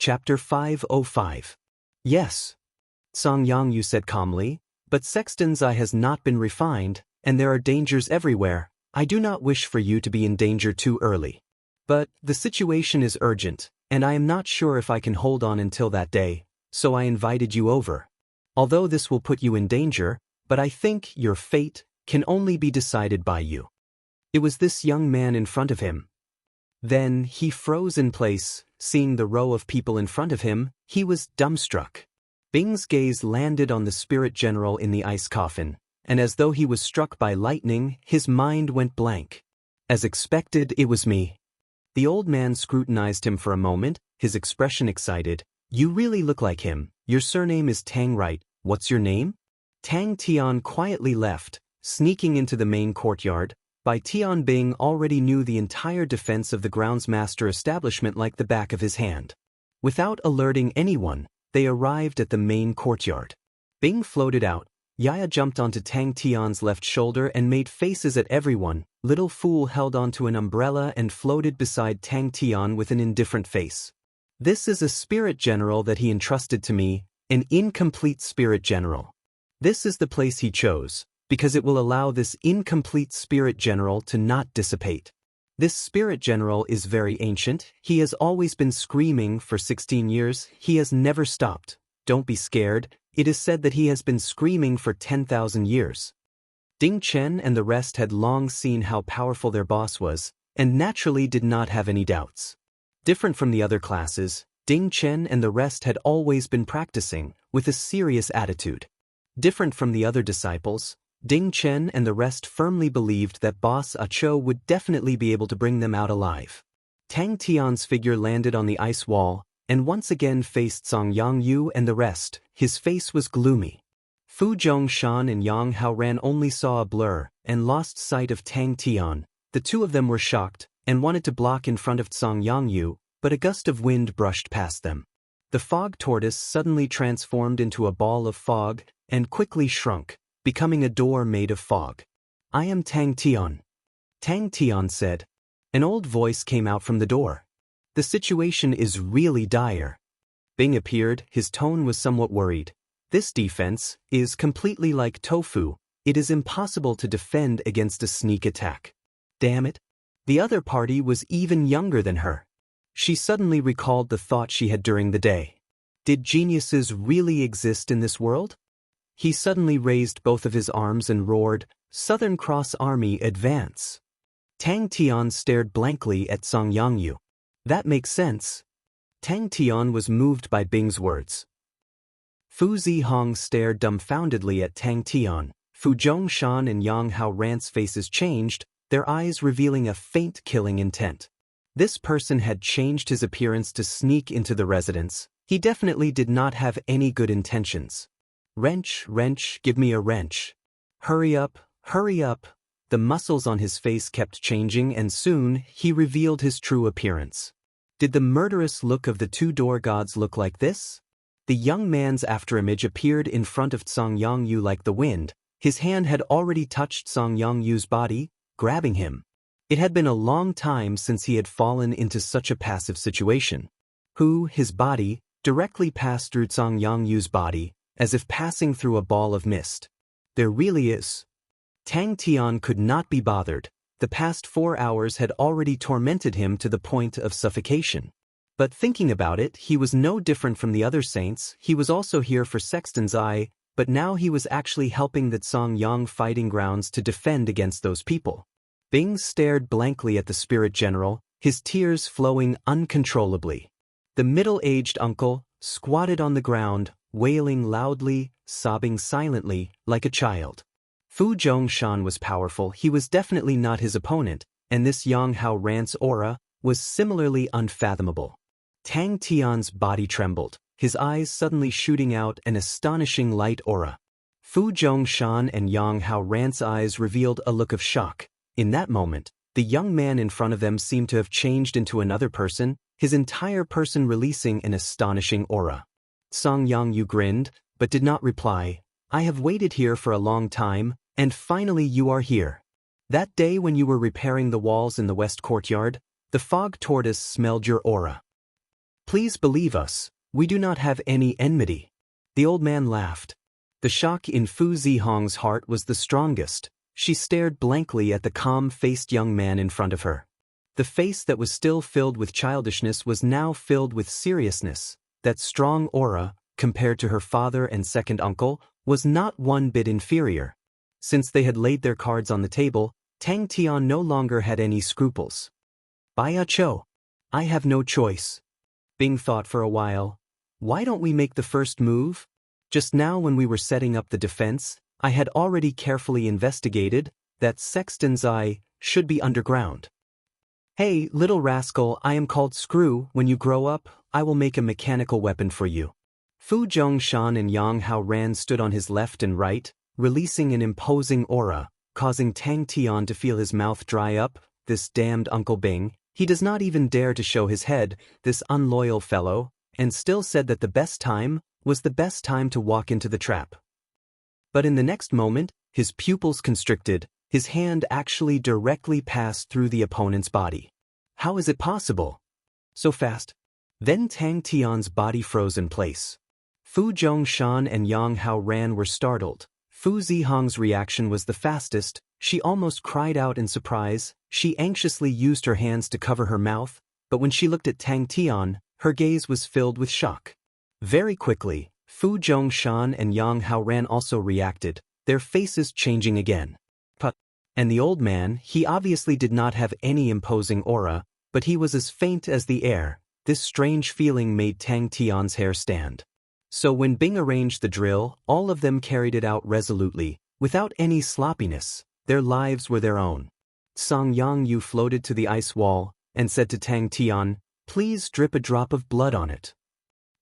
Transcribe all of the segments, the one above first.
Chapter 505. Yes, Song Yangyu said calmly, but Sexton's eye has not been refined, and there are dangers everywhere. I do not wish for you to be in danger too early. But the situation is urgent, and I am not sure if I can hold on until that day, so I invited you over. Although this will put you in danger, but I think your fate can only be decided by you. It was this young man in front of him. Then he froze in place, seeing the row of people in front of him. He was dumbstruck. Bing's gaze landed on the spirit general in the ice coffin, and as though he was struck by lightning, his mind went blank. As expected, it was me. The old man scrutinized him for a moment, his expression excited. You really look like him. Your surname is Tang, right? What's your name? Tang Tian quietly left, sneaking into the main courtyard. Bai Tian Bing already knew the entire defense of the groundsmaster establishment like the back of his hand. Without alerting anyone, they arrived at the main courtyard. Bing floated out. Yaya jumped onto Tang Tian's left shoulder and made faces at everyone. Little Fool held onto an umbrella and floated beside Tang Tian with an indifferent face. This is a spirit general that he entrusted to me, an incomplete spirit general. This is the place he chose, because it will allow this incomplete spirit general to not dissipate. This spirit general is very ancient. He has always been screaming for 16 years. He has never stopped. Don't be scared. It is said that he has been screaming for 10,000 years. Ding Chen and the rest had long seen how powerful their boss was, and naturally did not have any doubts. Different from the other classes, Ding Chen and the rest had always been practicing, with a serious attitude. Different from the other disciples, Ding Chen and the rest firmly believed that Boss Acho would definitely be able to bring them out alive. Tang Tian's figure landed on the ice wall, and once again faced Song Yangyu and the rest. His face was gloomy. Fu Zhongshan and Yang Haoran only saw a blur, and lost sight of Tang Tian. The two of them were shocked, and wanted to block in front of Song Yangyu, but a gust of wind brushed past them. The fog tortoise suddenly transformed into a ball of fog, and quickly shrunk, becoming a door made of fog. I am Tang Tian. Tang Tian said. An old voice came out from the door. The situation is really dire. Bing appeared, his tone was somewhat worried. This defense is completely like tofu. It is impossible to defend against a sneak attack. Damn it. The other party was even younger than her. She suddenly recalled the thought she had during the day. Did geniuses really exist in this world? He suddenly raised both of his arms and roared, Southern Cross Army, advance. Tang Tian stared blankly at Song Yangyu. That makes sense. Tang Tian was moved by Bing's words. Fu Zihong stared dumbfoundedly at Tang Tian. Fu Zhongshan and Yang Haoran's faces changed, their eyes revealing a faint killing intent. This person had changed his appearance to sneak into the residence. He definitely did not have any good intentions. Wrench, wrench, give me a wrench. Hurry up, hurry up. The muscles on his face kept changing, and soon he revealed his true appearance. Did the murderous look of the two door gods look like this? The young man's afterimage appeared in front of Song Yangyu like the wind. His hand had already touched Song Yangyu's body, grabbing him. It had been a long time since he had fallen into such a passive situation. His body, directly passed through Song Yangyu's body, as if passing through a ball of mist. There really is. Tang Tian could not be bothered. The past 4 hours had already tormented him to the point of suffocation. But thinking about it, he was no different from the other saints. He was also here for Sexton's eye, but now he was actually helping the Song Yang fighting grounds to defend against those people. Bing stared blankly at the spirit general, his tears flowing uncontrollably. The middle-aged uncle squatted on the ground, wailing loudly, sobbing silently, like a child. Fu Zhongshan was powerful. He was definitely not his opponent, and this Yang Haoran's aura was similarly unfathomable. Tang Tian's body trembled, his eyes suddenly shooting out an astonishing light aura. Fu Zhongshan and Yang Haoran's eyes revealed a look of shock. In that moment, the young man in front of them seemed to have changed into another person, his entire person releasing an astonishing aura. Song Yangyu grinned, but did not reply. I have waited here for a long time, and finally you are here. That day when you were repairing the walls in the west courtyard, the fog tortoise smelled your aura. Please believe us, we do not have any enmity. The old man laughed. The shock in Fu Zihong's heart was the strongest. She stared blankly at the calm-faced young man in front of her. The face that was still filled with childishness was now filled with seriousness. That strong aura, compared to her father and second uncle, was not one bit inferior. Since they had laid their cards on the table, Tang Tian no longer had any scruples. Bai Cho, I have no choice. Bing thought for a while. Why don't we make the first move? Just now when we were setting up the defense, I had already carefully investigated that Sexton's eye should be underground. Hey, little rascal, I am called Screw. When you grow up, I will make a mechanical weapon for you. Fu Zhongshan and Yang Hao Ran stood on his left and right, releasing an imposing aura, causing Tang Tian to feel his mouth dry up. This damned Uncle Bing, he does not even dare to show his head, this unloyal fellow, and still said that the best time was the best time to walk into the trap. But in the next moment, his pupils constricted, his hand actually directly passed through the opponent's body. How is it possible? So fast. Then Tang Tian's body froze in place. Fu Zhongshan and Yang Hao Ran were startled. Fu Zihong's reaction was the fastest. She almost cried out in surprise. She anxiously used her hands to cover her mouth, but when she looked at Tang Tian, her gaze was filled with shock. Very quickly, Fu Zhongshan and Yang Hao Ran also reacted, their faces changing again. And the old man, he obviously did not have any imposing aura, but he was as faint as the air. This strange feeling made Tang Tian's hair stand. So when Bing arranged the drill, all of them carried it out resolutely, without any sloppiness. Their lives were their own. Song Yang floated to the ice wall and said to Tang Tian, "Please drip a drop of blood on it."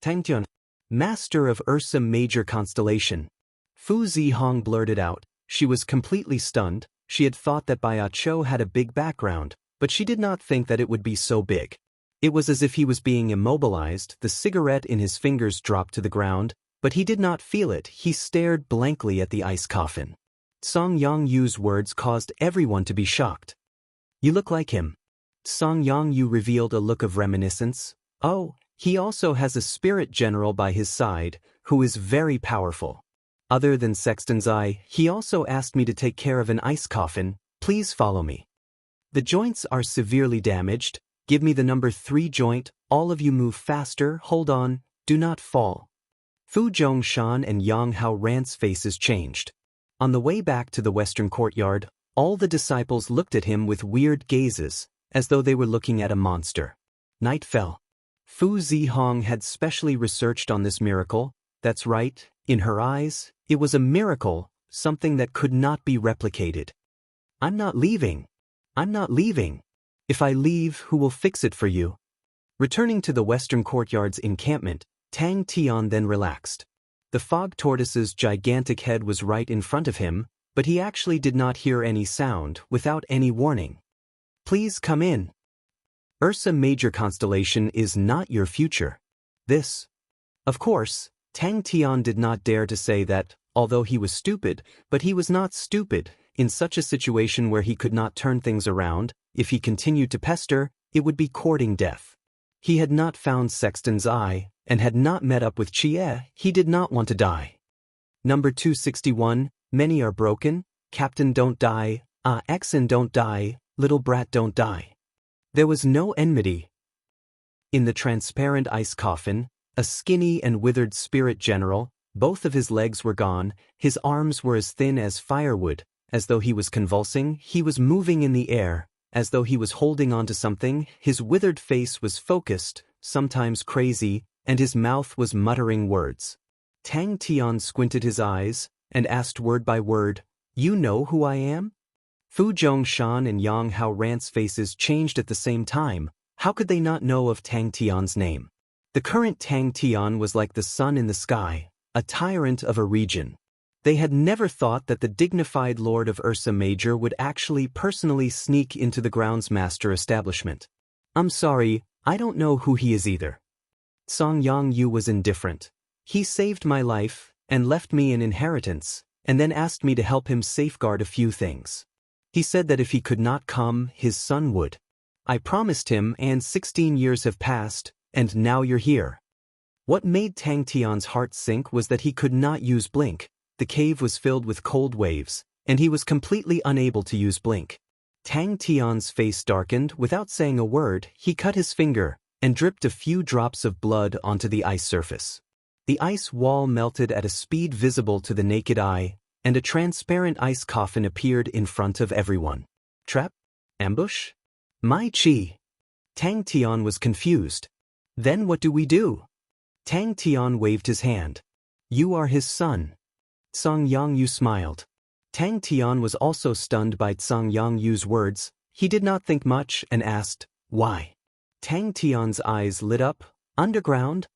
Tang Tian, master of Ursa Major Constellation. Fu Zihong blurted out. She was completely stunned. She had thought that Bai Cho had a big background, but she did not think that it would be so big. It was as if he was being immobilized. The cigarette in his fingers dropped to the ground, but he did not feel it. He stared blankly at the ice coffin. Song Yang-yu's words caused everyone to be shocked. "You look like him." Song Yang-yu revealed a look of reminiscence. "Oh, he also has a spirit general by his side, who is very powerful. Other than Sexton's eye, he also asked me to take care of an ice coffin. Please follow me. The joints are severely damaged. Give me the number 3 joint. All of you move faster. Hold on. Do not fall." Fu Zhongshan and Yang Hao Ran's faces changed. On the way back to the western courtyard, all the disciples looked at him with weird gazes, as though they were looking at a monster. Night fell. Fu Zihong had specially researched on this miracle. That's right, in her eyes, it was a miracle, something that could not be replicated. "I'm not leaving. I'm not leaving. If I leave, who will fix it for you?" Returning to the western courtyard's encampment, Tang Tian then relaxed. The fog tortoise's gigantic head was right in front of him, but he actually did not hear any sound without any warning. "Please come in. Ursa Major Constellation is not your future. This." Of course, Tang Tian did not dare to say that, although he was stupid, but he was not stupid. In such a situation where he could not turn things around, if he continued to pester, it would be courting death. He had not found Sexton's eye, and had not met up with Chie. He did not want to die. Number 261, many are broken. Captain don't die. Exon don't die. Little brat don't die. There was no enmity. In the transparent ice coffin, a skinny and withered spirit general, both of his legs were gone, his arms were as thin as firewood, as though he was convulsing, he was moving in the air, as though he was holding on to something, his withered face was focused, sometimes crazy, and his mouth was muttering words. Tang Tian squinted his eyes, and asked word by word, "You know who I am?" Fu Zhongshan and Yang Hao Ran's faces changed at the same time. How could they not know of Tang Tian's name? The current Tang Tian was like the sun in the sky, a tyrant of a region. They had never thought that the dignified Lord of Ursa Major would actually personally sneak into the groundsmaster establishment. "I'm sorry, I don't know who he is either." Song Yang-yu was indifferent. "He saved my life, and left me an inheritance, and then asked me to help him safeguard a few things. He said that if he could not come, his son would. I promised him, and 16 years have passed. and now you're here. What made Tang Tian's heart sink was that he could not use blink. The cave was filled with cold waves, and he was completely unable to use blink. Tang Tian's face darkened. Without saying a word, he cut his finger and dripped a few drops of blood onto the ice surface. The ice wall melted at a speed visible to the naked eye, and a transparent ice coffin appeared in front of everyone. Trap? Ambush? My chi! Tang Tian was confused. Then what do we do? Tang Tian waved his hand. You are his son. Tsang Yangyu smiled. Tang Tian was also stunned by Tsang Yangyu's words. He did not think much and asked, why? Tang Tian's eyes lit up. Underground?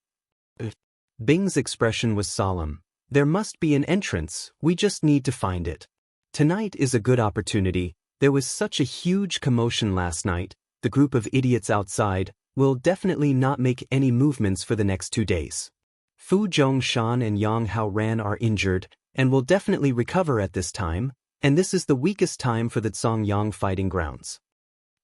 Bing's expression was solemn. There must be an entrance, we just need to find it. Tonight is a good opportunity. There was such a huge commotion last night. The group of idiots outside will definitely not make any movements for the next 2 days. Fu Zhongshan and Yang Haoran are injured and will definitely recover at this time, and this is the weakest time for the Zongyang fighting grounds.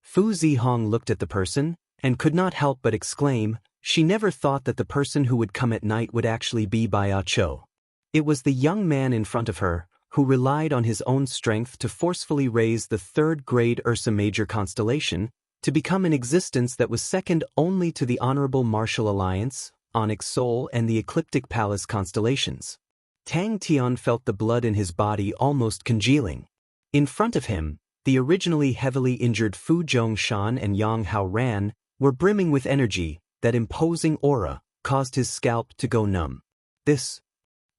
Fu Zihong looked at the person and could not help but exclaim, she never thought that the person who would come at night would actually be Bai Cho. It was the young man in front of her, who relied on his own strength to forcefully raise the third-grade Ursa Major constellation to become an existence that was second only to the Honorable Martial Alliance, Onyx Sol and the Ecliptic Palace constellations. Tang Tian felt the blood in his body almost congealing. In front of him, the originally heavily injured Fu Zhongshan and Yang Haoran were brimming with energy. That imposing aura caused his scalp to go numb. This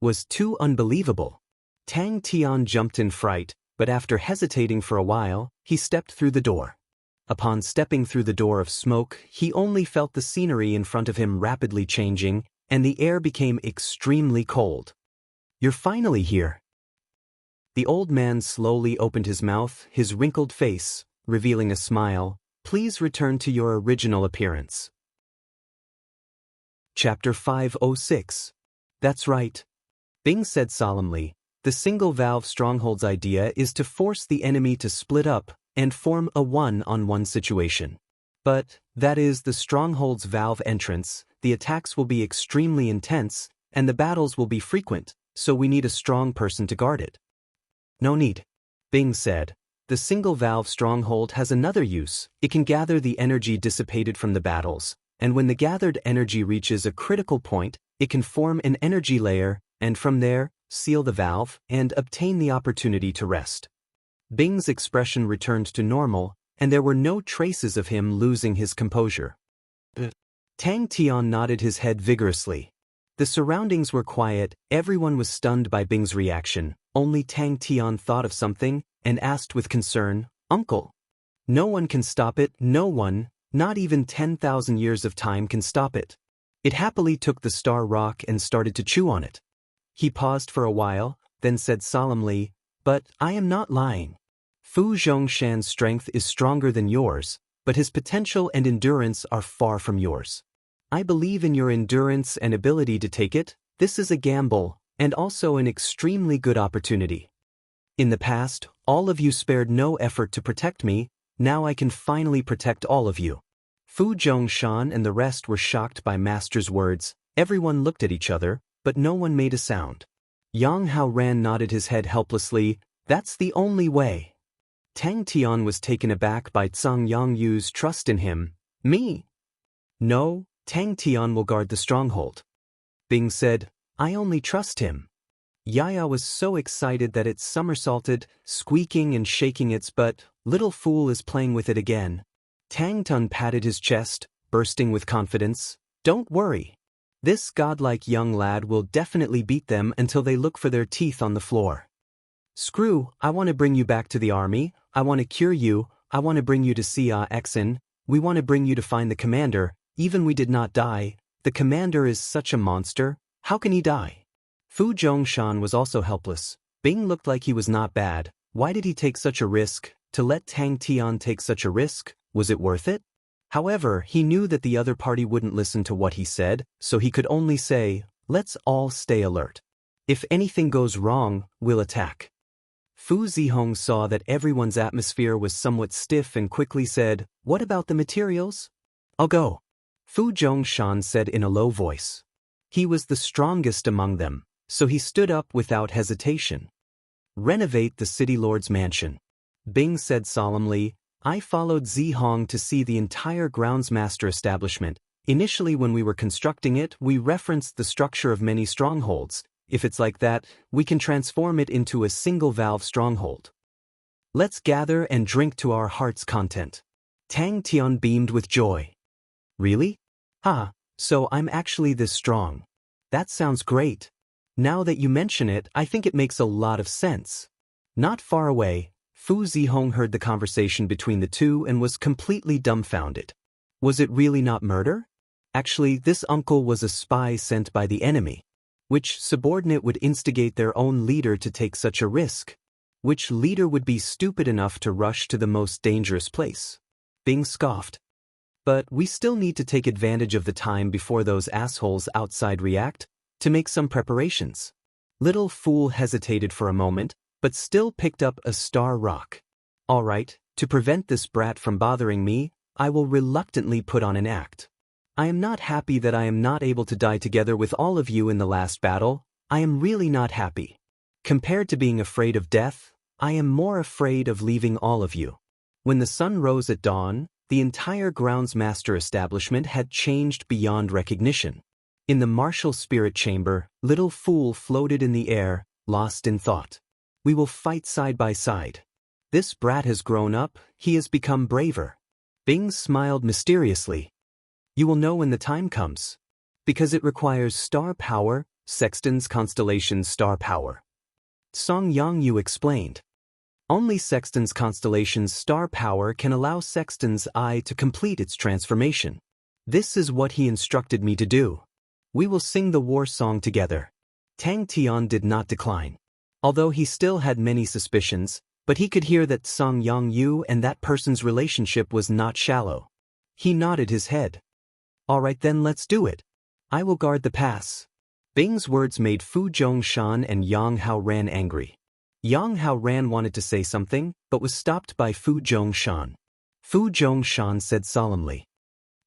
was too unbelievable. Tang Tian jumped in fright, but after hesitating for a while, he stepped through the door. Upon stepping through the door of smoke, he only felt the scenery in front of him rapidly changing, and the air became extremely cold. You're finally here. The old man slowly opened his mouth, his wrinkled face, revealing a smile. Please return to your original appearance. Chapter 506. That's right. Bing said solemnly, the single-valve stronghold's idea is to force the enemy to split up and form a one-on-one situation. But, that is the stronghold's valve entrance, the attacks will be extremely intense, and the battles will be frequent, so we need a strong person to guard it. No need. Bing said, the single-valve stronghold has another use, it can gather the energy dissipated from the battles. And when the gathered energy reaches a critical point, it can form an energy layer, and from there, seal the valve, and obtain the opportunity to rest. Bing's expression returned to normal, and there were no traces of him losing his composure. Tang Tian nodded his head vigorously. The surroundings were quiet, everyone was stunned by Bing's reaction, only Tang Tian thought of something, and asked with concern, Uncle. No one can stop it, no one. Not even 10,000 years of time can stop it. It happily took the star rock and started to chew on it. He paused for a while, then said solemnly, but I am not lying. Fu Zhongshan's strength is stronger than yours, but his potential and endurance are far from yours. I believe in your endurance and ability to take it. This is a gamble, and also an extremely good opportunity. In the past, all of you spared no effort to protect me. Now I can finally protect all of you. Fu Zhongshan and the rest were shocked by Master's words. Everyone looked at each other, but no one made a sound. Yang Haoran nodded his head helplessly. That's the only way. Tang Tian was taken aback by Tsang Yangyu's trust in him. Me? No, Tang Tian will guard the stronghold. Bing said, I only trust him. Yaya was so excited that it somersaulted, squeaking and shaking its butt. Little fool is playing with it again. Tang Tun patted his chest, bursting with confidence. Don't worry. This godlike young lad will definitely beat them until they look for their teeth on the floor. Screw, I want to bring you back to the army, I want to cure you, I want to bring you to Xia Exin, we want to bring you to find the commander, even we did not die, the commander is such a monster, how can he die? Fu Zhongshan was also helpless. Bing looked like he was not bad, why did he take such a risk? To let Tang Tian take such a risk, was it worth it? However, he knew that the other party wouldn't listen to what he said, so he could only say, let's all stay alert. If anything goes wrong, we'll attack. Fu Zihong saw that everyone's atmosphere was somewhat stiff and quickly said, what about the materials? I'll go. Fu Zhongshan said in a low voice. He was the strongest among them, so he stood up without hesitation. Renovate the city lord's mansion. Bing said solemnly. I followed Zihong to see the entire groundsmaster establishment. Initially when we were constructing it, we referenced the structure of many strongholds. If it's like that, we can transform it into a single valve stronghold. Let's gather and drink to our heart's content. Tang Tian beamed with joy. Really? So I'm actually this strong. That sounds great. Now that you mention it, I think it makes a lot of sense. Not far away, Fu Zihong heard the conversation between the two and was completely dumbfounded. Was it really not murder? Actually, this uncle was a spy sent by the enemy. Which subordinate would instigate their own leader to take such a risk? Which leader would be stupid enough to rush to the most dangerous place? Bing scoffed. But we still need to take advantage of the time before those assholes outside react, to make some preparations. Little Fool hesitated for a moment, but still picked up a star rock. All right, to prevent this brat from bothering me, I will reluctantly put on an act. I am not happy that I am not able to die together with all of you in the last battle. I am really not happy. Compared to being afraid of death, I am more afraid of leaving all of you. When the sun rose at dawn, the entire groundsmaster establishment had changed beyond recognition. In the martial spirit chamber, Little Fool floated in the air, lost in thought. We will fight side by side. This brat has grown up, he has become braver. Bing smiled mysteriously. You will know when the time comes. Because it requires star power, Sexton's constellation's star power. Song Yongyu explained. Only Sexton's constellation's star power can allow Sexton's eye to complete its transformation. This is what he instructed me to do. We will sing the war song together. Tang Tian did not decline. Although he still had many suspicions, but he could hear that Song Yongyu and that person's relationship was not shallow. He nodded his head. All right then, let's do it. I will guard the pass. Bing's words made Fu Zhongshan and Yang Haoran angry. Yang Haoran wanted to say something, but was stopped by Fu Zhongshan. Fu Zhongshan said solemnly.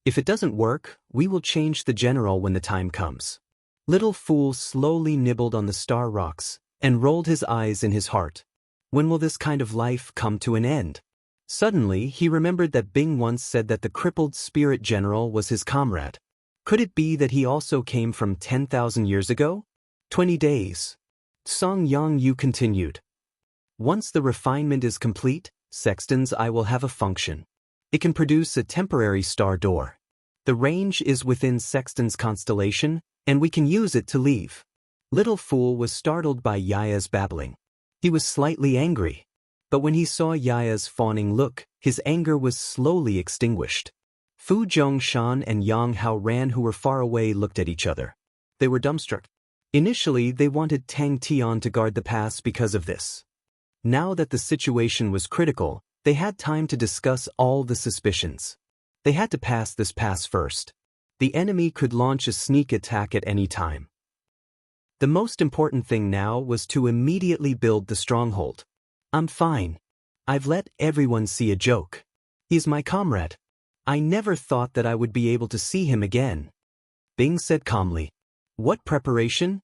If it doesn't work, we will change the general when the time comes. Little Fool slowly nibbled on the star rocks and rolled his eyes in his heart. When will this kind of life come to an end? Suddenly, he remembered that Bing once said that the crippled spirit general was his comrade. Could it be that he also came from 10,000 years ago? 20 days. Song Yongyu continued. Once the refinement is complete, Sexton's eye will have a function. It can produce a temporary star door. The range is within Sexton's constellation, and we can use it to leave. Little Fool was startled by Yaya's babbling. He was slightly angry. But when he saw Yaya's fawning look, his anger was slowly extinguished. Fu Zhongshan and Yang Haoran, who were far away, looked at each other. They were dumbstruck. Initially, they wanted Tang Tian to guard the pass because of this. Now that the situation was critical, they had time to discuss all the suspicions. They had to pass this pass first. The enemy could launch a sneak attack at any time. The most important thing now was to immediately build the stronghold. I'm fine. I've let everyone see a joke. He's my comrade. I never thought that I would be able to see him again. Bing said calmly. What preparation?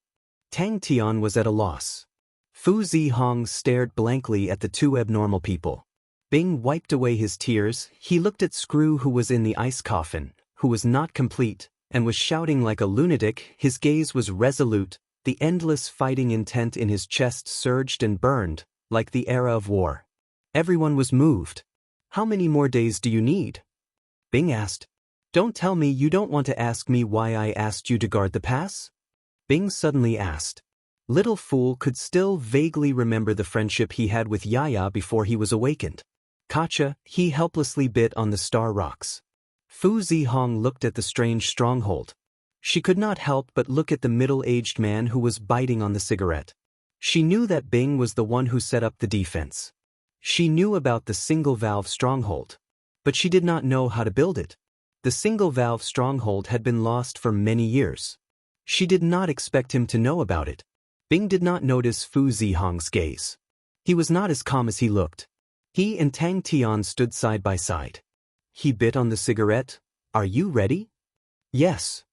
Tang Tian was at a loss. Fu Zihong stared blankly at the two abnormal people. Bing wiped away his tears. He looked at Screw, who was in the ice coffin, who was not complete, and was shouting like a lunatic. His gaze was resolute. The endless fighting intent in his chest surged and burned, like the era of war. Everyone was moved. How many more days do you need? Bing asked. Don't tell me you don't want to ask me why I asked you to guard the pass? Bing suddenly asked. Little Fool could still vaguely remember the friendship he had with Yaya before he was awakened. Kacha, he helplessly bit on the star rocks. Fu Zihong looked at the strange stronghold. She could not help but look at the middle-aged man who was biting on the cigarette. She knew that Bing was the one who set up the defense. She knew about the single-valve stronghold. But she did not know how to build it. The single-valve stronghold had been lost for many years. She did not expect him to know about it. Bing did not notice Fu Zihong's gaze. He was not as calm as he looked. He and Tang Tian stood side by side. He bit on the cigarette. Are you ready? Yes.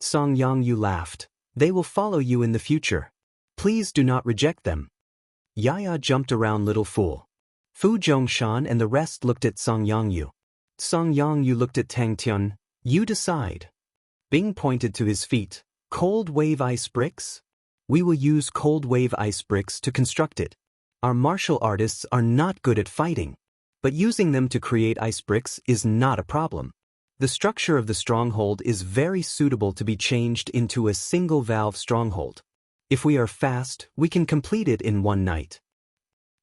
Song Yangyu laughed. They will follow you in the future. Please do not reject them. Yaya jumped around little fool. Fu Zhongshan and the rest looked at Song Yangyu. Song Yangyu looked at Tang Tian. You decide. Bing pointed to his feet. Cold wave ice bricks? We will use cold wave ice bricks to construct it. Our martial artists are not good at fighting, but using them to create ice bricks is not a problem. The structure of the stronghold is very suitable to be changed into a single valve stronghold. If we are fast, we can complete it in one night.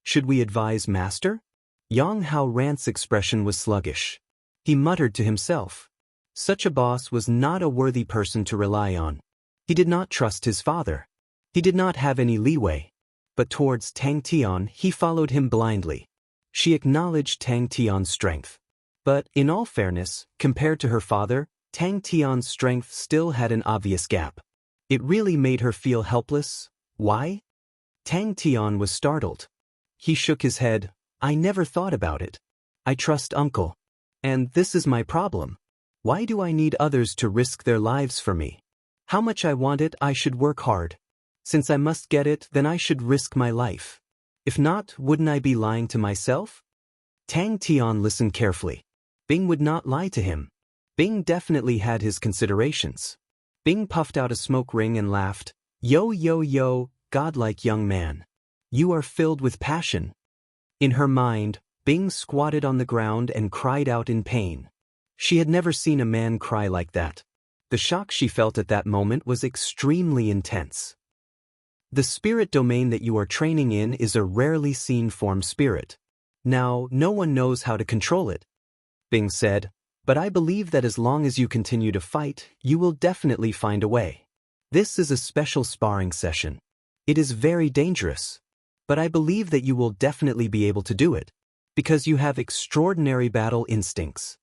Should we advise Master? Yang Hao Rant's expression was sluggish. He muttered to himself. Such a boss was not a worthy person to rely on. He did not trust his father. He did not have any leeway. But towards Tang Tian he followed him blindly. She acknowledged Tang Tian's strength. But, in all fairness, compared to her father, Tang Tian's strength still had an obvious gap. It really made her feel helpless. Why? Tang Tian was startled. He shook his head. I never thought about it. I trust uncle. And this is my problem. Why do I need others to risk their lives for me? How much I want it, I should work hard. Since I must get it, then I should risk my life. If not, wouldn't I be lying to myself? Tang Tian listened carefully. Bing would not lie to him. Bing definitely had his considerations. Bing puffed out a smoke ring and laughed. Yo yo yo, godlike young man. You are filled with passion. In her mind, Bing squatted on the ground and cried out in pain. She had never seen a man cry like that. The shock she felt at that moment was extremely intense. The spirit domain that you are training in is a rarely seen form spirit. Now, no one knows how to control it. Bing said, but I believe that as long as you continue to fight, you will definitely find a way. This is a special sparring session. It is very dangerous. But I believe that you will definitely be able to do it, because you have extraordinary battle instincts.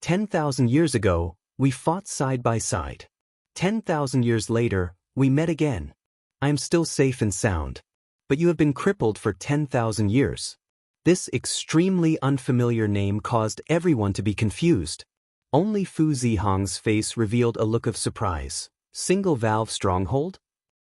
10,000 years ago, we fought side by side. 10,000 years later, we met again. I am still safe and sound. But you have been crippled for 10,000 years. This extremely unfamiliar name caused everyone to be confused. Only Fu Zihong's face revealed a look of surprise. Single valve stronghold?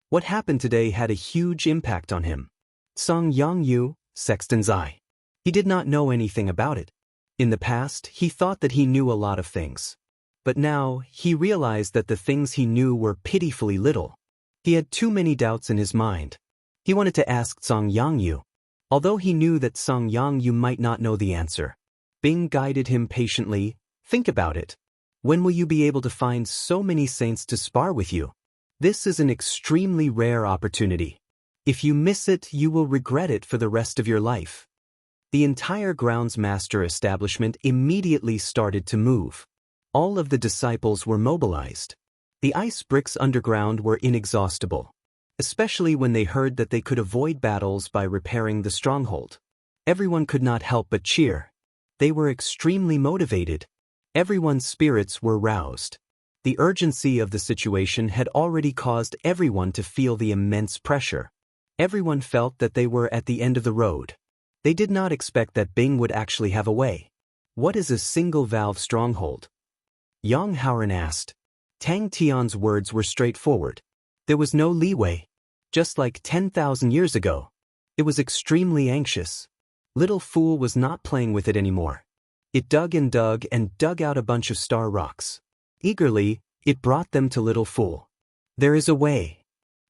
What happened today had a huge impact on him. Song Yangyu, Sexton's eye. He did not know anything about it. In the past, he thought that he knew a lot of things. But now, he realized that the things he knew were pitifully little. He had too many doubts in his mind. He wanted to ask Song Yangyu, although he knew that Song Yangyu might not know the answer. Bing guided him patiently. Think about it. When will you be able to find so many saints to spar with you? This is an extremely rare opportunity. If you miss it, you will regret it for the rest of your life. The entire grounds master establishment immediately started to move. All of the disciples were mobilized. The ice bricks underground were inexhaustible, especially when they heard that they could avoid battles by repairing the stronghold. Everyone could not help but cheer. They were extremely motivated. Everyone's spirits were roused. The urgency of the situation had already caused everyone to feel the immense pressure. Everyone felt that they were at the end of the road. They did not expect that Bing would actually have a way. What is a single-valve stronghold? Yang Haoran asked. Tang Tian's words were straightforward. There was no leeway. Just like 10,000 years ago. It was extremely anxious. Little Fool was not playing with it anymore. It dug and dug out a bunch of star rocks. Eagerly, it brought them to Little Fool. There is a way.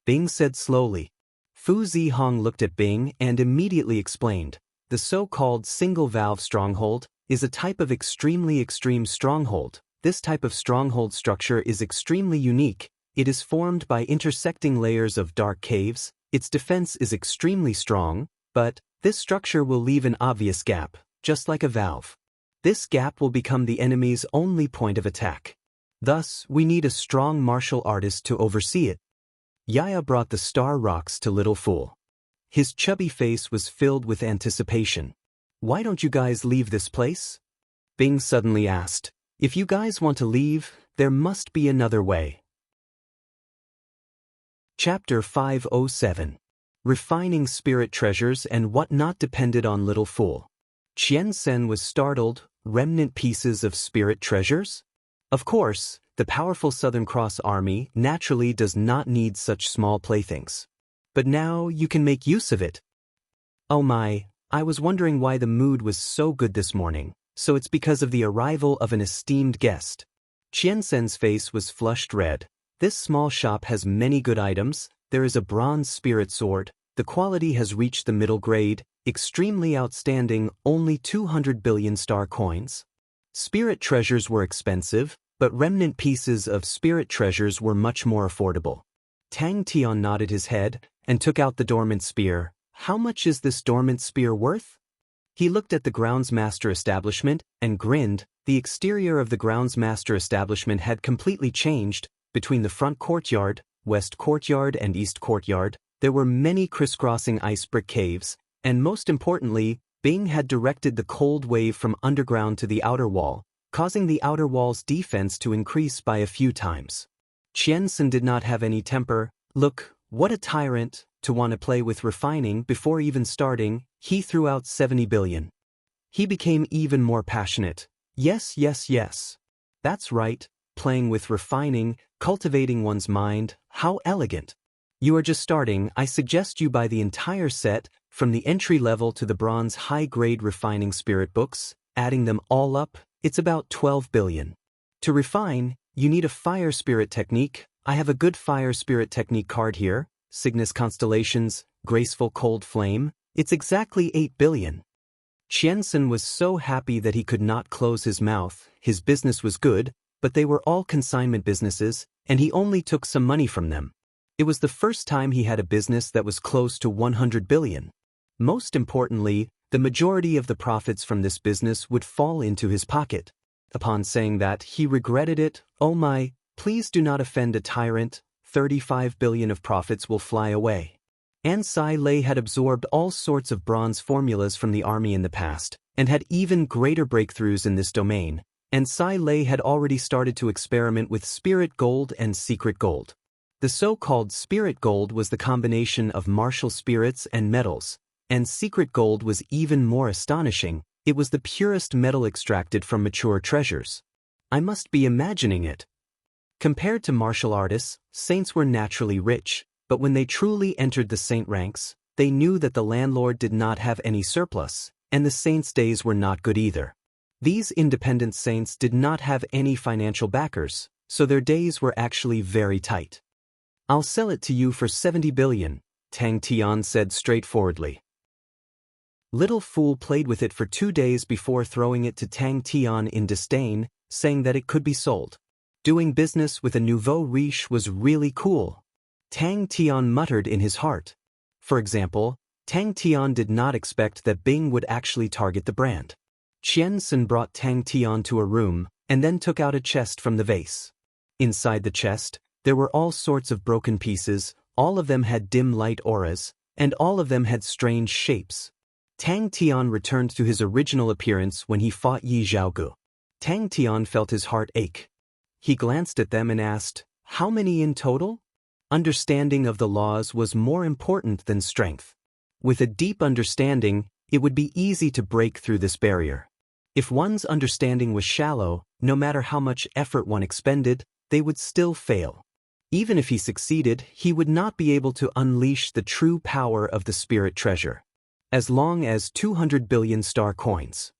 Bing said slowly. Fu Zihong looked at Bing and immediately explained. The so-called single-valve stronghold is a type of extremely extreme stronghold. This type of stronghold structure is extremely unique. It is formed by intersecting layers of dark caves. Its defense is extremely strong, but this structure will leave an obvious gap, just like a valve. This gap will become the enemy's only point of attack. Thus, we need a strong martial artist to oversee it. Yaya brought the star rocks to Little Fool. His chubby face was filled with anticipation. Why don't you guys leave this place? Bing suddenly asked. If you guys want to leave, there must be another way. Chapter 507. Refining Spirit Treasures and What Not Depended on Little Fool. Qian Sen was startled. Remnant pieces of spirit treasures? Of course, the powerful Southern Cross Army naturally does not need such small playthings. But now you can make use of it. Oh my, I was wondering why the mood was so good this morning, so it's because of the arrival of an esteemed guest. Qiansen's face was flushed red. This small shop has many good items. There is a bronze spirit sword. The quality has reached the middle grade, extremely outstanding, only 200 billion star coins. Spirit treasures were expensive, but remnant pieces of spirit treasures were much more affordable. Tang Tian nodded his head and took out the dormant spear. How much is this dormant spear worth? He looked at the groundsmaster establishment and grinned. The exterior of the groundsmaster establishment had completely changed. Between the front courtyard, west courtyard and east courtyard, there were many crisscrossing ice brick caves, and most importantly, Bing had directed the cold wave from underground to the outer wall, causing the outer wall's defense to increase by a few times. Qiansen did not have any temper. Look, what a tyrant, to want to play with refining before even starting. He threw out 70 billion. He became even more passionate. Yes, yes, yes. That's right, playing with refining, cultivating one's mind, how elegant. You are just starting. I suggest you buy the entire set, from the entry level to the bronze high-grade refining spirit books, adding them all up, it's about 12 billion. To refine, you need a fire spirit technique. I have a good fire spirit technique card here, Cygnus Constellations, Graceful Cold Flame. It's exactly 8 billion. Qiansen was so happy that he could not close his mouth. His business was good, but they were all consignment businesses, and he only took some money from them. It was the first time he had a business that was close to 100 billion. Most importantly, the majority of the profits from this business would fall into his pocket. Upon saying that, he regretted it. Oh my, please do not offend a tyrant. 35 billion of profits will fly away. An Sai Lei had absorbed all sorts of bronze formulas from the army in the past, and had even greater breakthroughs in this domain. An Sai Lei had already started to experiment with spirit gold and secret gold. The so-called spirit gold was the combination of martial spirits and metals, and secret gold was even more astonishing. It was the purest metal extracted from mature treasures. I must be imagining it. Compared to martial artists, saints were naturally rich, but when they truly entered the saint ranks, they knew that the landlord did not have any surplus, and the saints' days were not good either. These independent saints did not have any financial backers, so their days were actually very tight. I'll sell it to you for 70 billion, Tang Tian said straightforwardly. Little Fool played with it for 2 days before throwing it to Tang Tian in disdain, saying that it could be sold. Doing business with a nouveau riche was really cool. Tang Tian muttered in his heart. For example, Tang Tian did not expect that Bing would actually target the brand. Qiansen brought Tang Tian to a room, and then took out a chest from the vase. Inside the chest, there were all sorts of broken pieces, all of them had dim light auras, and all of them had strange shapes. Tang Tian returned to his original appearance when he fought Yi Zhaogu. Tang Tian felt his heart ache. He glanced at them and asked, "How many in total?" Understanding of the laws was more important than strength. With a deep understanding, it would be easy to break through this barrier. If one's understanding was shallow, no matter how much effort one expended, they would still fail. Even if he succeeded, he would not be able to unleash the true power of the spirit treasure. As long as 200 billion star coins.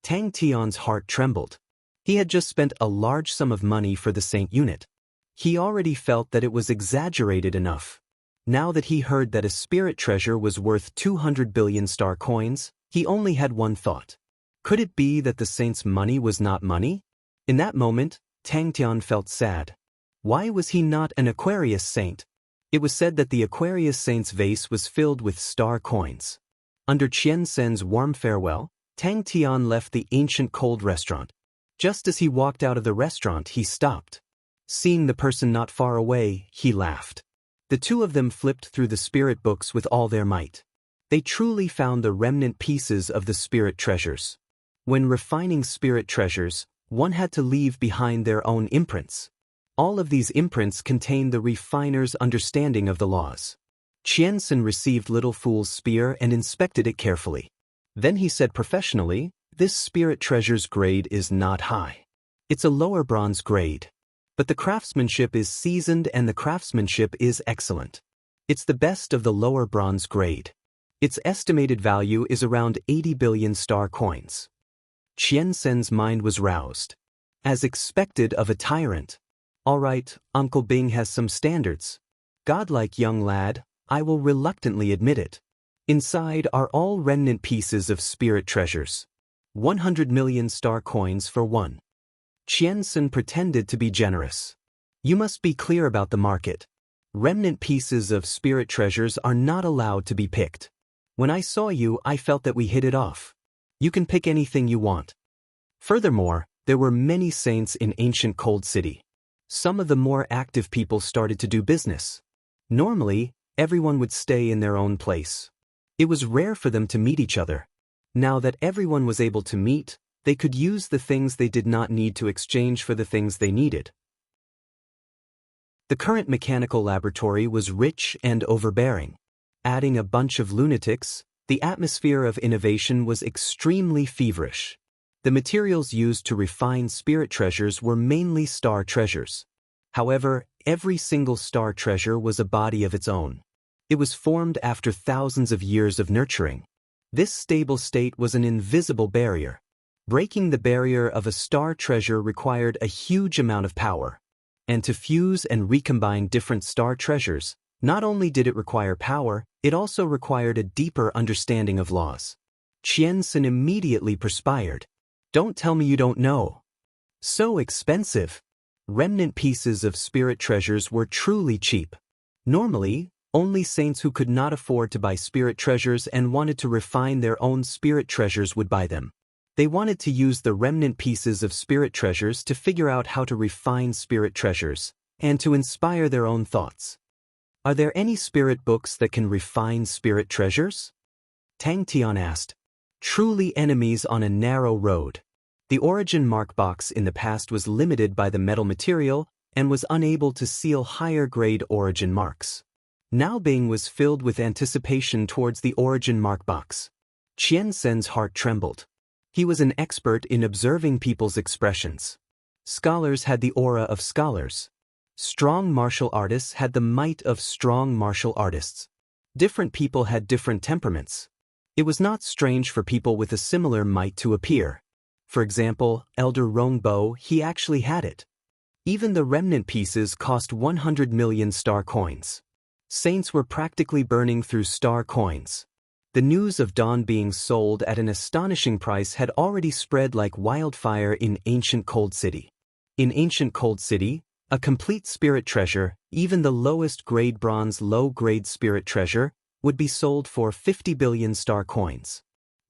Tang Tian's heart trembled. He had just spent a large sum of money for the saint unit. He already felt that it was exaggerated enough. Now that he heard that a spirit treasure was worth 200 billion star coins, he only had one thought. Could it be that the saint's money was not money? In that moment, Tang Tian felt sad. Why was he not an Aquarius saint? It was said that the Aquarius saint's vase was filled with star coins. Under Qiansen's warm farewell, Tang Tian left the ancient cold restaurant. Just as he walked out of the restaurant, he stopped. Seeing the person not far away, he laughed. The two of them flipped through the spirit books with all their might. They truly found the remnant pieces of the spirit treasures. When refining spirit treasures, one had to leave behind their own imprints. All of these imprints contained the refiner's understanding of the laws. Qiansen received Little Fool's spear and inspected it carefully. Then he said professionally, "This spirit treasure's grade is not high. It's a lower bronze grade. But the craftsmanship is seasoned and the craftsmanship is excellent. It's the best of the lower bronze grade. Its estimated value is around 80 billion star coins. Qiansen's mind was roused. As expected of a tyrant. All right, Uncle Bing has some standards. Godlike young lad, I will reluctantly admit it. Inside are all remnant pieces of spirit treasures. 100 million star coins for one. Qiansen pretended to be generous. You must be clear about the market. Remnant pieces of spirit treasures are not allowed to be picked. When I saw you, I felt that we hit it off. You can pick anything you want. Furthermore, there were many saints in ancient Cold City. Some of the more active people started to do business. Normally, everyone would stay in their own place. It was rare for them to meet each other. Now that everyone was able to meet, they could use the things they did not need to exchange for the things they needed. The current mechanical laboratory was rich and overbearing. Adding a bunch of lunatics, the atmosphere of innovation was extremely feverish. The materials used to refine spirit treasures were mainly star treasures. However, every single star treasure was a body of its own. It was formed after thousands of years of nurturing. This stable state was an invisible barrier. Breaking the barrier of a star treasure required a huge amount of power. And to fuse and recombine different star treasures, not only did it require power, it also required a deeper understanding of laws. Qiansen immediately perspired. Don't tell me you don't know. So expensive. Remnant pieces of spirit treasures were truly cheap. Normally, only saints who could not afford to buy spirit treasures and wanted to refine their own spirit treasures would buy them. They wanted to use the remnant pieces of spirit treasures to figure out how to refine spirit treasures, and to inspire their own thoughts. Are there any spirit books that can refine spirit treasures? Tang Tian asked. Truly enemies on a narrow road. The origin mark box in the past was limited by the metal material and was unable to seal higher-grade origin marks. Now Bing was filled with anticipation towards the origin mark box. Qiansen's heart trembled. He was an expert in observing people's expressions. Scholars had the aura of scholars. Strong martial artists had the might of strong martial artists. Different people had different temperaments. It was not strange for people with a similar might to appear. For example, Elder Rongbo, he actually had it. Even the remnant pieces cost 100 million star coins. Saints were practically burning through star coins. The news of Dawn being sold at an astonishing price had already spread like wildfire in ancient Cold City. In ancient Cold City, a complete spirit treasure, even the lowest grade bronze low-grade spirit treasure, would be sold for 50 billion star coins.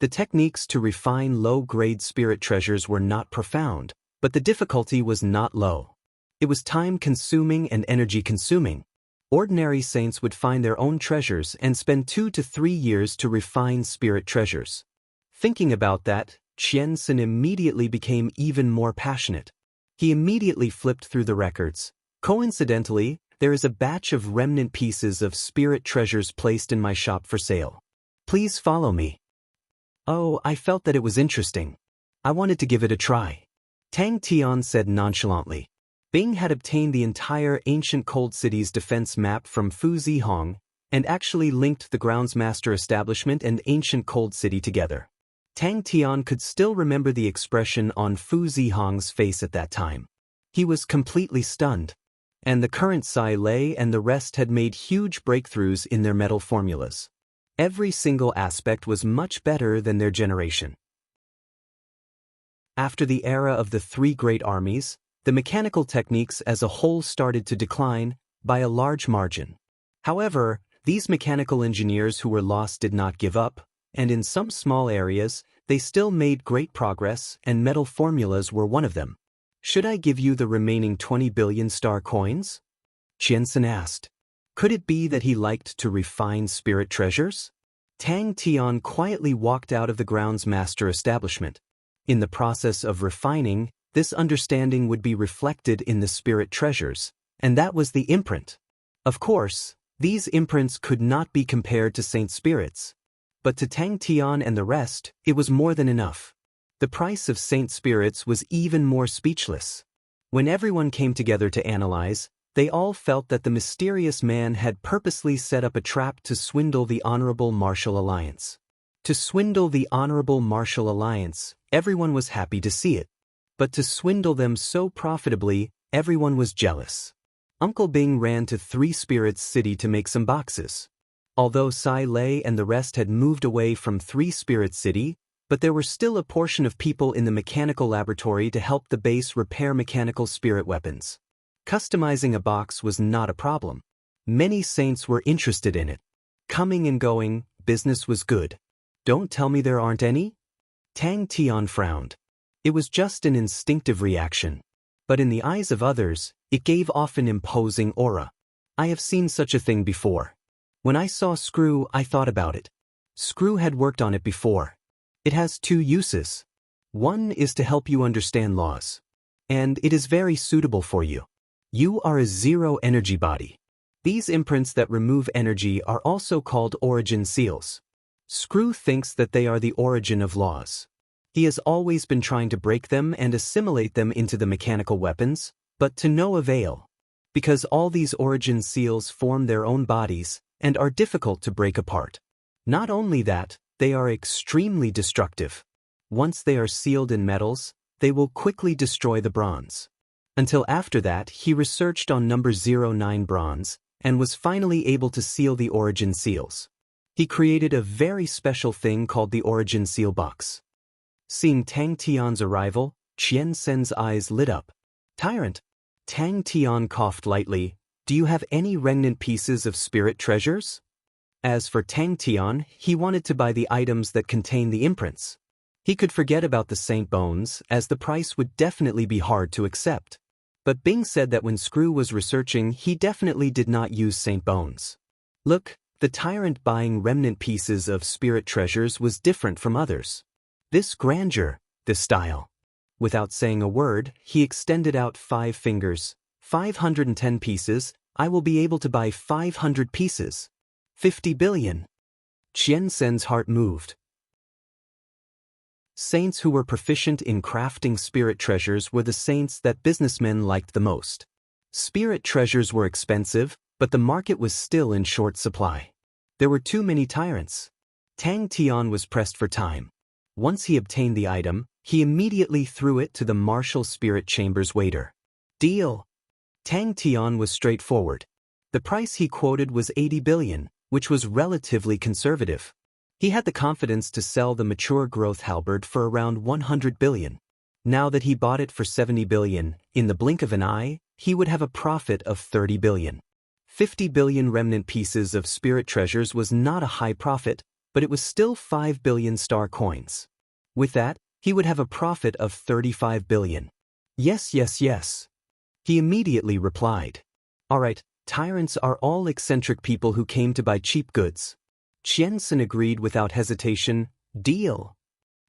The techniques to refine low-grade spirit treasures were not profound, but the difficulty was not low. It was time-consuming and energy-consuming. Ordinary saints would find their own treasures and spend 2 to 3 years to refine spirit treasures. Thinking about that, Qiansen immediately became even more passionate. He immediately flipped through the records. Coincidentally, there is a batch of remnant pieces of spirit treasures placed in my shop for sale. Please follow me. Oh, I felt that it was interesting. I wanted to give it a try. Tang Tian said nonchalantly. Bing had obtained the entire ancient Cold City's defense map from Fu Zihong and actually linked the groundsmaster establishment and ancient Cold City together. Tang Tian could still remember the expression on Fu Zihong's face at that time. He was completely stunned. And the current Sai Lei and the rest had made huge breakthroughs in their metal formulas. Every single aspect was much better than their generation. After the era of the three great armies, the mechanical techniques as a whole started to decline by a large margin. However, these mechanical engineers who were lost did not give up, and in some small areas, they still made great progress, and metal formulas were one of them. Should I give you the remaining 20 billion star coins? Qiansen asked. Could it be that he liked to refine spirit treasures? Tang Tian quietly walked out of the groundsmaster establishment. In the process of refining, this understanding would be reflected in the spirit treasures, and that was the imprint. Of course, these imprints could not be compared to saint spirits. But to Tang Tian and the rest, it was more than enough. The price of saint spirits was even more speechless. When everyone came together to analyze, they all felt that the mysterious man had purposely set up a trap to swindle the Honorable Martial Alliance. To swindle the Honorable Martial Alliance, everyone was happy to see it. But to swindle them so profitably, everyone was jealous. Uncle Bing ran to Three Spirits City to make some boxes. Although Sai Lei and the rest had moved away from Three Spirits City, but there were still a portion of people in the mechanical laboratory to help the base repair mechanical spirit weapons. Customizing a box was not a problem. Many saints were interested in it. Coming and going, business was good. Don't tell me there aren't any? Tang Tian frowned. It was just an instinctive reaction. But in the eyes of others, it gave off an imposing aura. I have seen such a thing before. When I saw Screw, I thought about it. Screw had worked on it before. It has two uses. One is to help you understand laws. And it is very suitable for you. You are a zero-energy body. These imprints that remove energy are also called origin seals. Screw thinks that they are the origin of laws. He has always been trying to break them and assimilate them into the mechanical weapons, but to no avail. Because all these origin seals form their own bodies and are difficult to break apart. Not only that, they are extremely destructive. Once they are sealed in metals, they will quickly destroy the bronze. Until after that, he researched on number 09 bronze and was finally able to seal the origin seals. He created a very special thing called the origin seal box. Seeing Tang Tian's arrival, Qian Sen's eyes lit up. Tyrant. Tang Tian coughed lightly. Do you have any remnant pieces of spirit treasures? As for Tang Tian, he wanted to buy the items that contain the imprints. He could forget about the saint bones, as the price would definitely be hard to accept. But Bing said that when Screw was researching, he definitely did not use saint bones. Look, the tyrant buying remnant pieces of spirit treasures was different from others. This grandeur, this style. Without saying a word, he extended out 5 fingers. 510 pieces, I will be able to buy 500 pieces. 50 billion. Qian Sen's heart moved. Saints who were proficient in crafting spirit treasures were the saints that businessmen liked the most. Spirit treasures were expensive, but the market was still in short supply. There were too many tyrants. Tang Tian was pressed for time. Once he obtained the item, he immediately threw it to the Martial Spirit Chamber's waiter. Deal. Tang Tian was straightforward. The price he quoted was 80 billion, which was relatively conservative. He had the confidence to sell the mature growth halberd for around 100 billion. Now that he bought it for 70 billion, in the blink of an eye, he would have a profit of 30 billion. 50 billion remnant pieces of spirit treasures was not a high profit, but it was still 5 billion star coins. With that, he would have a profit of 35 billion. Yes, yes, yes. He immediately replied. Alright, tyrants are all eccentric people who came to buy cheap goods. Qian Sen agreed without hesitation. Deal.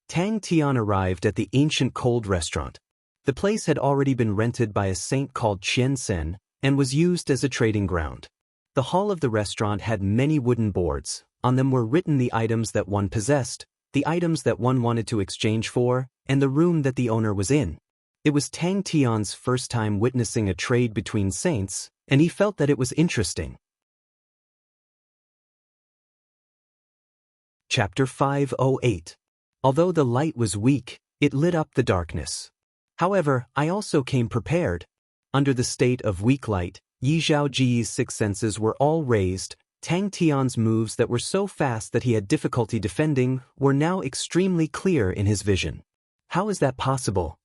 Tang Tian arrived at the ancient cold restaurant. The place had already been rented by a saint called Qian Sen and was used as a trading ground. The hall of the restaurant had many wooden boards. On them were written the items that one possessed, the items that one wanted to exchange for, and the room that the owner was in. It was Tang Tian's first time witnessing a trade between saints, and he felt that it was interesting. Chapter 508. Although the light was weak, it lit up the darkness. However, I also came prepared. Under the state of weak light, Yi Zhaoji's 6 senses were all raised. Tang Tian's moves that were so fast that he had difficulty defending were now extremely clear in his vision. How is that possible?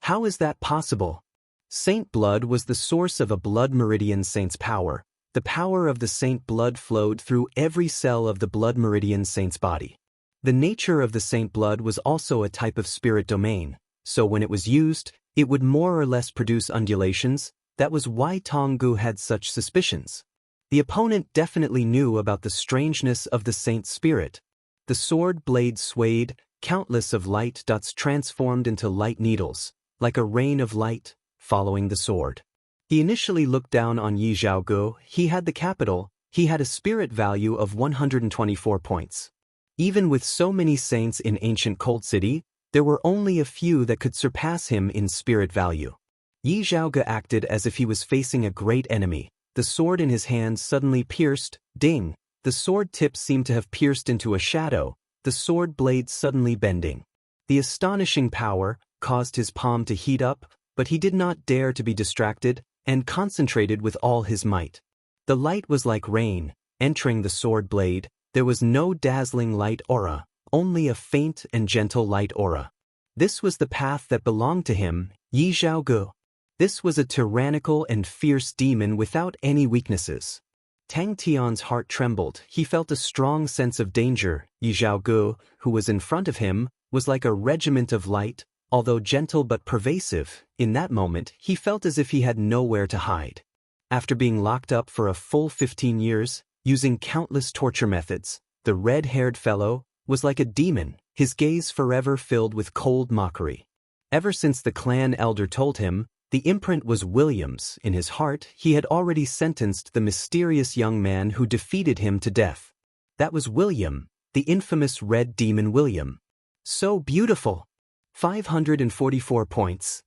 How is that possible? Saint blood was the source of a blood meridian saint's power. The power of the saint blood flowed through every cell of the blood meridian saint's body. The nature of the saint blood was also a type of spirit domain, so when it was used, it would more or less produce undulations. That was why Tonggu had such suspicions. The opponent definitely knew about the strangeness of the saint's spirit. The sword blade swayed, countless of light dots transformed into light needles, like a rain of light, following the sword. He initially looked down on Yi Zhaogu. He had the capital, he had a spirit value of 124 points. Even with so many saints in ancient Cold City, There were only a few that could surpass him in spirit value. Yi Zhaoge acted as if he was facing a great enemy. The sword in his hand suddenly pierced, ding. The sword tip seemed to have pierced into a shadow, the sword blade suddenly bending. The astonishing power caused his palm to heat up, but he did not dare to be distracted, and concentrated with all his might. The light was like rain, entering the sword blade. There was no dazzling light aura, only a faint and gentle light aura. This was the path that belonged to him, Yi Zhaoge. This was a tyrannical and fierce demon without any weaknesses. Tang Tian's heart trembled. He felt a strong sense of danger. Yi Zhaoge, who was in front of him, was like a regiment of light, although gentle but pervasive. In that moment, he felt as if he had nowhere to hide. After being locked up for a full 15 years, using countless torture methods, the red-haired fellow was like a demon, his gaze forever filled with cold mockery. Ever since the clan elder told him, the imprint was William's. In his heart, he had already sentenced the mysterious young man who defeated him to death. That was William, the infamous red demon William. So beautiful! 544 points.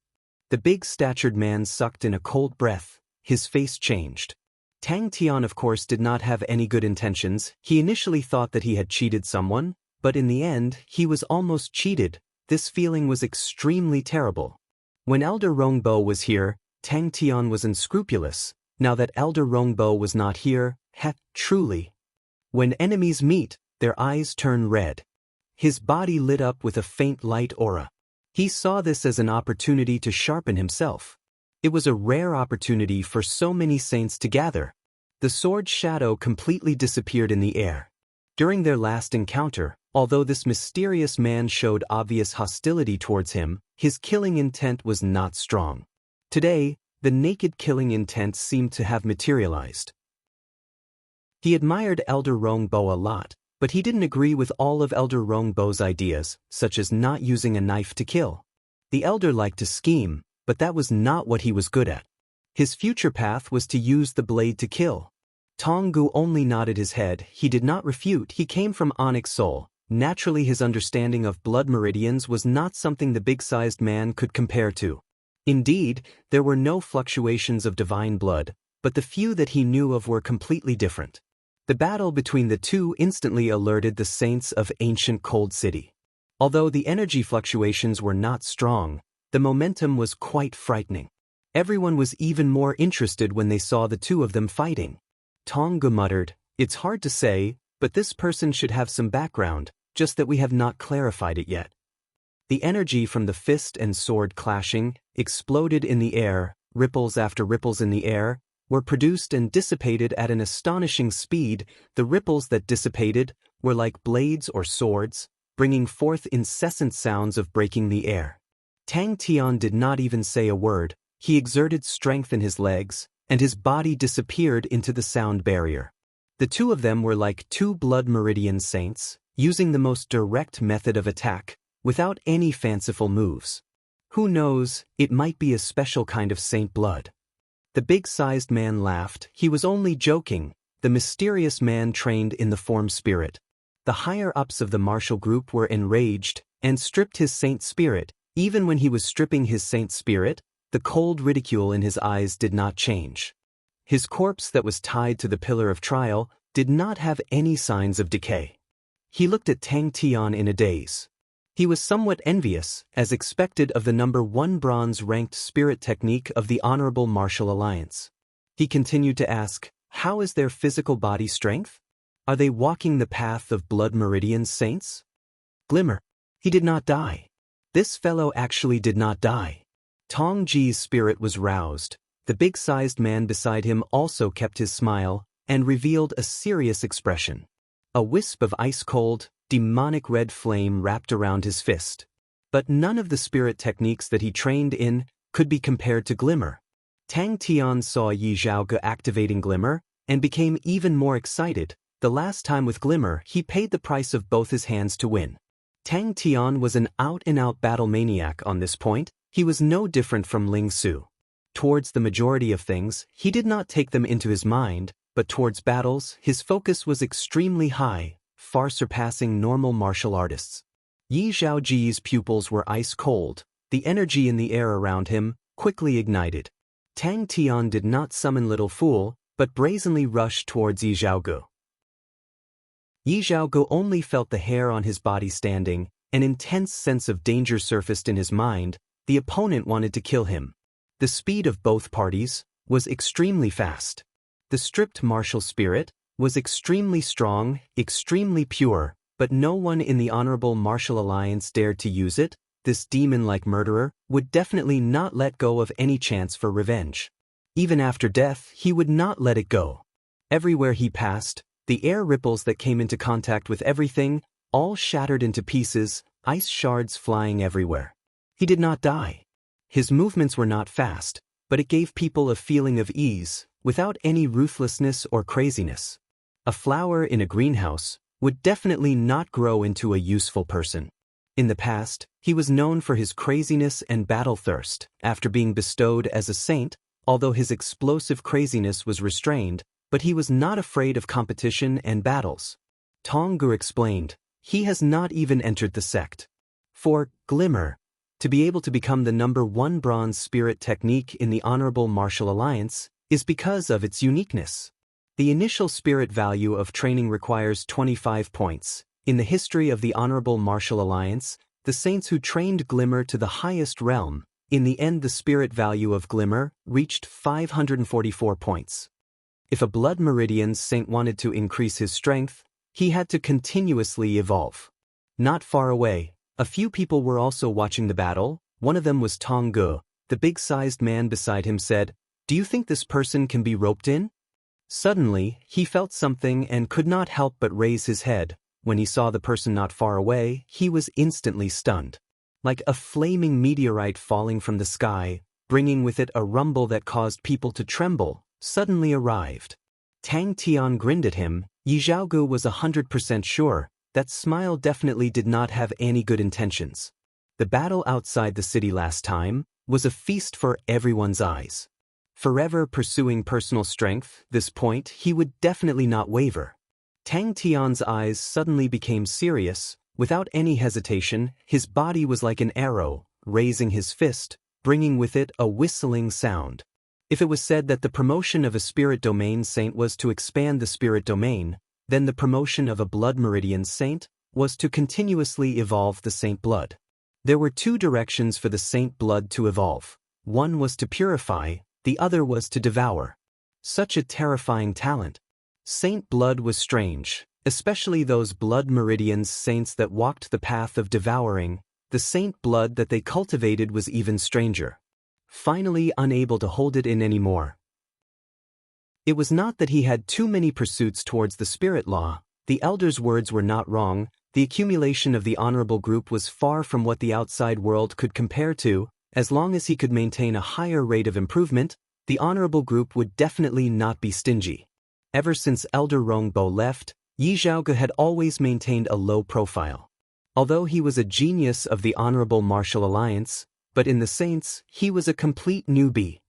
The big-statured man sucked in a cold breath. His face changed. Tang Tian, of course, did not have any good intentions. He initially thought that he had cheated someone, but in the end, he was almost cheated. This feeling was extremely terrible. When Elder Rongbo was here, Tang Tian was unscrupulous. Now that Elder Rongbo was not here, truly. When enemies meet, their eyes turn red. His body lit up with a faint light aura. He saw this as an opportunity to sharpen himself. It was a rare opportunity for so many saints to gather. The sword's shadow completely disappeared in the air. During their last encounter, although this mysterious man showed obvious hostility towards him, his killing intent was not strong. Today, the naked killing intent seemed to have materialized. He admired Elder Rongbo a lot, but he didn't agree with all of Elder Rongbo's ideas, such as not using a knife to kill. The elder liked to scheme, but that was not what he was good at. His future path was to use the blade to kill. Tonggu only nodded his head. He did not refute. He came from Onyx Soul. Naturally, his understanding of blood meridians was not something the big-sized man could compare to. Indeed, there were no fluctuations of divine blood, but the few that he knew of were completely different. The battle between the two instantly alerted the saints of ancient Cold City. Although the energy fluctuations were not strong, the momentum was quite frightening. Everyone was even more interested when they saw the two of them fighting. Tonggu muttered, "It's hard to say, but this person should have some background, just that we have not clarified it yet." The energy from the fist and sword clashing exploded in the air. Ripples after ripples in the air were produced and dissipated at an astonishing speed. The ripples that dissipated were like blades or swords, bringing forth incessant sounds of breaking the air. Tang Tian did not even say a word. He exerted strength in his legs, and his body disappeared into the sound barrier. The two of them were like two blood meridian saints, using the most direct method of attack, without any fanciful moves. Who knows, it might be a special kind of saint blood. The big-sized man laughed. He was only joking. The mysterious man trained in the form spirit. The higher-ups of the martial group were enraged, and stripped his saint spirit. Even when he was stripping his saint spirit, the cold ridicule in his eyes did not change. His corpse that was tied to the pillar of trial did not have any signs of decay. He looked at Tang Tian in a daze. He was somewhat envious, as expected of the #1 bronze-ranked spirit technique of the Honorable Martial Alliance. He continued to ask, how is their physical body strength? Are they walking the path of blood meridian saints? Glimmer. He did not die. This fellow actually did not die. Tong Ji's spirit was roused. The big-sized man beside him also kept his smile, and revealed a serious expression. A wisp of ice-cold, demonic red flame wrapped around his fist. But none of the spirit techniques that he trained in could be compared to Glimmer. Tang Tian saw Yi Zhaoge activating Glimmer, and became even more excited. The last time with Glimmer, he paid the price of both his hands to win. Tang Tian was an out-and-out battle maniac on this point. He was no different from Ling Su. Towards the majority of things, he did not take them into his mind, but towards battles, his focus was extremely high, far surpassing normal martial artists. Yi Zhaoji's pupils were ice cold, the energy in the air around him quickly ignited. Tang Tian did not summon Little Fool, but brazenly rushed towards Yi Zhaogu. Yi Zhaogu only felt the hair on his body standing, an intense sense of danger surfaced in his mind. The opponent wanted to kill him. The speed of both parties was extremely fast. The stripped martial spirit was extremely strong, extremely pure, but no one in the Honorable Martial Alliance dared to use it. This demon-like murderer would definitely not let go of any chance for revenge. Even after death, he would not let it go. Everywhere he passed, the air ripples that came into contact with everything all shattered into pieces, ice shards flying everywhere. He did not die. His movements were not fast, but it gave people a feeling of ease, without any ruthlessness or craziness. A flower in a greenhouse would definitely not grow into a useful person. In the past, he was known for his craziness and battle thirst. After being bestowed as a saint, although his explosive craziness was restrained, but he was not afraid of competition and battles. Tong Gu explained, he has not even entered the sect. For Glimmer, to be able to become the #1 bronze spirit technique in the Honorable Martial Alliance is because of its uniqueness. The initial spirit value of training requires 25 points. In the history of the Honorable Martial Alliance, the saints who trained Glimmer to the highest realm, in the end the spirit value of Glimmer reached 544 points. If a Blood Meridian's saint wanted to increase his strength, he had to continuously evolve. Not far away, a few people were also watching the battle. One of them was Tong Gu. The big-sized man beside him said, "Do you think this person can be roped in?" Suddenly, he felt something and could not help but raise his head. When he saw the person not far away, he was instantly stunned. Like a flaming meteorite falling from the sky, bringing with it a rumble that caused people to tremble, suddenly arrived. Tang Tian grinned at him. Yi Zhaogu was 100% sure. That smile definitely did not have any good intentions. The battle outside the city last time was a feast for everyone's eyes. Forever pursuing personal strength, this point he would definitely not waver. Tang Tian's eyes suddenly became serious. Without any hesitation, his body was like an arrow, raising his fist, bringing with it a whistling sound. If it was said that the promotion of a spirit domain saint was to expand the spirit domain, then the promotion of a Blood Meridian saint was to continuously evolve the saint blood. There were two directions for the saint blood to evolve. One was to purify, the other was to devour. Such a terrifying talent. Saint blood was strange, especially those Blood Meridians saints that walked the path of devouring. The saint blood that they cultivated was even stranger. Finally unable to hold it in anymore. It was not that he had too many pursuits towards the spirit law. The elder's words were not wrong. The accumulation of the honorable group was far from what the outside world could compare to. As long as he could maintain a higher rate of improvement, the honorable group would definitely not be stingy. Ever since Elder Rongbo left, Yi Zhaogu had always maintained a low profile. Although he was a genius of the Honorable Martial Alliance, but in the Saints, he was a complete newbie.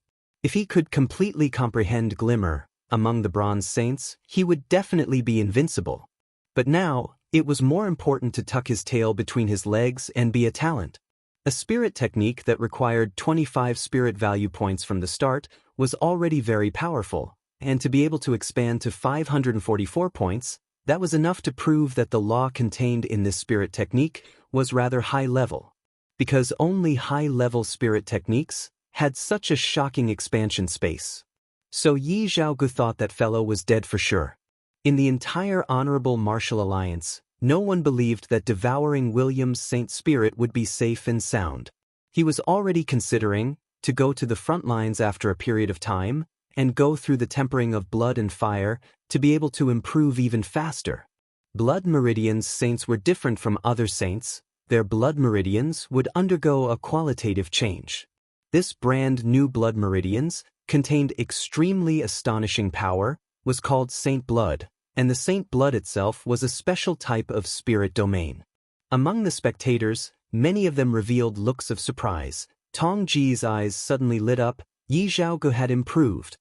If he could completely comprehend Glimmer, among the Bronze Saints, he would definitely be invincible. But now, it was more important to tuck his tail between his legs and be a talent. A spirit technique that required 25 spirit value points from the start was already very powerful, and to be able to expand to 544 points, that was enough to prove that the law contained in this spirit technique was rather high level. Because only high-level spirit techniques had such a shocking expansion space. So Yi Zhaogu thought that fellow was dead for sure. In the entire Honorable Martial Alliance, no one believed that devouring William's Saint Spirit would be safe and sound. He was already considering to go to the front lines after a period of time and go through the tempering of blood and fire to be able to improve even faster. Blood Meridian's saints were different from other saints. Their blood meridians would undergo a qualitative change. This brand new blood meridians contained extremely astonishing power, was called Saint Blood, and the Saint Blood itself was a special type of spirit domain. Among the spectators, many of them revealed looks of surprise. Tong Ji's eyes suddenly lit up. Yi Zhaogu had improved.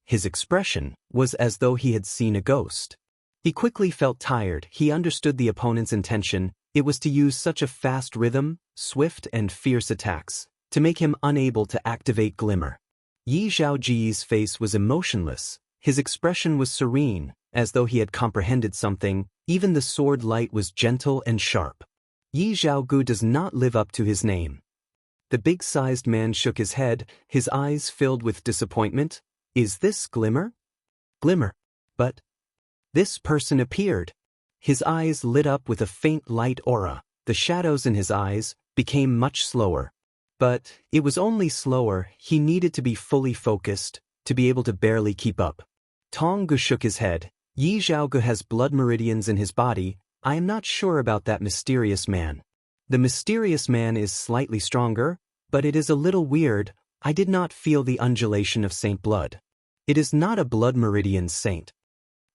His expression was as though he had seen a ghost. He quickly felt tired. He understood the opponent's intention. It was to use such a fast rhythm, swift and fierce attacks, to make him unable to activate glimmer. Yi Zhaoji's face was emotionless, his expression was serene, as though he had comprehended something, even the sword light was gentle and sharp. Yi Zhaogu does not live up to his name. The big-sized man shook his head, his eyes filled with disappointment. Is this glimmer? Glimmer. But this person appeared. His eyes lit up with a faint light aura. The shadows in his eyes became much slower. But it was only slower, he needed to be fully focused, to be able to barely keep up. Tonggu shook his head. Yi Zhaogu has blood meridians in his body. I am not sure about that mysterious man. The mysterious man is slightly stronger, but it is a little weird. I did not feel the undulation of saint blood. It is not a blood meridian saint.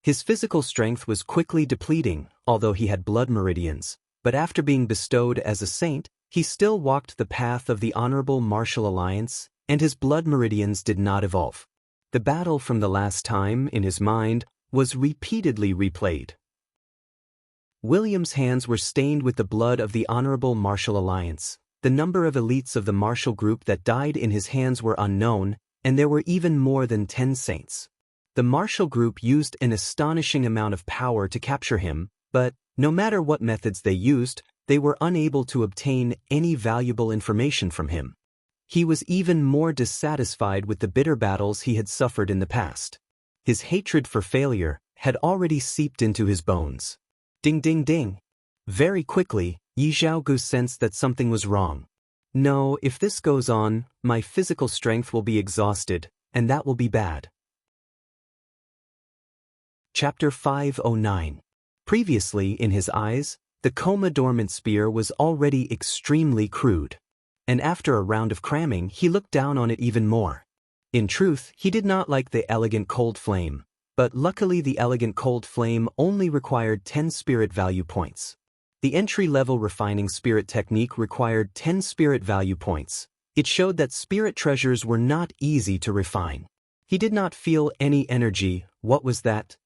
His physical strength was quickly depleting, although he had blood meridians, but after being bestowed as a saint, he still walked the path of the honorable martial alliance, and his blood meridians did not evolve. The battle from the last time, in his mind, was repeatedly replayed. William's hands were stained with the blood of the honorable martial alliance. The number of elites of the martial group that died in his hands were unknown, and there were even more than 10 saints. The martial group used an astonishing amount of power to capture him, but, no matter what methods they used, they were unable to obtain any valuable information from him. He was even more dissatisfied with the bitter battles he had suffered in the past. His hatred for failure had already seeped into his bones. Ding ding ding. Very quickly, Yi Zhaogu sensed that something was wrong. No, if this goes on, my physical strength will be exhausted, and that will be bad. Chapter 509. Previously, in his eyes, the coma dormant spear was already extremely crude. And after a round of cramming, he looked down on it even more. In truth, he did not like the elegant cold flame, but luckily the elegant cold flame only required 10 spirit value points. The entry-level refining spirit technique required 10 spirit value points. It showed that spirit treasures were not easy to refine. He did not feel any energy. What was that?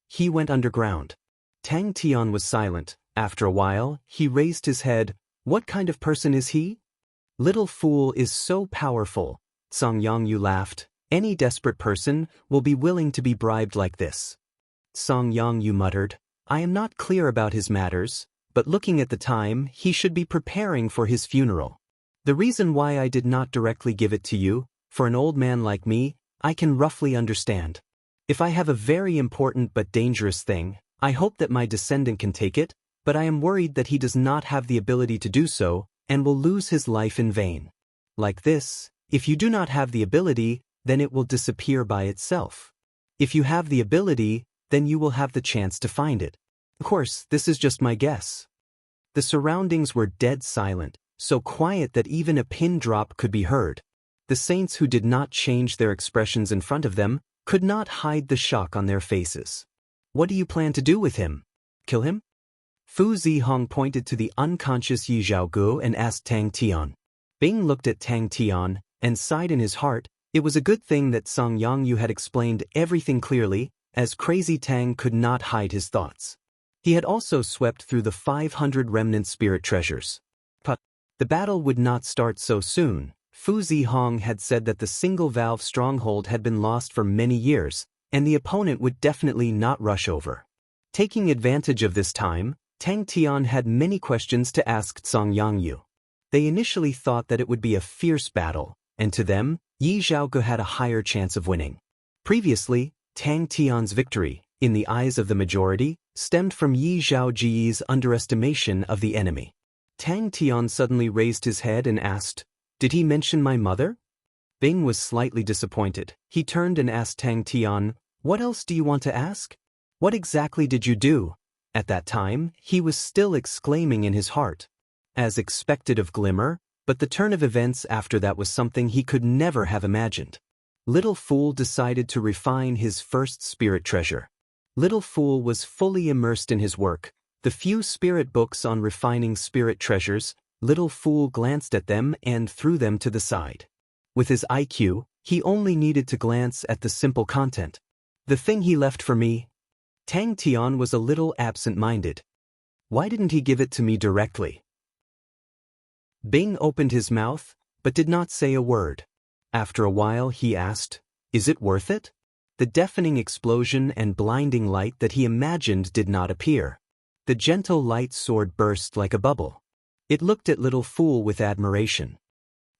He went underground. Tang Tian was silent. After a while, he raised his head. What kind of person is he? Little fool is so powerful. Song Yongyu laughed. Any desperate person will be willing to be bribed like this. Song Yongyu muttered. I am not clear about his matters, but looking at the time, he should be preparing for his funeral. The reason why I did not directly give it to you, for an old man like me, I can roughly understand. If I have a very important but dangerous thing, I hope that my descendant can take it, but I am worried that he does not have the ability to do so, and will lose his life in vain. Like this, if you do not have the ability, then it will disappear by itself. If you have the ability, then you will have the chance to find it. Of course, this is just my guess. The surroundings were dead silent, so quiet that even a pin drop could be heard. The saints who did not change their expressions in front of them could not hide the shock on their faces. What do you plan to do with him? Kill him? Fu Zihong pointed to the unconscious Yi Zhaogu and asked Tang Tian. Bing looked at Tang Tian and sighed in his heart. It was a good thing that Song Yongyu had explained everything clearly, as Crazy Tang could not hide his thoughts. He had also swept through the 500 remnant spirit treasures. But the battle would not start so soon. Fu Zihong had said that the single-valve stronghold had been lost for many years, and the opponent would definitely not rush over. Taking advantage of this time, Tang Tian had many questions to ask Song Yongyu. They initially thought that it would be a fierce battle, and to them, Yi Zhaogu had a higher chance of winning. Previously, Tang Tian's victory, in the eyes of the majority, stemmed from Yi Zhaoji's underestimation of the enemy. Tang Tian suddenly raised his head and asked, Did he mention my mother? Bing was slightly disappointed. He turned and asked Tang Tian, What else do you want to ask? What exactly did you do? At that time, he was still exclaiming in his heart. As expected of Glimmer, but the turn of events after that was something he could never have imagined. Little Fool decided to refine his first spirit treasure. Little Fool was fully immersed in his work. The few spirit books on refining spirit treasures, Little Fool glanced at them and threw them to the side. With his IQ, he only needed to glance at the simple content. The thing he left for me? Tang Tian was a little absent-minded. Why didn't he give it to me directly? Bing opened his mouth, but did not say a word. After a while he asked, "Is it worth it?" The deafening explosion and blinding light that he imagined did not appear. The gentle light sword burst like a bubble. It looked at little Fool with admiration.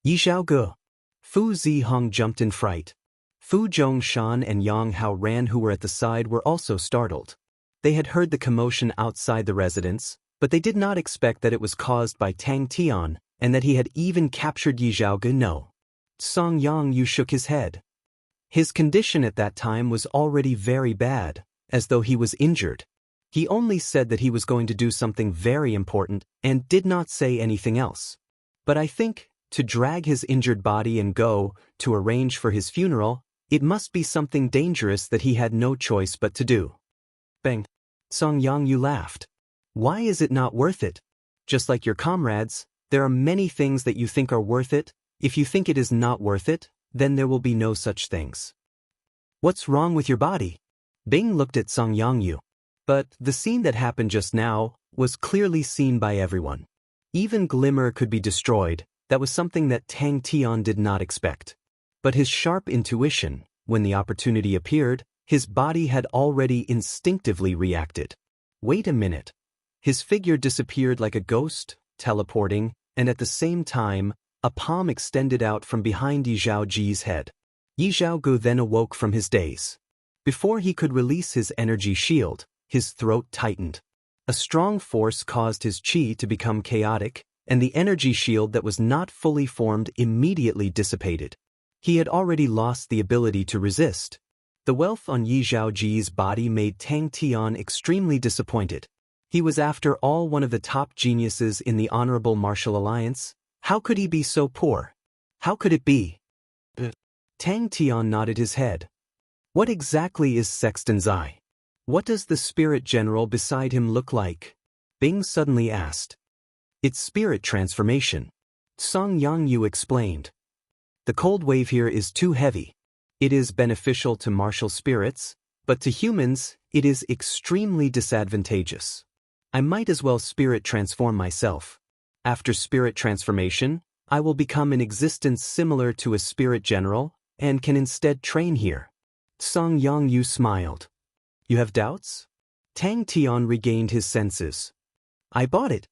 "Yi Xiao Ge." Fu Zihong jumped in fright. Fu Zhongshan and Yang Hao Ran, who were at the side, were also startled. They had heard the commotion outside the residence, but they did not expect that it was caused by Tang Tian, and that he had even captured Yi Xiao Ge. No. Song Yang Yu shook his head. His condition at that time was already very bad, as though he was injured. He only said that he was going to do something very important, and did not say anything else. But I think, to drag his injured body and go to arrange for his funeral, it must be something dangerous that he had no choice but to do. Bang. Song Yang Yu laughed. Why is it not worth it? Just like your comrades, there are many things that you think are worth it. If you think it is not worth it, then there will be no such things. What's wrong with your body? Bing looked at Song Yang Yu. But the scene that happened just now was clearly seen by everyone. Even Glimmer could be destroyed. That was something that Tang Tian did not expect. But his sharp intuition, when the opportunity appeared, his body had already instinctively reacted. Wait a minute. His figure disappeared like a ghost, teleporting, and at the same time, a palm extended out from behind Yi Xiao Ji's head. Yi Xiao Ge then awoke from his daze. Before he could release his energy shield, his throat tightened. A strong force caused his qi to become chaotic, and the energy shield that was not fully formed immediately dissipated. He had already lost the ability to resist. The wealth on Yi Xiao Ji's body made Tang Tian extremely disappointed. He was after all one of the top geniuses in the Honorable Martial Alliance. How could he be so poor? How could it be? Tang Tian nodded his head. What exactly is Sexton's eye? What does the spirit general beside him look like? Bing suddenly asked. It's spirit transformation. Song Yang Yu explained. The cold wave here is too heavy. It is beneficial to martial spirits, but to humans, it is extremely disadvantageous. I might as well spirit transform myself. After spirit transformation, I will become an existence similar to a spirit general, and can instead train here. Song Yang Yu smiled. You have doubts? Tang Tian regained his senses. I bought it.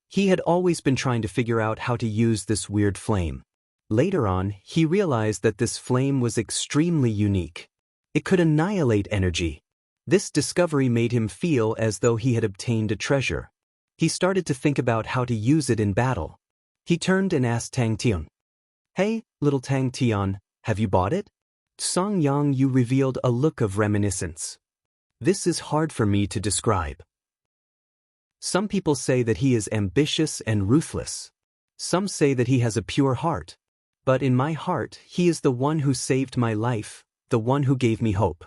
He had always been trying to figure out how to use this weird flame. Later on, he realized that this flame was extremely unique. It could annihilate energy. This discovery made him feel as though he had obtained a treasure. He started to think about how to use it in battle. He turned and asked Tang Tian. Hey, little Tang Tian, have you bought it? Song Yang Yu revealed a look of reminiscence. This is hard for me to describe. Some people say that he is ambitious and ruthless. Some say that he has a pure heart. But in my heart, he is the one who saved my life, the one who gave me hope.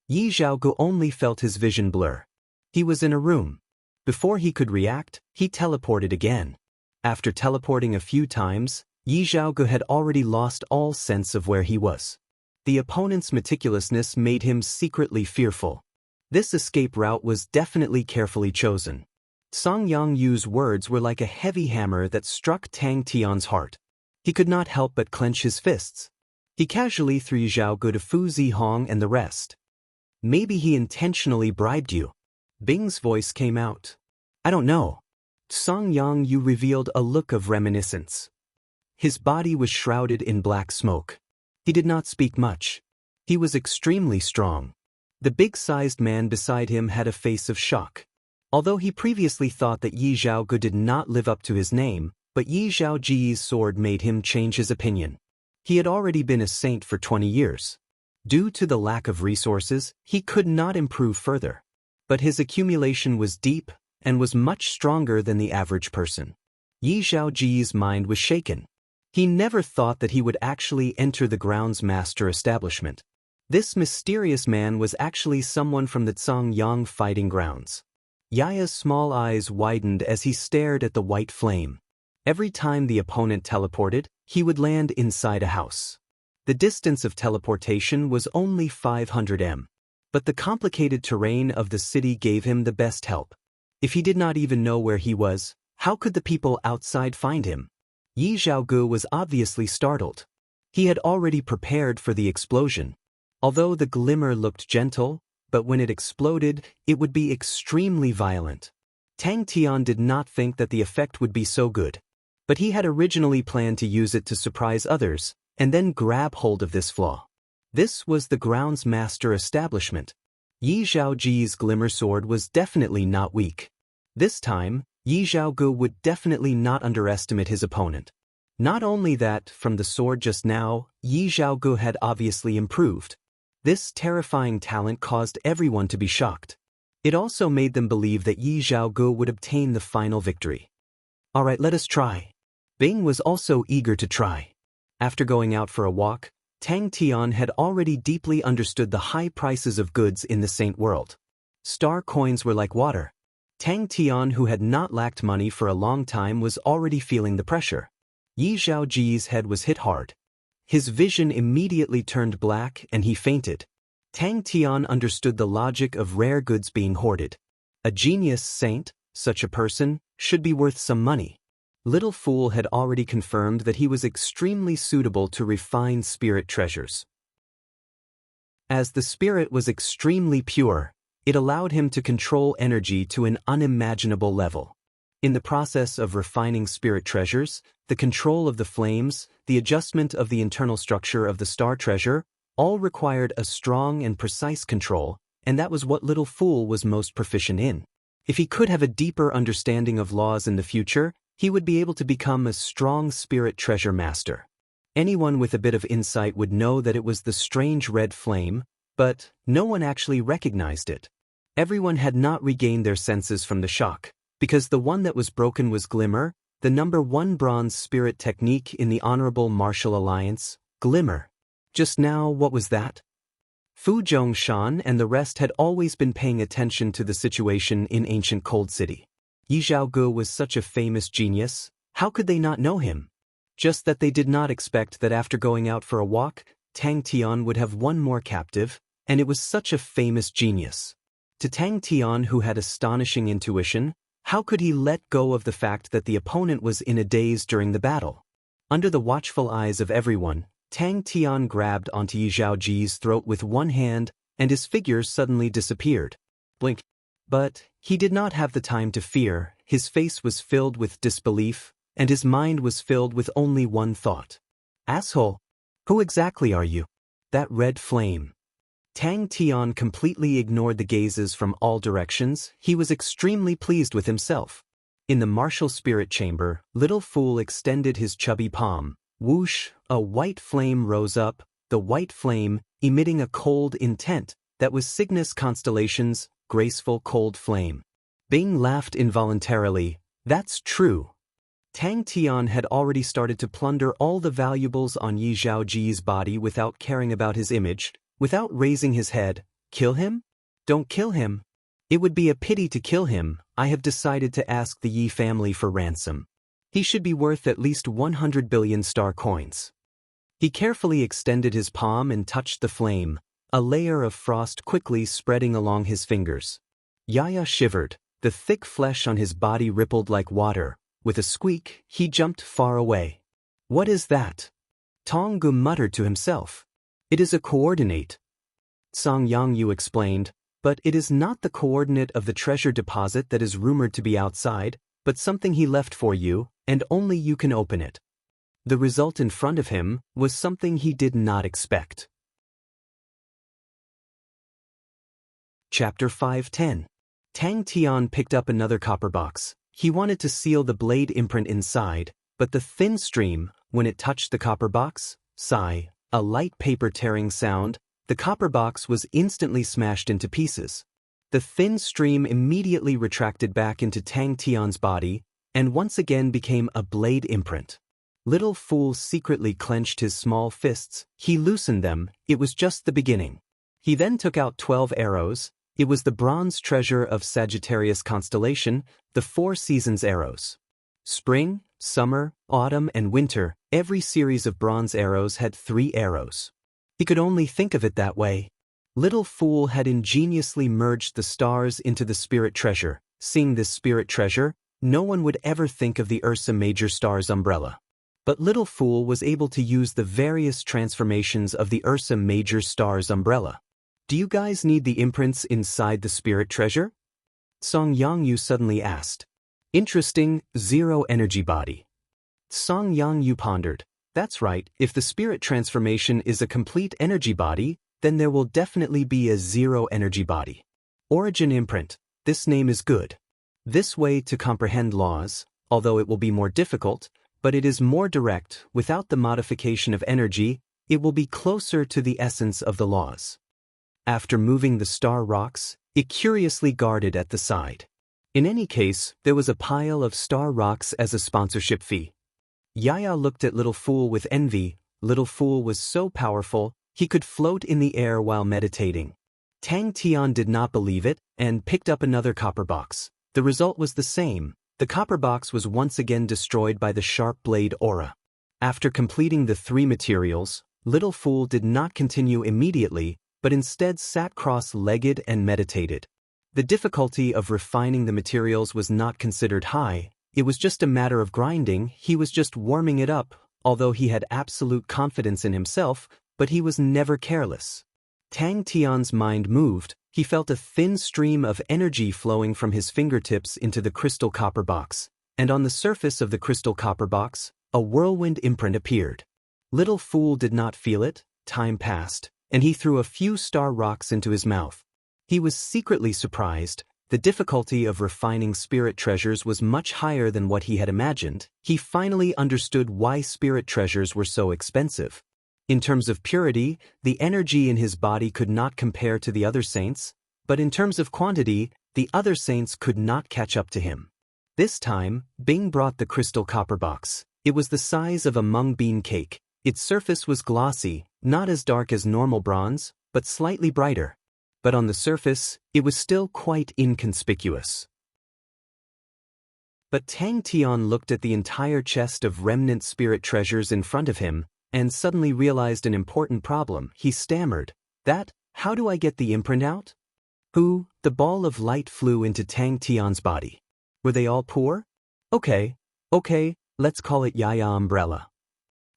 Yi Xiaogu only felt his vision blur. He was in a room. Before he could react, he teleported again. After teleporting a few times, Yi Xiaogu had already lost all sense of where he was. The opponent's meticulousness made him secretly fearful. This escape route was definitely carefully chosen. Song Yang Yu's words were like a heavy hammer that struck Tang Tian's heart. He could not help but clench his fists. He casually threw Zhaogu to Fu Zihong and the rest. Maybe he intentionally bribed you. Bing's voice came out. I don't know. Song Yang Yu revealed a look of reminiscence. His body was shrouded in black smoke. He did not speak much. He was extremely strong. The big-sized man beside him had a face of shock. Although he previously thought that Yi Zhaogu did not live up to his name, but Yi Zhaoji's sword made him change his opinion. He had already been a saint for 20 years. Due to the lack of resources, he could not improve further. But his accumulation was deep and was much stronger than the average person. Yi Zhaoji's mind was shaken. He never thought that he would actually enter the grounds master establishment. This mysterious man was actually someone from the Zhongyang fighting grounds. Yaya's small eyes widened as he stared at the white flame. Every time the opponent teleported, he would land inside a house. The distance of teleportation was only 500 m. But the complicated terrain of the city gave him the best help. If he did not even know where he was, how could the people outside find him? Yi Zhaogu was obviously startled. He had already prepared for the explosion. Although the glimmer looked gentle, but when it exploded, it would be extremely violent. Tang Tian did not think that the effect would be so good. But he had originally planned to use it to surprise others, and then grab hold of this flaw. This was the grounds master establishment. Yi Zhaoji's glimmer sword was definitely not weak. This time, Yi Zhaogu would definitely not underestimate his opponent. Not only that, from the sword just now, Yi Zhaogu had obviously improved. This terrifying talent caused everyone to be shocked. It also made them believe that Yi Zhaogu would obtain the final victory. Alright, let us try. Bing was also eager to try. After going out for a walk, Tang Tian had already deeply understood the high prices of goods in the Saint world. Star coins were like water. Tang Tian, who had not lacked money for a long time, was already feeling the pressure. Yi Zhaoji's head was hit hard. His vision immediately turned black and he fainted. Tang Tian understood the logic of rare goods being hoarded. A genius saint, such a person, should be worth some money. Little Fool had already confirmed that he was extremely suitable to refine spirit treasures. As the spirit was extremely pure, it allowed him to control energy to an unimaginable level. In the process of refining spirit treasures, the control of the flames, the adjustment of the internal structure of the star treasure, all required a strong and precise control, and that was what Little Fool was most proficient in. If he could have a deeper understanding of laws in the future, he would be able to become a strong spirit treasure master. Anyone with a bit of insight would know that it was the strange red flame, but no one actually recognized it. Everyone had not regained their senses from the shock, because the one that was broken was Glimmer, the #1 bronze spirit technique in the Honorable Martial Alliance, Glimmer. Just now, what was that? Fu Zhongshan and the rest had always been paying attention to the situation in ancient Cold City. Yi Zhaogu was such a famous genius, how could they not know him? Just that they did not expect that after going out for a walk, Tang Tian would have one more captive, and it was such a famous genius. To Tang Tian, who had astonishing intuition, how could he let go of the fact that the opponent was in a daze during the battle? Under the watchful eyes of everyone, Tang Tian grabbed onto Yi Zhaoji's throat with one hand, and his figure suddenly disappeared. Blink. But he did not have the time to fear. His face was filled with disbelief, and his mind was filled with only one thought. Asshole! Who exactly are you? That red flame. Tang Tian completely ignored the gazes from all directions. He was extremely pleased with himself. In the martial spirit chamber, Little Fool extended his chubby palm. Whoosh, a white flame rose up, the white flame, emitting a cold intent, that was Cygnus Constellation's graceful cold flame. Bing laughed involuntarily. That's true. Tang Tian had already started to plunder all the valuables on Yi Zhaoji's body without caring about his image, without raising his head. Kill him? Don't kill him. It would be a pity to kill him. I have decided to ask the Yi family for ransom. He should be worth at least 100 billion star coins. He carefully extended his palm and touched the flame, a layer of frost quickly spreading along his fingers. Yaya shivered. The thick flesh on his body rippled like water. With a squeak, he jumped far away. What is that? Tonggu muttered to himself. It is a coordinate. Song Yangyu explained, but it is not the coordinate of the treasure deposit that is rumored to be outside, but something he left for you, and only you can open it. The result in front of him was something he did not expect. Chapter 5:10. Tang Tian picked up another copper box. He wanted to seal the blade imprint inside, but the thin stream, when it touched the copper box, sigh, a light paper tearing sound, the copper box was instantly smashed into pieces. The thin stream immediately retracted back into Tang Tian's body, and once again became a blade imprint. Little Fool secretly clenched his small fists. He loosened them. It was just the beginning. He then took out 12 arrows. It was the bronze treasure of Sagittarius constellation, the 4 seasons arrows. Spring, summer, autumn, and winter, every series of bronze arrows had 3 arrows. He could only think of it that way. Little Fool had ingeniously merged the stars into the spirit treasure. Seeing this spirit treasure, no one would ever think of the Ursa Major star's umbrella. But Little Fool was able to use the various transformations of the Ursa Major star's umbrella. Do you guys need the imprints inside the spirit treasure? Song Yangyu suddenly asked. Interesting, zero energy body. Song Yangyu pondered. That's right, if the spirit transformation is a complete energy body, then there will definitely be a zero energy body. Origin imprint. This name is good. This way to comprehend laws, although it will be more difficult, but it is more direct. Without the modification of energy, it will be closer to the essence of the laws. After moving the star rocks, it curiously guarded at the side. In any case, there was a pile of star rocks as a sponsorship fee. Yaya looked at Little Fool with envy. Little Fool was so powerful, he could float in the air while meditating. Tang Tian did not believe it, and picked up another copper box. The result was the same. The copper box was once again destroyed by the sharp blade aura. After completing the 3 materials, Little Fool did not continue immediately, but instead sat cross-legged and meditated. The difficulty of refining the materials was not considered high. It was just a matter of grinding. He was just warming it up, although he had absolute confidence in himself, but he was never careless. Tang Tian's mind moved. He felt a thin stream of energy flowing from his fingertips into the crystal copper box, and on the surface of the crystal copper box, a whirlwind imprint appeared. Little Fool did not feel it. Time passed, and he threw a few star rocks into his mouth. He was secretly surprised. The difficulty of refining spirit treasures was much higher than what he had imagined. He finally understood why spirit treasures were so expensive. In terms of purity, the energy in his body could not compare to the other saints, but in terms of quantity, the other saints could not catch up to him. This time, Bing brought the crystal copper box. It was the size of a mung bean cake. Its surface was glossy, not as dark as normal bronze, but slightly brighter. But on the surface, it was still quite inconspicuous. But Tang Tian looked at the entire chest of remnant spirit treasures in front of him, and suddenly realized an important problem. He stammered, how do I get the imprint out? The ball of light flew into Tang Tian's body. Were they all poor? Okay, let's call it Yaya Umbrella.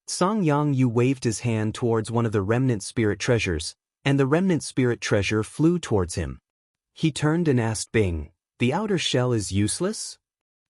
Song Yangyu waved his hand towards one of the remnant spirit treasures, and the remnant spirit treasure flew towards him. He turned and asked Bing, the outer shell is useless?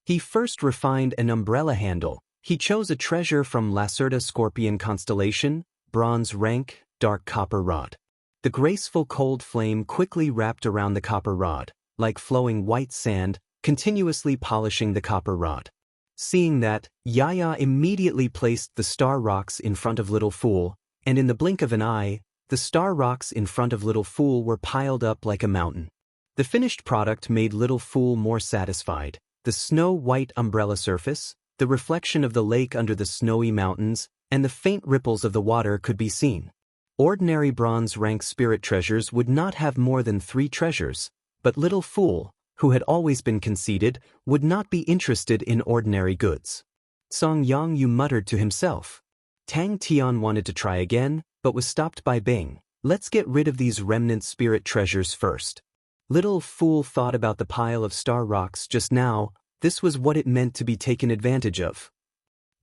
He first refined an umbrella handle. He chose a treasure from Lacerta Scorpion constellation, bronze rank, dark copper rod. The graceful cold flame quickly wrapped around the copper rod, like flowing white sand, continuously polishing the copper rod. Seeing that, Yaya immediately placed the star rocks in front of Little Fool, and in the blink of an eye, the star rocks in front of Little Fool were piled up like a mountain. The finished product made Little Fool more satisfied. The snow-white umbrella surface, the reflection of the lake under the snowy mountains, and the faint ripples of the water could be seen. Ordinary bronze rank spirit treasures would not have more than 3 treasures, but Little Fool, who had always been conceited, would not be interested in ordinary goods. Song Yangyu muttered to himself. Tang Tian wanted to try again, but was stopped by Bing. Let's get rid of these remnant spirit treasures first. Little Fool thought about the pile of star rocks just now. This was what it meant to be taken advantage of.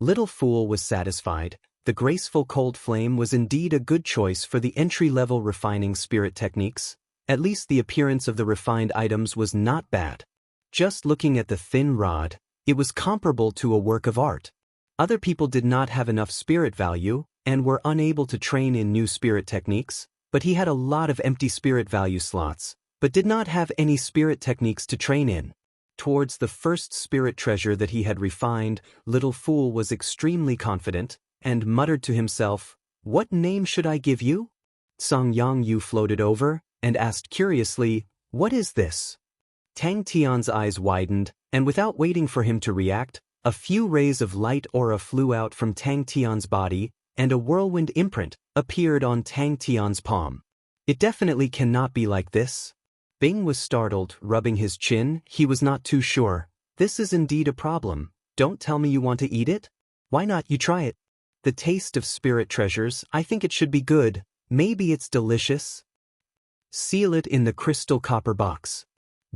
Little Fool was satisfied. The graceful cold flame was indeed a good choice for the entry-level refining spirit techniques. At least the appearance of the refined items was not bad. Just looking at the thin rod, it was comparable to a work of art. Other people did not have enough spirit value, and were unable to train in new spirit techniques, but he had a lot of empty spirit value slots, but did not have any spirit techniques to train in. Towards the first spirit treasure that he had refined, Little Fool was extremely confident, and muttered to himself, what name should I give you? Song Yangyu floated over, and asked curiously, what is this? Tang Tian's eyes widened, and without waiting for him to react, a few rays of light aura flew out from Tang Tian's body, and a whirlwind imprint appeared on Tang Tian's palm. It definitely cannot be like this. Bing was startled, rubbing his chin. He was not too sure. This is indeed a problem. Don't tell me you want to eat it? Why not you try it? The taste of spirit treasures, I think it should be good. Maybe it's delicious. Seal it in the crystal copper box.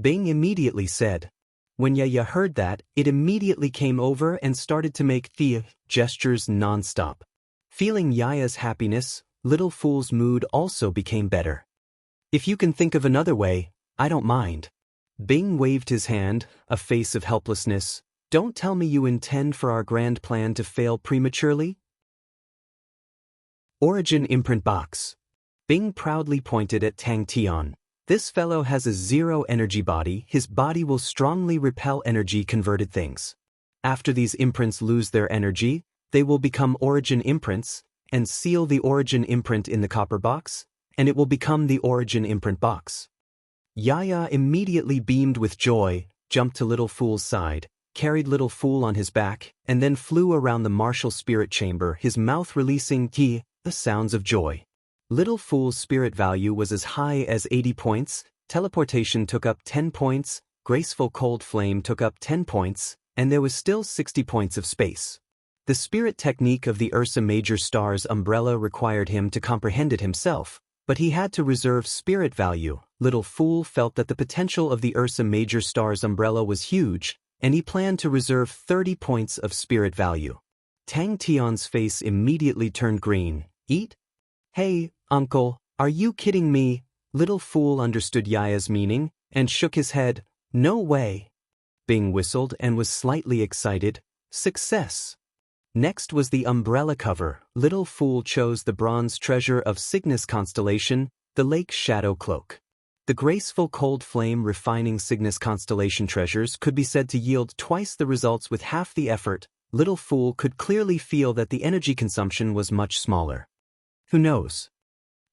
Bing immediately said. When Yaya heard that, it immediately came over and started to make the gestures non-stop. Feeling Yaya's happiness, Little Fool's mood also became better. If you can think of another way, I don't mind. Bing waved his hand, a face of helplessness. Don't tell me you intend for our grand plan to fail prematurely? Origin Imprint Box. Bing proudly pointed at Tang Tian. This fellow has a zero energy body. His body will strongly repel energy-converted things. After these imprints lose their energy, they will become origin imprints, and seal the origin imprint in the copper box, and it will become the origin imprint box. Yaya immediately beamed with joy, jumped to Little Fool's side, carried Little Fool on his back, and then flew around the martial spirit chamber, his mouth releasing the sounds of joy. Little Fool's spirit value was as high as 80 points, teleportation took up 10 points, graceful cold flame took up 10 points, and there was still 60 points of space. The spirit technique of the Ursa Major Star's umbrella required him to comprehend it himself, but he had to reserve spirit value. Little Fool felt that the potential of the Ursa Major Star's umbrella was huge, and he planned to reserve 30 points of spirit value. Tang Tian's face immediately turned green. Eat? Hey, uncle, are you kidding me? Little Fool understood Yaya's meaning, and shook his head. No way. Bing whistled and was slightly excited. Success. Next was the umbrella cover. Little Fool chose the bronze treasure of Cygnus constellation, the Lake Shadow Cloak. The graceful cold flame refining Cygnus constellation treasures could be said to yield twice the results with half the effort. Little Fool could clearly feel that the energy consumption was much smaller. Who knows?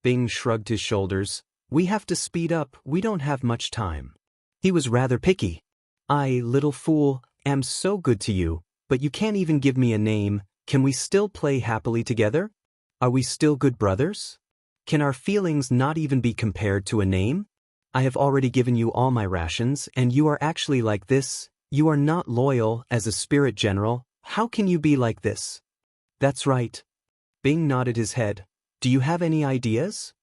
Bing shrugged his shoulders. We have to speed up, we don't have much time. He was rather picky. I, Little Fool, am so good to you, but you can't even give me a name. Can we still play happily together? Are we still good brothers? Can our feelings not even be compared to a name? I have already given you all my rations, and you are actually like this. You are not loyal as a spirit general. How can you be like this? That's right. Bing nodded his head. Do you have any ideas?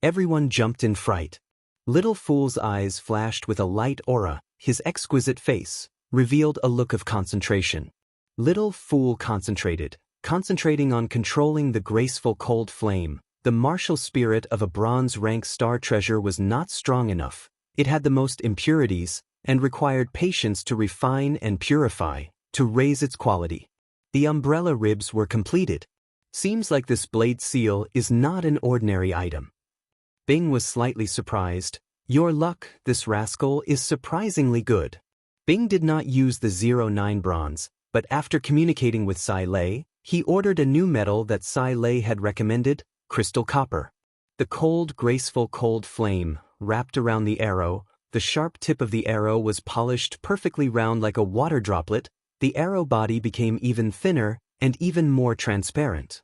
Everyone jumped in fright. Little Fool's eyes flashed with a light aura. His exquisite face revealed a look of concentration. Little Fool concentrated, concentrating on controlling the graceful cold flame. The martial spirit of a bronze-rank star treasure was not strong enough. It had the most impurities, and required patience to refine and purify, to raise its quality. The umbrella ribs were completed. Seems like this blade seal is not an ordinary item. Bing was slightly surprised. Your luck, this rascal, is surprisingly good. Bing did not use the 09 bronze, but after communicating with Sai Lei, he ordered a new metal that Sai Lei had recommended, crystal copper. The cold, graceful cold flame wrapped around the arrow. The sharp tip of the arrow was polished perfectly round like a water droplet. The arrow body became even thinner and even more transparent.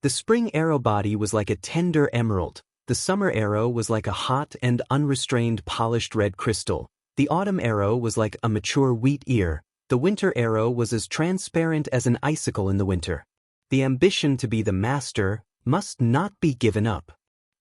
The spring arrow body was like a tender emerald. The summer arrow was like a hot and unrestrained polished red crystal. The autumn arrow was like a mature wheat ear. The winter arrow was as transparent as an icicle in the winter. The ambition to be the master must not be given up.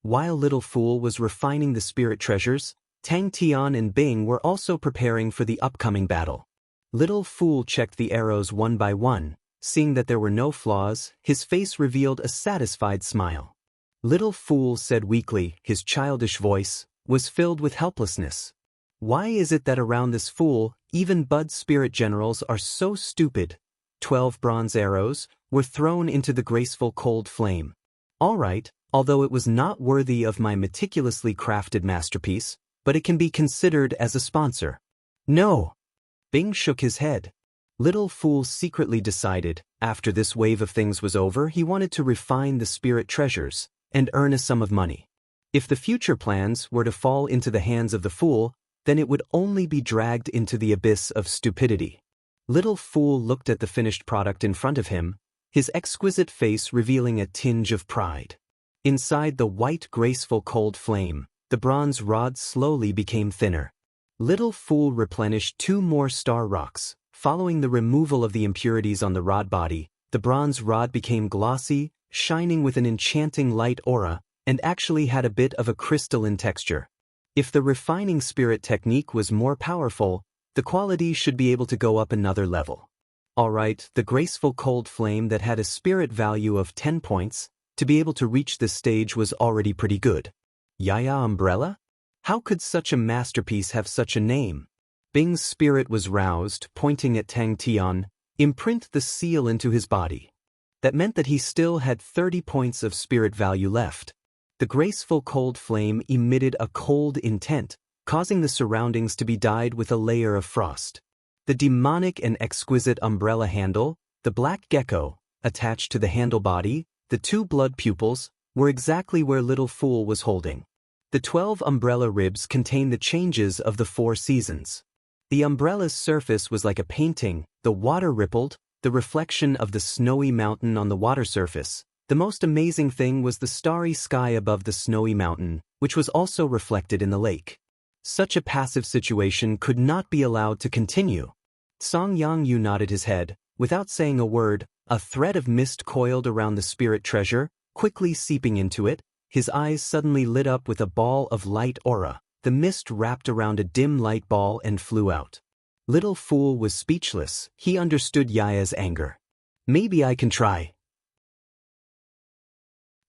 While Little Fool was refining the spirit treasures, Tang Tian and Bing were also preparing for the upcoming battle. Little Fool checked the arrows one by one. Seeing that there were no flaws, his face revealed a satisfied smile. Little Fool said weakly, his childish voice was filled with helplessness. Why is it that around this fool, even Bud spirit generals are so stupid? 12 bronze arrows were thrown into the graceful cold flame. All right, although it was not worthy of my meticulously crafted masterpiece, but it can be considered as a sponsor. No. Bing shook his head. Little Fool secretly decided, after this wave of things was over, he wanted to refine the spirit treasures and earn a sum of money. If the future plans were to fall into the hands of the fool, then it would only be dragged into the abyss of stupidity. Little Fool looked at the finished product in front of him, his exquisite face revealing a tinge of pride. Inside the white, graceful cold flame, the bronze rod slowly became thinner. Little Fool replenished 2 more star rocks. Following the removal of the impurities on the rod body, the bronze rod became glossy, shining with an enchanting light aura, and actually had a bit of a crystalline texture. If the refining spirit technique was more powerful, the quality should be able to go up another level. Alright, the graceful cold flame that had a spirit value of 10 points, to be able to reach this stage was already pretty good. Yaya Umbrella? How could such a masterpiece have such a name? Bing's spirit was roused, pointing at Tang Tian, imprint the seal into his body. That meant that he still had 30 points of spirit value left. The graceful cold flame emitted a cold intent, causing the surroundings to be dyed with a layer of frost. The demonic and exquisite umbrella handle, the black gecko, attached to the handle body, the 2 blood pupils, were exactly where Little Fool was holding. The 12 umbrella ribs contain the changes of the 4 seasons. The umbrella's surface was like a painting, the water rippled, the reflection of the snowy mountain on the water surface. The most amazing thing was the starry sky above the snowy mountain, which was also reflected in the lake. Such a passive situation could not be allowed to continue. Song Yangyu nodded his head. Without saying a word, a thread of mist coiled around the spirit treasure, quickly seeping into it. His eyes suddenly lit up with a ball of light aura. The mist wrapped around a dim light ball and flew out. Little Fool was speechless. He understood Yaya's anger. Maybe I can try.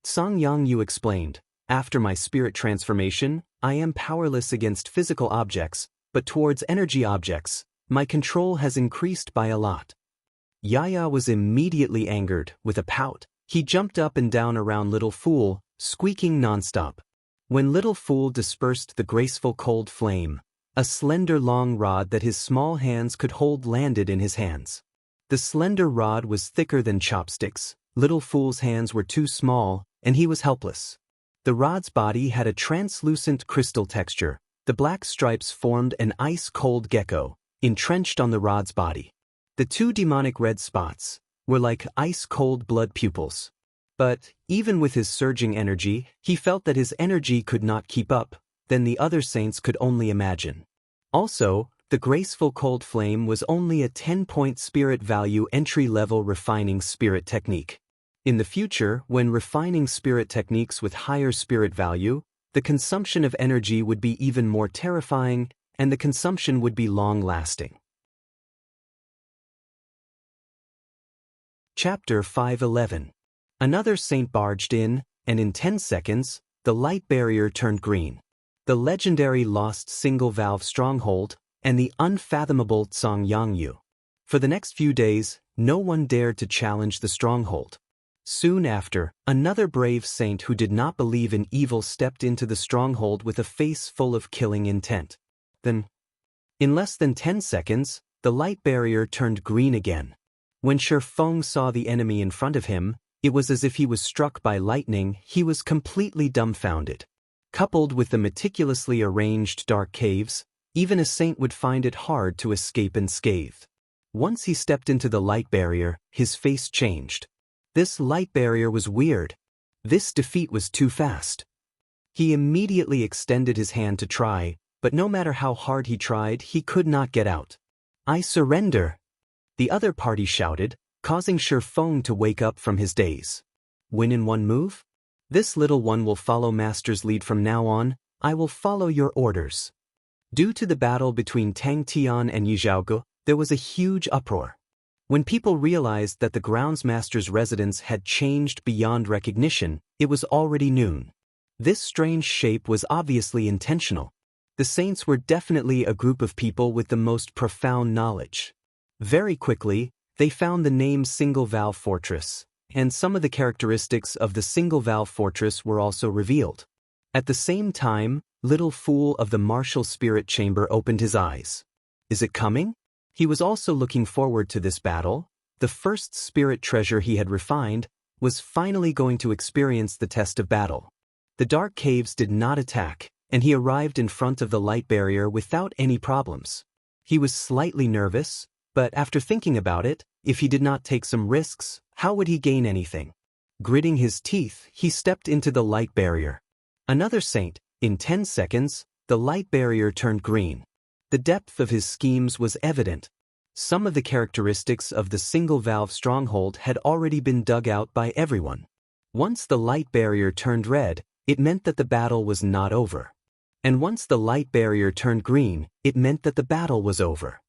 Song Yangyu explained, after my spirit transformation, I am powerless against physical objects, but towards energy objects, my control has increased by a lot. Yaya was immediately angered. With a pout, he jumped up and down around Little Fool, squeaking nonstop. When Little Fool dispersed the graceful cold flame, a slender long rod that his small hands could hold landed in his hands. The slender rod was thicker than chopsticks. Little Fool's hands were too small, and he was helpless. The rod's body had a translucent crystal texture. The black stripes formed an ice-cold gecko, entrenched on the rod's body. The 2 demonic red spots were like ice-cold blood pupils. But, even with his surging energy, he felt that his energy could not keep up, then the other saints could only imagine. Also, the graceful cold flame was only a 10-point spirit value entry-level refining spirit technique. In the future, when refining spirit techniques with higher spirit value, the consumption of energy would be even more terrifying, and the consumption would be long-lasting. Chapter 5:11. Another saint barged in, and in 10 seconds, the light barrier turned green. The legendary lost single-valve stronghold, and the unfathomable Song Yangyu. For the next few days, no one dared to challenge the stronghold. Soon after, another brave saint who did not believe in evil stepped into the stronghold with a face full of killing intent. Then, in less than 10 seconds, the light barrier turned green again. When Shi Feng saw the enemy in front of him, it was as if he was struck by lightning. He was completely dumbfounded. Coupled with the meticulously arranged dark caves, even a saint would find it hard to escape unscathed. Once he stepped into the light barrier, his face changed. This light barrier was weird. This defeat was too fast. He immediately extended his hand to try, but no matter how hard he tried, he could not get out. I surrender. The other party shouted, causing Shi Feng to wake up from his daze. Win in one move? This little one will follow Master's lead from now on. I will follow your orders. Due to the battle between Tang Tian and Yi Zhaoge, there was a huge uproar. When people realized that the groundsmaster's residence had changed beyond recognition, it was already noon. This strange shape was obviously intentional. The saints were definitely a group of people with the most profound knowledge. Very quickly, they found the name Single Valve Fortress, and some of the characteristics of the Single Valve Fortress were also revealed. At the same time, Little Fool of the Martial Spirit Chamber opened his eyes. Is it coming? He was also looking forward to this battle. The first spirit treasure he had refined was finally going to experience the test of battle. The dark caves did not attack, and he arrived in front of the light barrier without any problems. He was slightly nervous, but after thinking about it, if he did not take some risks, how would he gain anything? Gritting his teeth, he stepped into the light barrier. Another saint. In 10 seconds, the light barrier turned green. The depth of his schemes was evident. Some of the characteristics of the single-valve stronghold had already been dug out by everyone. Once the light barrier turned red, it meant that the battle was not over. And once the light barrier turned green, it meant that the battle was over.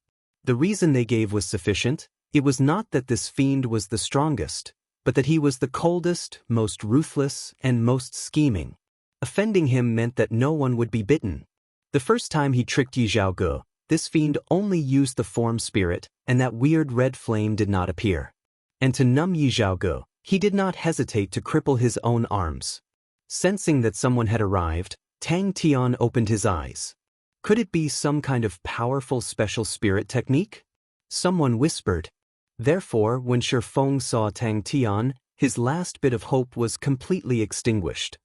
The reason they gave was sufficient. It was not that this fiend was the strongest, but that he was the coldest, most ruthless, and most scheming. Offending him meant that no one would be bitten. The first time he tricked Yi Zhaoge, this fiend only used the form spirit, and that weird red flame did not appear. And to numb Yi Zhaoge, he did not hesitate to cripple his own arms. Sensing that someone had arrived, Tang Tian opened his eyes. Could it be some kind of powerful special spirit technique? Someone whispered. Therefore, when Shi Feng saw Tang Tian, his last bit of hope was completely extinguished.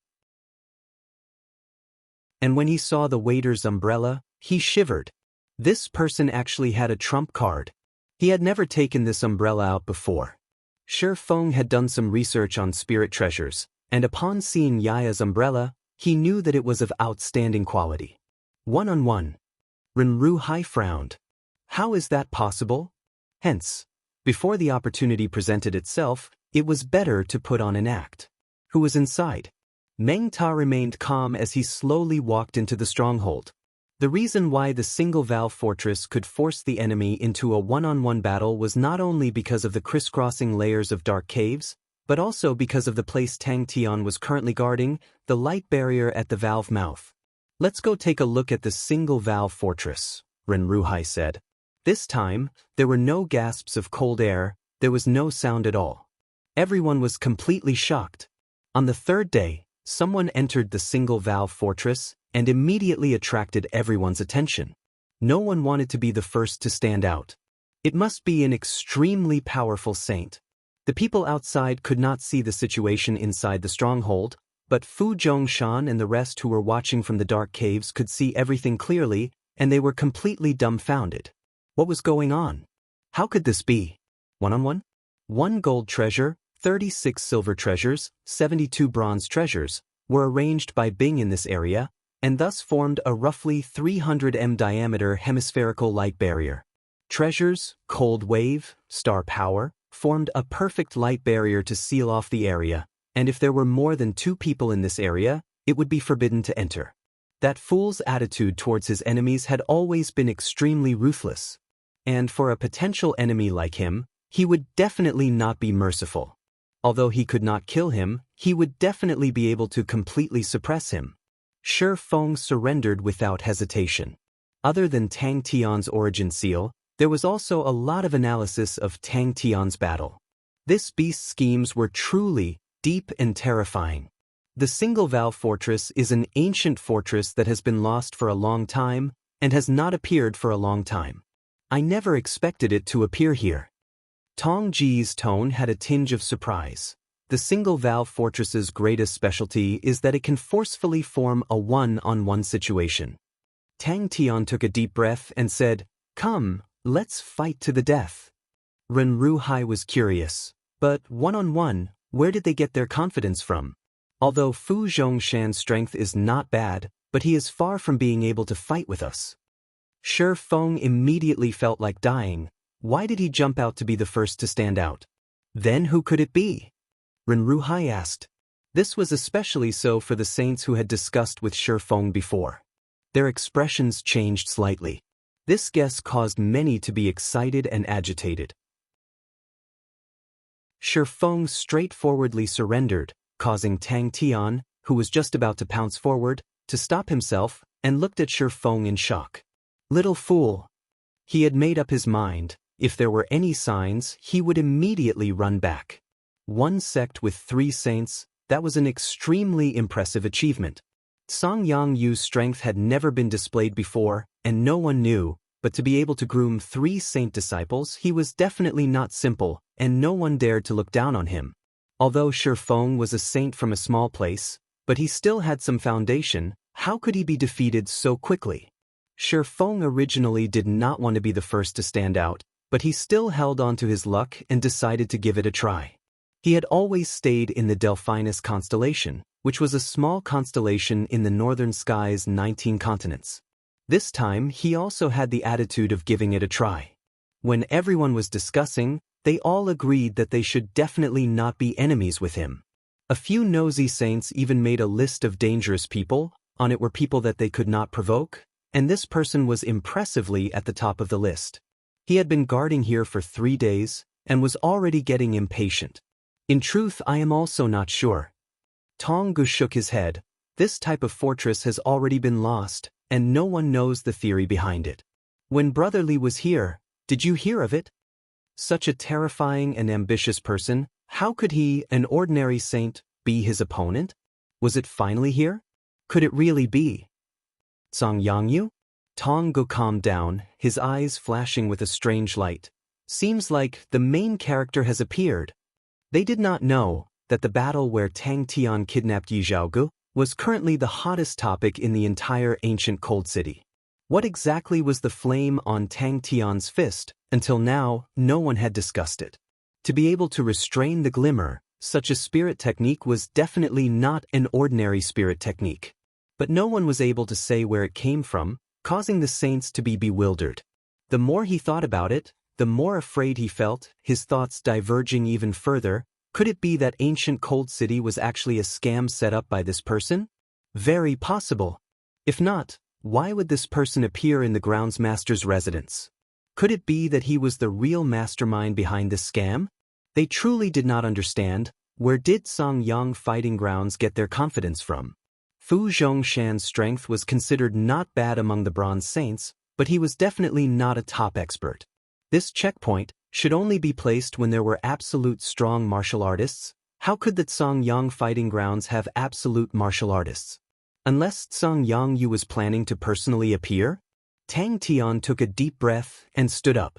And when he saw the waiter's umbrella, he shivered. This person actually had a trump card. He had never taken this umbrella out before. Shi Feng had done some research on spirit treasures, and upon seeing Yaya's umbrella, he knew that it was of outstanding quality. One-on-one. Renru Hai frowned. How is that possible? Hence, before the opportunity presented itself, it was better to put on an act. Who was inside? Meng Ta remained calm as he slowly walked into the stronghold. The reason why the single-valve fortress could force the enemy into a one-on-one battle was not only because of the crisscrossing layers of dark caves, but also because of the place Tang Tian was currently guarding, the light barrier at the valve mouth. Let's go take a look at the single-valve fortress, Renru Hai said. This time, there were no gasps of cold air, there was no sound at all. Everyone was completely shocked. On the third day, someone entered the single-valve fortress and immediately attracted everyone's attention. No one wanted to be the first to stand out. It must be an extremely powerful saint. The people outside could not see the situation inside the stronghold, but Fu Zhongshan and the rest who were watching from the dark caves could see everything clearly, and they were completely dumbfounded. What was going on? How could this be? One-on-one? 1 gold treasure, 36 silver treasures, 72 bronze treasures, were arranged by Bing in this area, and thus formed a roughly 300 m diameter hemispherical light barrier. Treasures, cold wave, star power, formed a perfect light barrier to seal off the area, and if there were more than 2 people in this area, it would be forbidden to enter. That fool's attitude towards his enemies had always been extremely ruthless. And for a potential enemy like him, he would definitely not be merciful. Although he could not kill him, he would definitely be able to completely suppress him. Shi Feng surrendered without hesitation. Other than Tang Tian's origin seal, there was also a lot of analysis of Tang Tian's battle. This beast's schemes were truly deep and terrifying. The single-valve fortress is an ancient fortress that has been lost for a long time and has not appeared for a long time. I never expected it to appear here. Tong Ji's tone had a tinge of surprise. The single-valve fortress's greatest specialty is that it can forcefully form a one-on-one situation. Tang Tian took a deep breath and said, "Come, let's fight to the death." Renru Hai was curious, but one-on-one, where did they get their confidence from? Although Fu Zhongshan's strength is not bad, but he is far from being able to fight with us. Shi Feng immediately felt like dying. Why did he jump out to be the first to stand out? Then who could it be? Renru Hai asked. This was especially so for the saints who had discussed with Shi Feng before. Their expressions changed slightly. This guess caused many to be excited and agitated. Shi Feng straightforwardly surrendered, causing Tang Tian, who was just about to pounce forward, to stop himself and looked at Shi Feng in shock. Little fool. He had made up his mind. If there were any signs, he would immediately run back. 1 sect with 3 saints, that was an extremely impressive achievement. Song Yang Yu's strength had never been displayed before, and no one knew, but to be able to groom 3 saint disciples, he was definitely not simple, and no one dared to look down on him. Although Shi Feng was a saint from a small place, but he still had some foundation, how could he be defeated so quickly? Shi Feng originally did not want to be the first to stand out, but he still held on to his luck and decided to give it a try. He had always stayed in the Delphinus constellation, which was a small constellation in the northern sky's 19 continents. This time, he also had the attitude of giving it a try. When everyone was discussing, they all agreed that they should definitely not be enemies with him. A few nosy saints even made a list of dangerous people, On it were people that they could not provoke, and this person was impressively at the top of the list. He had been guarding here for 3 days, and was already getting impatient. In truth, I am also not sure. Tong Gu shook his head. This type of fortress has already been lost, and no one knows the theory behind it. When Brother Li was here, did you hear of it? Such a terrifying and ambitious person, how could he, an ordinary saint, be his opponent? Was it finally here? Could it really be? Song Yangyu? Tong Gu calmed down, his eyes flashing with a strange light. Seems like the main character has appeared. They did not know that the battle where Tang Tian kidnapped Yi Zhaogu was currently the hottest topic in the entire ancient Cold City. What exactly was the flame on Tang Tian's fist? Until now, no one had discussed it. To be able to restrain the glimmer, such a spirit technique was definitely not an ordinary spirit technique. But no one was able to say where it came from, causing the saints to be bewildered. The more he thought about it, the more afraid he felt, his thoughts diverging even further. Could it be that ancient Cold City was actually a scam set up by this person? Very possible. If not, why would this person appear in the groundsmaster's residence? Could it be that he was the real mastermind behind this scam? They truly did not understand. Where did Songyang fighting grounds get their confidence from? Fu Zhongshan's strength was considered not bad among the Bronze Saints, but he was definitely not a top expert. This checkpoint should only be placed when there were absolute strong martial artists. How could the Songyang fighting grounds have absolute martial artists? Unless Song Yangyu was planning to personally appear? Tang Tian took a deep breath and stood up.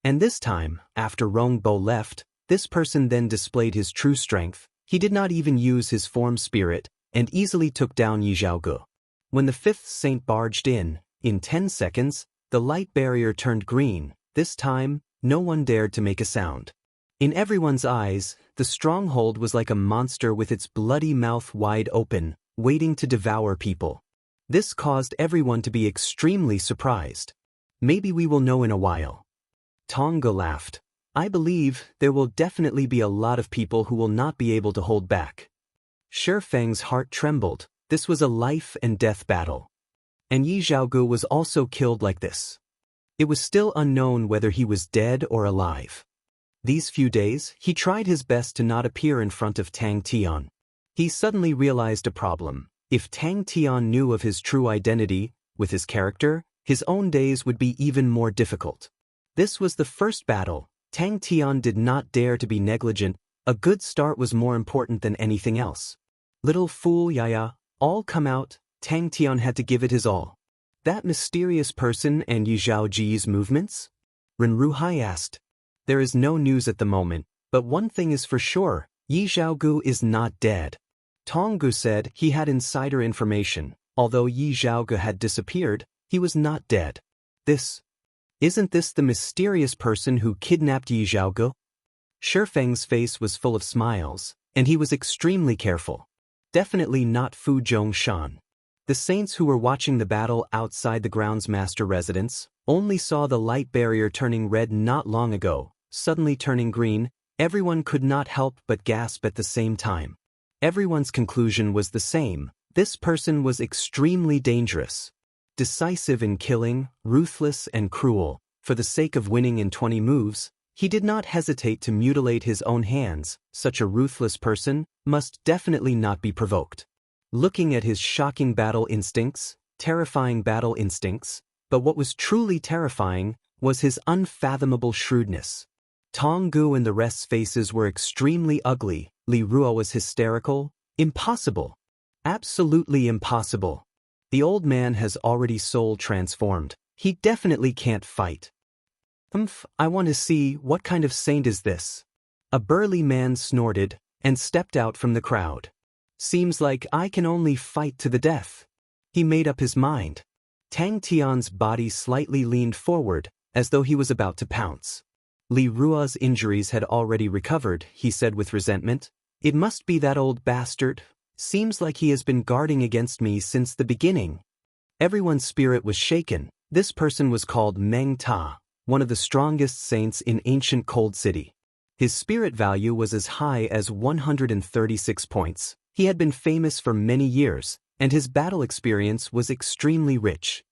And this time, after Rong Bo left, this person then displayed his true strength. He did not even use his form spirit, and easily took down Yi Zhaogu. When the fifth saint barged in 10 seconds, the light barrier turned green. This time, no one dared to make a sound. In everyone's eyes, the stronghold was like a monster with its bloody mouth wide open, waiting to devour people. This caused everyone to be extremely surprised. Maybe we will know in a while. Tonga laughed. I believe there will definitely be a lot of people who will not be able to hold back. Shifeng's heart trembled. This was a life and death battle. And Yi Zhaogu was also killed like this. It was still unknown whether he was dead or alive. These few days, he tried his best to not appear in front of Tang Tian. He suddenly realized a problem. If Tang Tian knew of his true identity, with his character, his own days would be even more difficult. This was the first battle. Tang Tian did not dare to be negligent. A good start was more important than anything else. Little fool Yaya, all come out. Tang Tian had to give it his all. That mysterious person and Yi Zhaoji's movements? Ren Ruhai asked. There is no news at the moment, but one thing is for sure, Yi Zhaogu is not dead. Tonggu said he had insider information. Although Yi Zhaogu had disappeared, he was not dead. Isn't this the mysterious person who kidnapped Yi Zhaogu? Shifeng's face was full of smiles, and he was extremely careful. Definitely not Fu Zhongshan. The saints who were watching the battle outside the groundsmaster residence only saw the light barrier turning red not long ago, suddenly turning green. Everyone could not help but gasp at the same time. Everyone's conclusion was the same. This person was extremely dangerous. Decisive in killing, ruthless and cruel. For the sake of winning in 20 moves, he did not hesitate to mutilate his own hands. Such a ruthless person must definitely not be provoked. Looking at his shocking battle instincts, terrifying battle instincts, but what was truly terrifying was his unfathomable shrewdness. Tonggu and the rest's faces were extremely ugly. Li Ruo was hysterical. Impossible. Absolutely impossible. The old man has already soul transformed. He definitely can't fight. I want to see what kind of saint is this. A burly man snorted and stepped out from the crowd. Seems like I can only fight to the death. He made up his mind. Tang Tian's body slightly leaned forward, as though he was about to pounce. Li Ruo's injuries had already recovered, he said with resentment. It must be that old bastard. Seems like he has been guarding against me since the beginning. Everyone's spirit was shaken. This person was called Meng Ta, one of the strongest saints in ancient Cold City. His spirit value was as high as 136 points. He had been famous for many years, and his battle experience was extremely rich.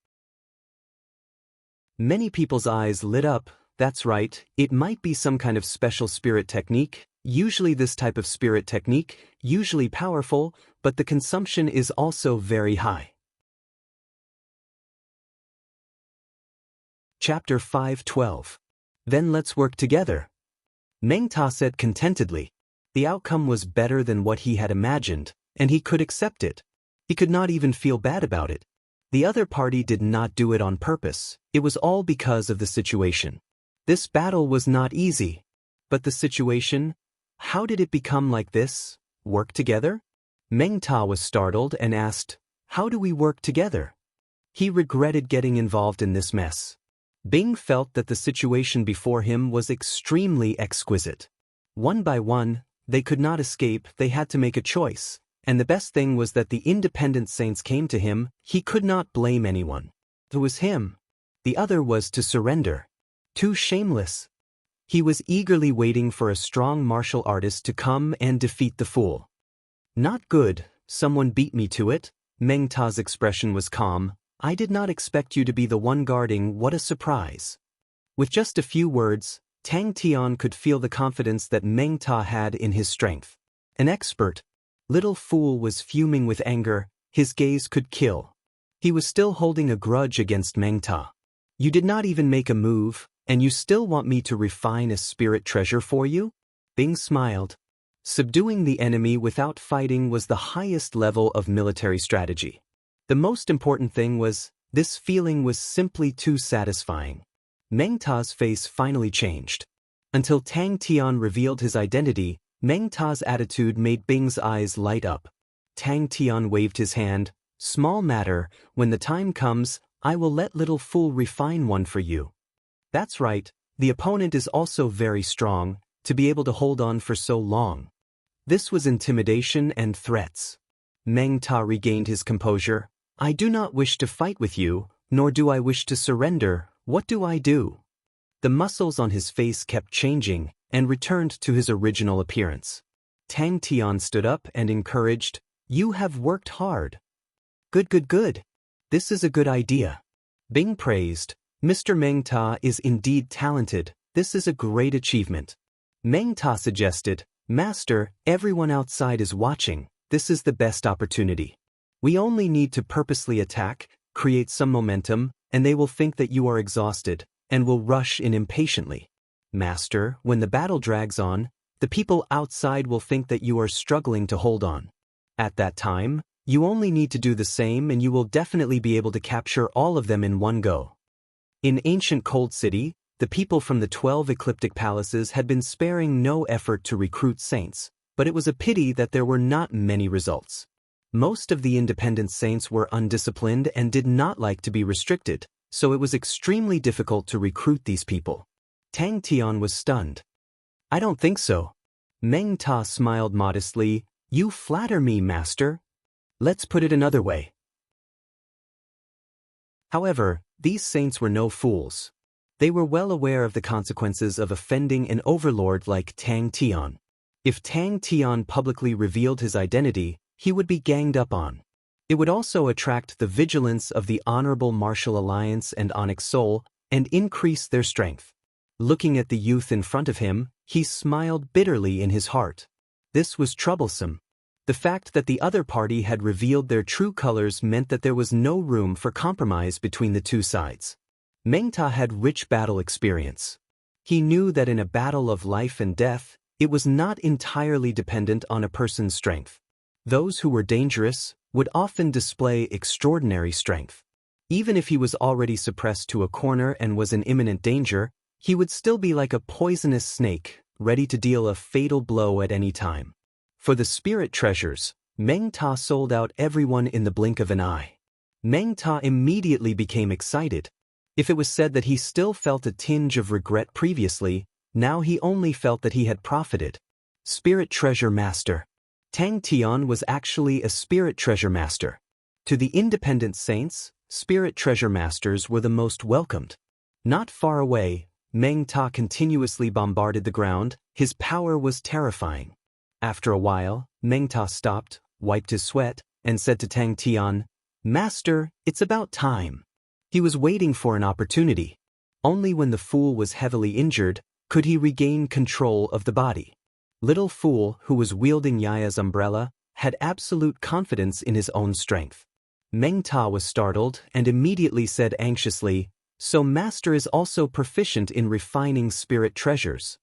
Many people's eyes lit up. That's right, it might be some kind of special spirit technique, usually this type of spirit technique, usually powerful, but the consumption is also very high. Chapter 5:12. Then let's work together. Meng Ta said contentedly. The outcome was better than what he had imagined, and he could accept it. He could not even feel bad about it. The other party did not do it on purpose, it was all because of the situation. This battle was not easy. But the situation? How did it become like this? Work together? Meng Ta was startled and asked, "How do we work together?" He regretted getting involved in this mess. Bing felt that the situation before him was extremely exquisite. One by one, they could not escape, they had to make a choice. And the best thing was that the independent saints came to him, he could not blame anyone. It was him. The other was to surrender. Too shameless. He was eagerly waiting for a strong martial artist to come and defeat the fool. Not good, someone beat me to it. Meng Ta's expression was calm. I did not expect you to be the one guarding, what a surprise. With just a few words, Tang Tian could feel the confidence that Meng Ta had in his strength. An expert. Little fool was fuming with anger, his gaze could kill. He was still holding a grudge against Meng Ta. You did not even make a move, and you still want me to refine a spirit treasure for you? Bing smiled. Subduing the enemy without fighting was the highest level of military strategy. The most important thing was, this feeling was simply too satisfying. Meng Ta's face finally changed. Until Tang Tian revealed his identity, Meng Ta's attitude made Bing's eyes light up. Tang Tian waved his hand. Small matter, when the time comes, I will let little fool refine one for you. That's right, the opponent is also very strong, to be able to hold on for so long. This was intimidation and threats. Meng Ta regained his composure. I do not wish to fight with you, nor do I wish to surrender, what do I do? The muscles on his face kept changing, and returned to his original appearance. Tang Tian stood up and encouraged, You have worked hard. Good. This is a good idea. Bing praised, Mr. Meng Ta is indeed talented, this is a great achievement. Meng Ta suggested, Master, everyone outside is watching, this is the best opportunity. We only need to purposely attack, create some momentum, and they will think that you are exhausted, and will rush in impatiently. Master, when the battle drags on, the people outside will think that you are struggling to hold on. At that time, you only need to do the same and you will definitely be able to capture all of them in one go. In ancient Cold City, the people from the 12 ecliptic palaces had been sparing no effort to recruit saints, but it was a pity that there were not many results. Most of the independent saints were undisciplined and did not like to be restricted, so it was extremely difficult to recruit these people. Tang Tian was stunned. I don't think so. Meng Ta smiled modestly. You flatter me, master. Let's put it another way. However, these saints were no fools. They were well aware of the consequences of offending an overlord like Tang Tian. If Tang Tian publicly revealed his identity, he would be ganged up on. It would also attract the vigilance of the Honorable Martial Alliance and Onyx Soul, and increase their strength. Looking at the youth in front of him, he smiled bitterly in his heart. This was troublesome. The fact that the other party had revealed their true colors meant that there was no room for compromise between the two sides. Meng Ta had rich battle experience. He knew that in a battle of life and death, it was not entirely dependent on a person's strength. Those who were dangerous would often display extraordinary strength. Even if he was already suppressed to a corner and was in imminent danger, he would still be like a poisonous snake, ready to deal a fatal blow at any time. For the spirit treasures, Meng Ta sold out everyone in the blink of an eye. Meng Ta immediately became excited. If it was said that he still felt a tinge of regret previously, now he only felt that he had profited. Spirit Treasure Master. Tang Tian was actually a Spirit Treasure Master. To the independent saints, Spirit Treasure Masters were the most welcomed. Not far away, Meng Ta continuously bombarded the ground, his power was terrifying. After a while, Meng Ta stopped. wiped his sweat, and said to Tang Tian, "Master, it's about time." He was waiting for an opportunity. Only when the fool was heavily injured could he regain control of the body. Little Fool, who was wielding Yaya's umbrella, had absolute confidence in his own strength. Meng Ta was startled and immediately said anxiously, "So Master is also proficient in refining spirit treasures.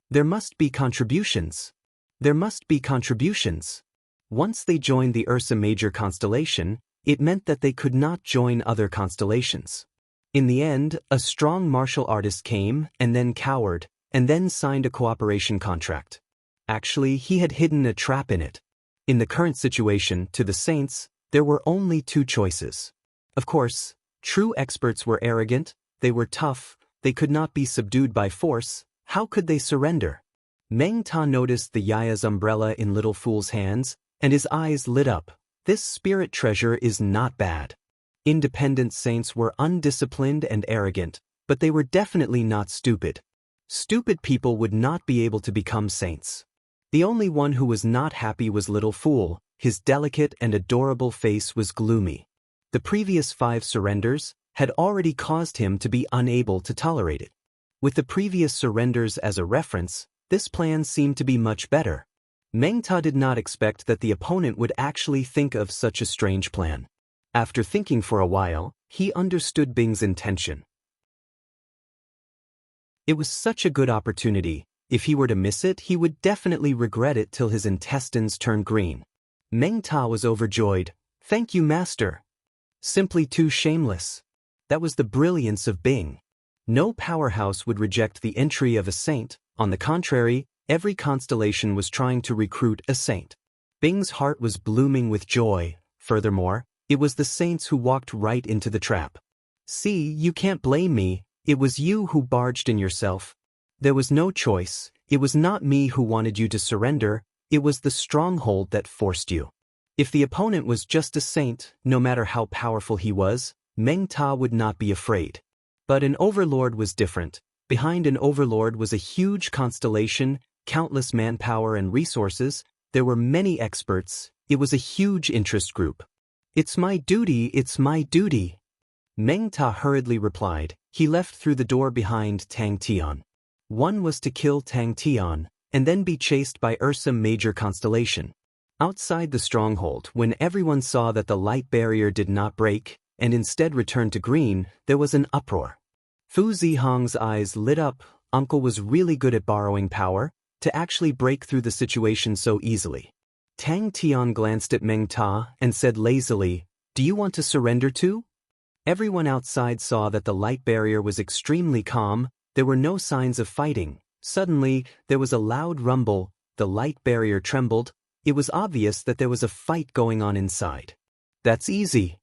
There must be contributions. There must be contributions." Once they joined the Ursa Major constellation, it meant that they could not join other constellations. In the end, a strong martial artist came and then cowered, and then signed a cooperation contract. Actually, he had hidden a trap in it. In the current situation, to the saints, there were only two choices. Of course, true experts were arrogant, they were tough, they could not be subdued by force. How could they surrender? Meng Ta noticed the Yaya's umbrella in Little Fool's hands, and his eyes lit up. This spirit treasure is not bad. Independent saints were undisciplined and arrogant, but they were definitely not stupid. Stupid people would not be able to become saints. The only one who was not happy was Little Fool. His delicate and adorable face was gloomy. The previous 5 surrenders had already caused him to be unable to tolerate it. With the previous surrenders as a reference, this plan seemed to be much better. Meng Ta did not expect that the opponent would actually think of such a strange plan. After thinking for a while, he understood Bing's intention. It was such a good opportunity. If he were to miss it, he would definitely regret it till his intestines turned green. Meng Ta was overjoyed. "Thank you, Master." Simply too shameless. That was the brilliance of Bing. No powerhouse would reject the entry of a saint. On the contrary, every constellation was trying to recruit a saint. Bing's heart was blooming with joy. Furthermore, it was the saints who walked right into the trap. "See, you can't blame me. It was you who barged in yourself. There was no choice. It was not me who wanted you to surrender. It was the stronghold that forced you." If the opponent was just a saint, no matter how powerful he was, Meng Ta would not be afraid. But an overlord was different. Behind an overlord was a huge constellation, countless manpower and resources. There were many experts. It was a huge interest group. "It's my duty, it's my duty." Meng Ta hurriedly replied. He left through the door behind Tang Tian. One was to kill Tang Tian, and then be chased by Ursa Major constellation. Outside the stronghold, when everyone saw that the light barrier did not break, and instead returned to green, there was an uproar. Fu Zihong's eyes lit up. Uncle was really good at borrowing power, to actually break through the situation so easily. Tang Tian glanced at Meng Ta and said lazily, "Do you want to surrender too?" Everyone outside saw that the light barrier was extremely calm. There were no signs of fighting. Suddenly, there was a loud rumble. The light barrier trembled. It was obvious that there was a fight going on inside. "That's easy."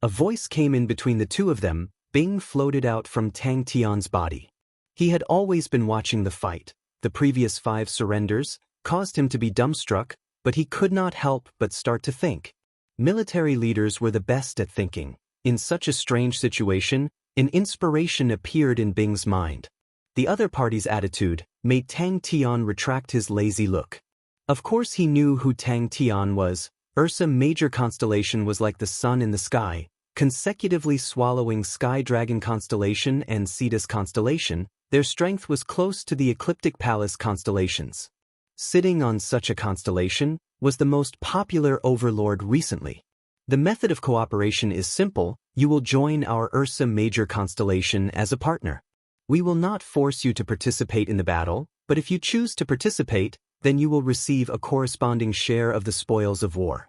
A voice came in between the two of them. Bing floated out from Tang Tian's body. He had always been watching the fight. The previous 5 surrenders caused him to be dumbstruck, but he could not help but start to think. Military leaders were the best at thinking. In such a strange situation, an inspiration appeared in Bing's mind. The other party's attitude made Tang Tian retract his lazy look. Of course he knew who Tang Tian was. Ursa Major constellation was like the sun in the sky, consecutively swallowing Sky Dragon constellation and Cetus constellation. Their strength was close to the Ecliptic Palace constellations. Sitting on such a constellation was the most popular overlord recently. The method of cooperation is simple. You will join our Ursa Major constellation as a partner. We will not force you to participate in the battle, but if you choose to participate, then you will receive a corresponding share of the spoils of war.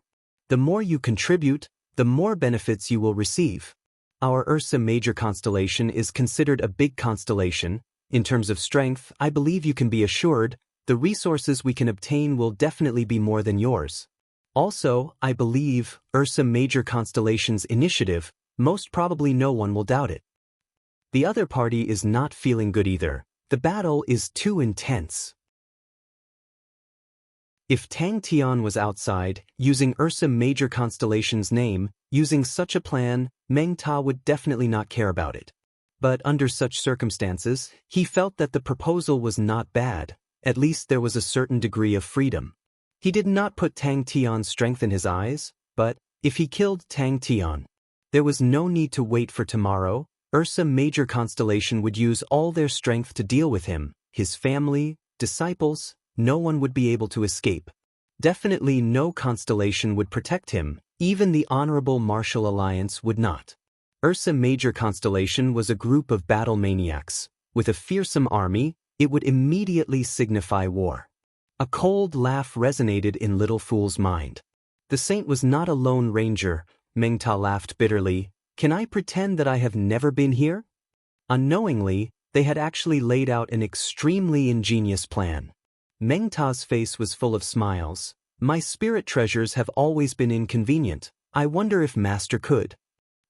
The more you contribute, the more benefits you will receive. Our Ursa Major constellation is considered a big constellation. In terms of strength, I believe you can be assured, the resources we can obtain will definitely be more than yours. Also, I believe, Ursa Major constellation's initiative, most probably no one will doubt it. The other party is not feeling good either. The battle is too intense. If Tang Tian was outside, using Ursa Major constellation's name, using such a plan, Meng Ta would definitely not care about it. But under such circumstances, he felt that the proposal was not bad. At least there was a certain degree of freedom. He did not put Tang Tian's strength in his eyes, but, if he killed Tang Tian, there was no need to wait for tomorrow. Ursa Major Constellation would use all their strength to deal with him, his family, disciples. No one would be able to escape. Definitely no constellation would protect him, even the Honorable Martial Alliance would not. Ursa Major Constellation was a group of battle maniacs. With a fearsome army, it would immediately signify war. A cold laugh resonated in Little Fool's mind. The saint was not a lone ranger. Meng Ta laughed bitterly. Can I pretend that I have never been here? Unknowingly, they had actually laid out an extremely ingenious plan. Meng Ta's face was full of smiles. My spirit treasures have always been inconvenient. I wonder if Master could.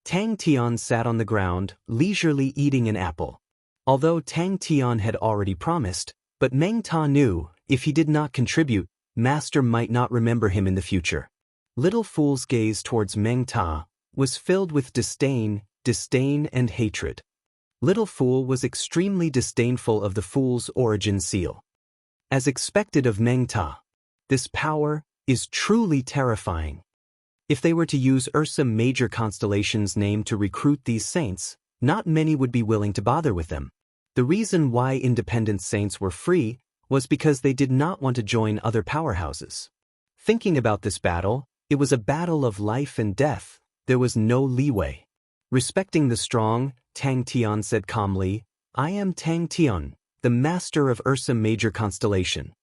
Tang Tian sat on the ground, leisurely eating an apple. Although Tang Tian had already promised, but Meng Ta knew, if he did not contribute, Master might not remember him in the future. Little Fool's gaze towards Meng Ta was filled with disdain and hatred. Little Fool was extremely disdainful of the Fool's origin seal. As expected of Meng Ta, this power is truly terrifying. If they were to use Ursa Major Constellation's name to recruit these saints, not many would be willing to bother with them. The reason why independent saints were free was because they did not want to join other powerhouses. Thinking about this battle, it was a battle of life and death. There was no leeway. Respecting the strong, Tang Tian said calmly, I am Tang Tian, the master of Ursa Major Constellation.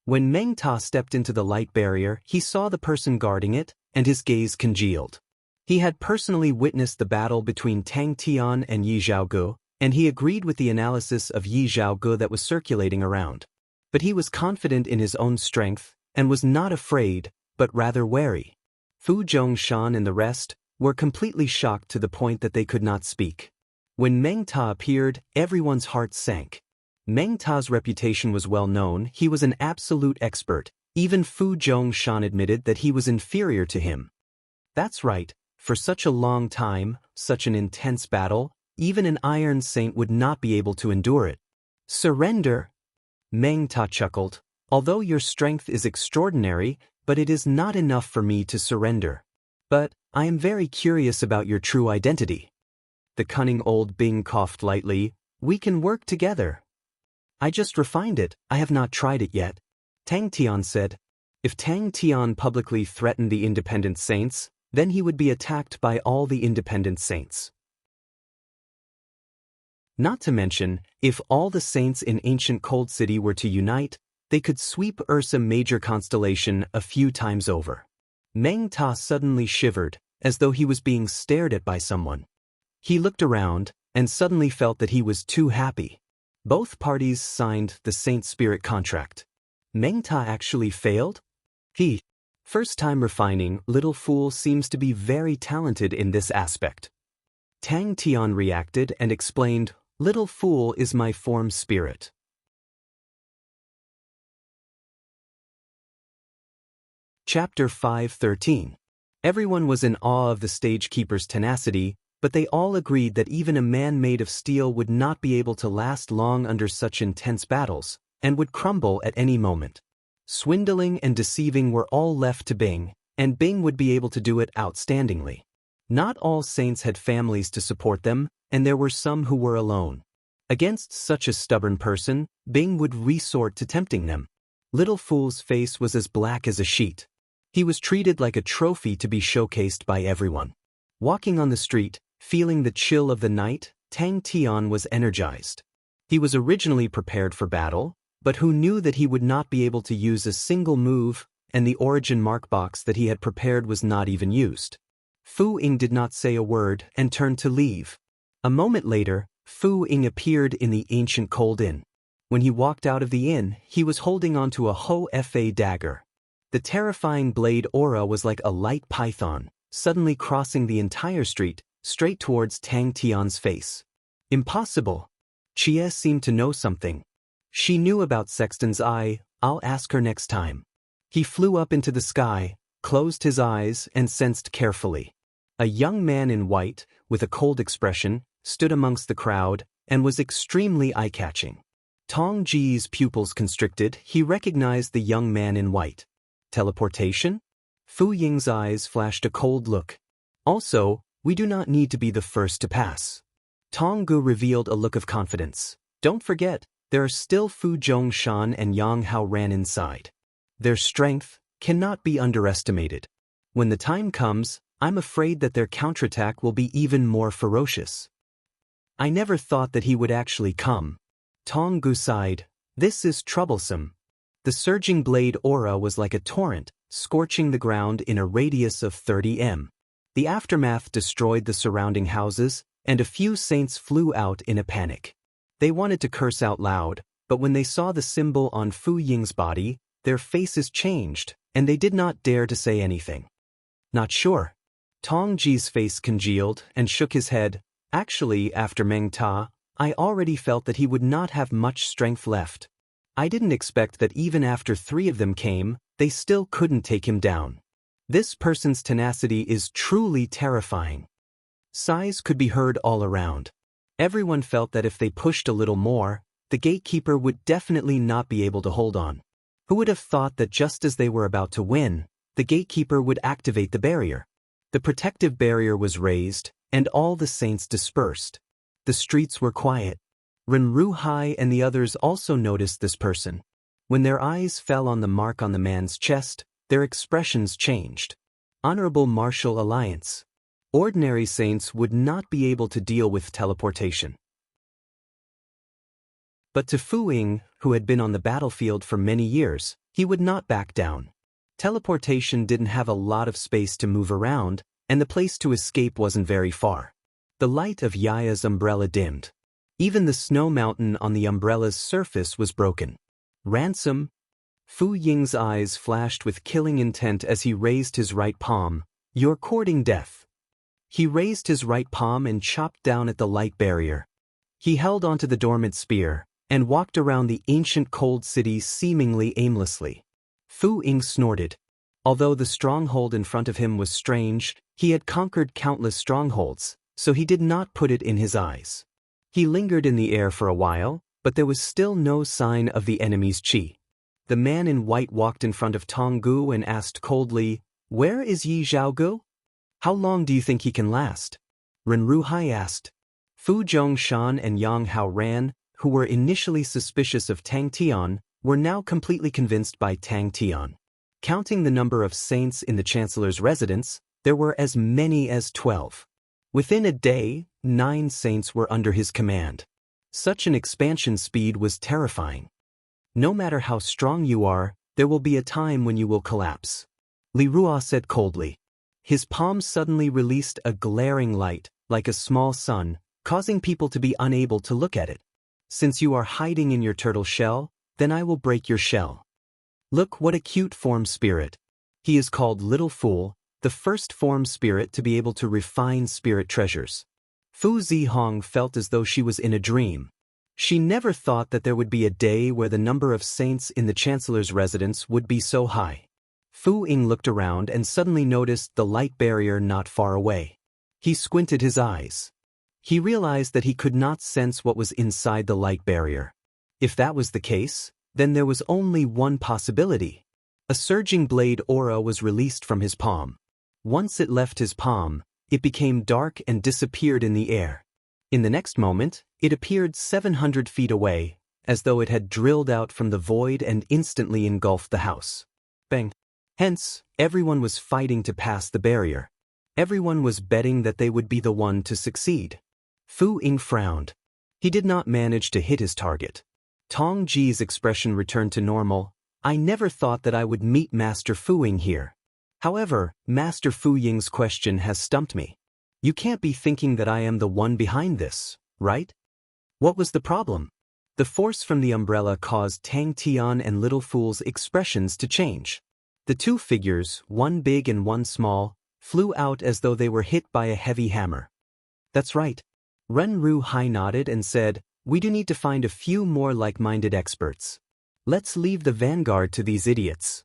When Meng Ta stepped into the light barrier, he saw the person guarding it, and his gaze congealed. He had personally witnessed the battle between Tang Tian and Yi Zhaoge, and he agreed with the analysis of Yi Zhaoge that was circulating around. But he was confident in his own strength, and was not afraid, but rather wary. Fu Zhongshan and the rest were completely shocked to the point that they could not speak. When Meng Ta appeared, everyone's heart sank. Meng Ta's reputation was well known. He was an absolute expert. Even Fu Zhongshan admitted that he was inferior to him. That's right, for such a long time, such an intense battle, even an Iron Saint would not be able to endure it. Surrender? Meng Ta chuckled. Although your strength is extraordinary, but it is not enough for me to surrender. But I am very curious about your true identity. The cunning old Bing coughed lightly. We can work together. I just refined it. I have not tried it yet. Tang Tian said. If Tang Tian publicly threatened the independent saints, then he would be attacked by all the independent saints. Not to mention, if all the saints in ancient Cold City were to unite, they could sweep Ursa Major Constellation a few times over. Meng Ta suddenly shivered, as though he was being stared at by someone. He looked around, and suddenly felt that he was too happy. Both parties signed the Saint Spirit contract. Meng Ta actually failed? First time refining, Little Fool seems to be very talented in this aspect. Tang Tian reacted and explained, Little Fool is my form spirit. Chapter 5:13. Everyone was in awe of the stagekeeper's tenacity, but they all agreed that even a man made of steel would not be able to last long under such intense battles, and would crumble at any moment. Swindling and deceiving were all left to Bing, and Bing would be able to do it outstandingly. Not all saints had families to support them, and there were some who were alone. Against such a stubborn person, Bing would resort to tempting them. Little Fool's face was as black as a sheet. He was treated like a trophy to be showcased by everyone. Walking on the street, feeling the chill of the night, Tang Tian was energized. He was originally prepared for battle, but who knew that he would not be able to use a single move, and the origin mark box that he had prepared was not even used. Fu Ying did not say a word and turned to leave. A moment later, Fu Ying appeared in the ancient Cold Inn. When he walked out of the inn, he was holding onto a Ho-Fa dagger. The terrifying blade aura was like a light python, suddenly crossing the entire street, straight towards Tang Tian's face. Impossible. Chia seemed to know something. She knew about Sexton's eye. I'll ask her next time. He flew up into the sky, closed his eyes, and sensed carefully. A young man in white, with a cold expression, stood amongst the crowd, and was extremely eye-catching. Tong Ji's pupils constricted. He recognized the young man in white. Teleportation? Fu Ying's eyes flashed a cold look. Also, we do not need to be the first to pass. Tonggu revealed a look of confidence. Don't forget, there are still Fu Zhongshan and Yang Hao Ran inside. Their strength cannot be underestimated. When the time comes, I'm afraid that their counterattack will be even more ferocious. I never thought that he would actually come. Tonggu sighed. This is troublesome. The surging blade aura was like a torrent, scorching the ground in a radius of 30 m. The aftermath destroyed the surrounding houses, and a few saints flew out in a panic. They wanted to curse out loud, but when they saw the symbol on Fu Ying's body, their faces changed, and they did not dare to say anything. Not sure. Tongji's face congealed and shook his head. Actually, after Meng Ta, I already felt that he would not have much strength left. I didn't expect that even after 3 of them came, they still couldn't take him down. This person's tenacity is truly terrifying. Sighs could be heard all around. Everyone felt that if they pushed a little more, the gatekeeper would definitely not be able to hold on. Who would have thought that just as they were about to win, the gatekeeper would activate the barrier? The protective barrier was raised, and all the saints dispersed. The streets were quiet. Renru Hai and the others also noticed this person. When their eyes fell on the mark on the man's chest, their expressions changed. Honorable Martial Alliance. Ordinary saints would not be able to deal with teleportation. But to Fu Ying, who had been on the battlefield for many years, he would not back down. Teleportation didn't have a lot of space to move around, and the place to escape wasn't very far. The light of Yaya's umbrella dimmed. Even the snow mountain on the umbrella's surface was broken. Ransom? Fu Ying's eyes flashed with killing intent as he raised his right palm. You're courting death. He raised his right palm and chopped down at the light barrier. He held onto the dormant spear and walked around the ancient cold city seemingly aimlessly. Fu Ying snorted. Although the stronghold in front of him was strange, he had conquered countless strongholds, so he did not put it in his eyes. He lingered in the air for a while, but there was still no sign of the enemy's qi. The man in white walked in front of Tonggu and asked coldly, "Where is Yi Zhaogu? How long do you think he can last?" Renru Hai asked. Fu Zhongshan and Yang Hao Ran, who were initially suspicious of Tang Tian, were now completely convinced by Tang Tian. Counting the number of saints in the Chancellor's residence, there were as many as 12. Within a day, 9 saints were under his command. Such an expansion speed was terrifying. No matter how strong you are, there will be a time when you will collapse. Li Ruo said coldly. His palm suddenly released a glaring light, like a small sun, causing people to be unable to look at it. Since you are hiding in your turtle shell, then I will break your shell. Look what a cute form spirit. He is called Little Fool, the first form spirit to be able to refine spirit treasures. Fu Zihong felt as though she was in a dream. She never thought that there would be a day where the number of saints in the Chancellor's residence would be so high. Fu Ying looked around and suddenly noticed the light barrier not far away. He squinted his eyes. He realized that he could not sense what was inside the light barrier. If that was the case, then there was only one possibility. A surging blade aura was released from his palm. Once it left his palm, it became dark and disappeared in the air. In the next moment, it appeared 700 feet away, as though it had drilled out from the void and instantly engulfed the house. Bang! Hence, everyone was fighting to pass the barrier. Everyone was betting that they would be the one to succeed. Fu Ying frowned. He did not manage to hit his target. Tong Ji's expression returned to normal. I never thought that I would meet Master Fu Ying here. However, Master Fu Ying's question has stumped me. You can't be thinking that I am the one behind this, right? What was the problem? The force from the umbrella caused Tang Tian and Little Fool's expressions to change. The 2 figures, one big and one small, flew out as though they were hit by a heavy hammer. That's right. Renru Hai nodded and said, we do need to find a few more like-minded experts. Let's leave the vanguard to these idiots.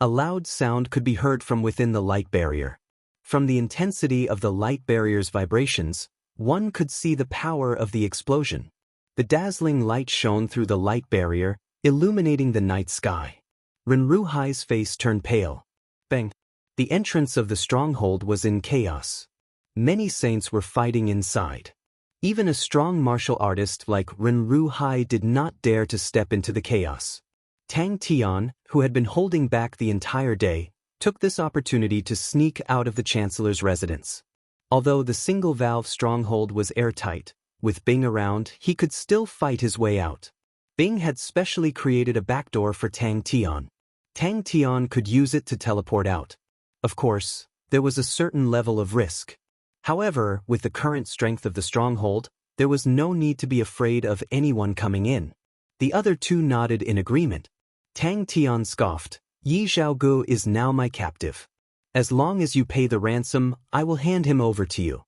A loud sound could be heard from within the light barrier. From the intensity of the light barrier's vibrations, one could see the power of the explosion. The dazzling light shone through the light barrier, illuminating the night sky. Renruhai's face turned pale. Bang! The entrance of the stronghold was in chaos. Many saints were fighting inside. Even a strong martial artist like Renruhai did not dare to step into the chaos. Tang Tian, who had been holding back the entire day, took this opportunity to sneak out of the Chancellor's residence. Although the single-valve stronghold was airtight, with Bing around, he could still fight his way out. Bing had specially created a backdoor for Tang Tian. Tang Tian could use it to teleport out. Of course, there was a certain level of risk. However, with the current strength of the stronghold, there was no need to be afraid of anyone coming in. The other two nodded in agreement. Tang Tian scoffed, "Yi Xiaogu is now my captive. As long as you pay the ransom, I will hand him over to you."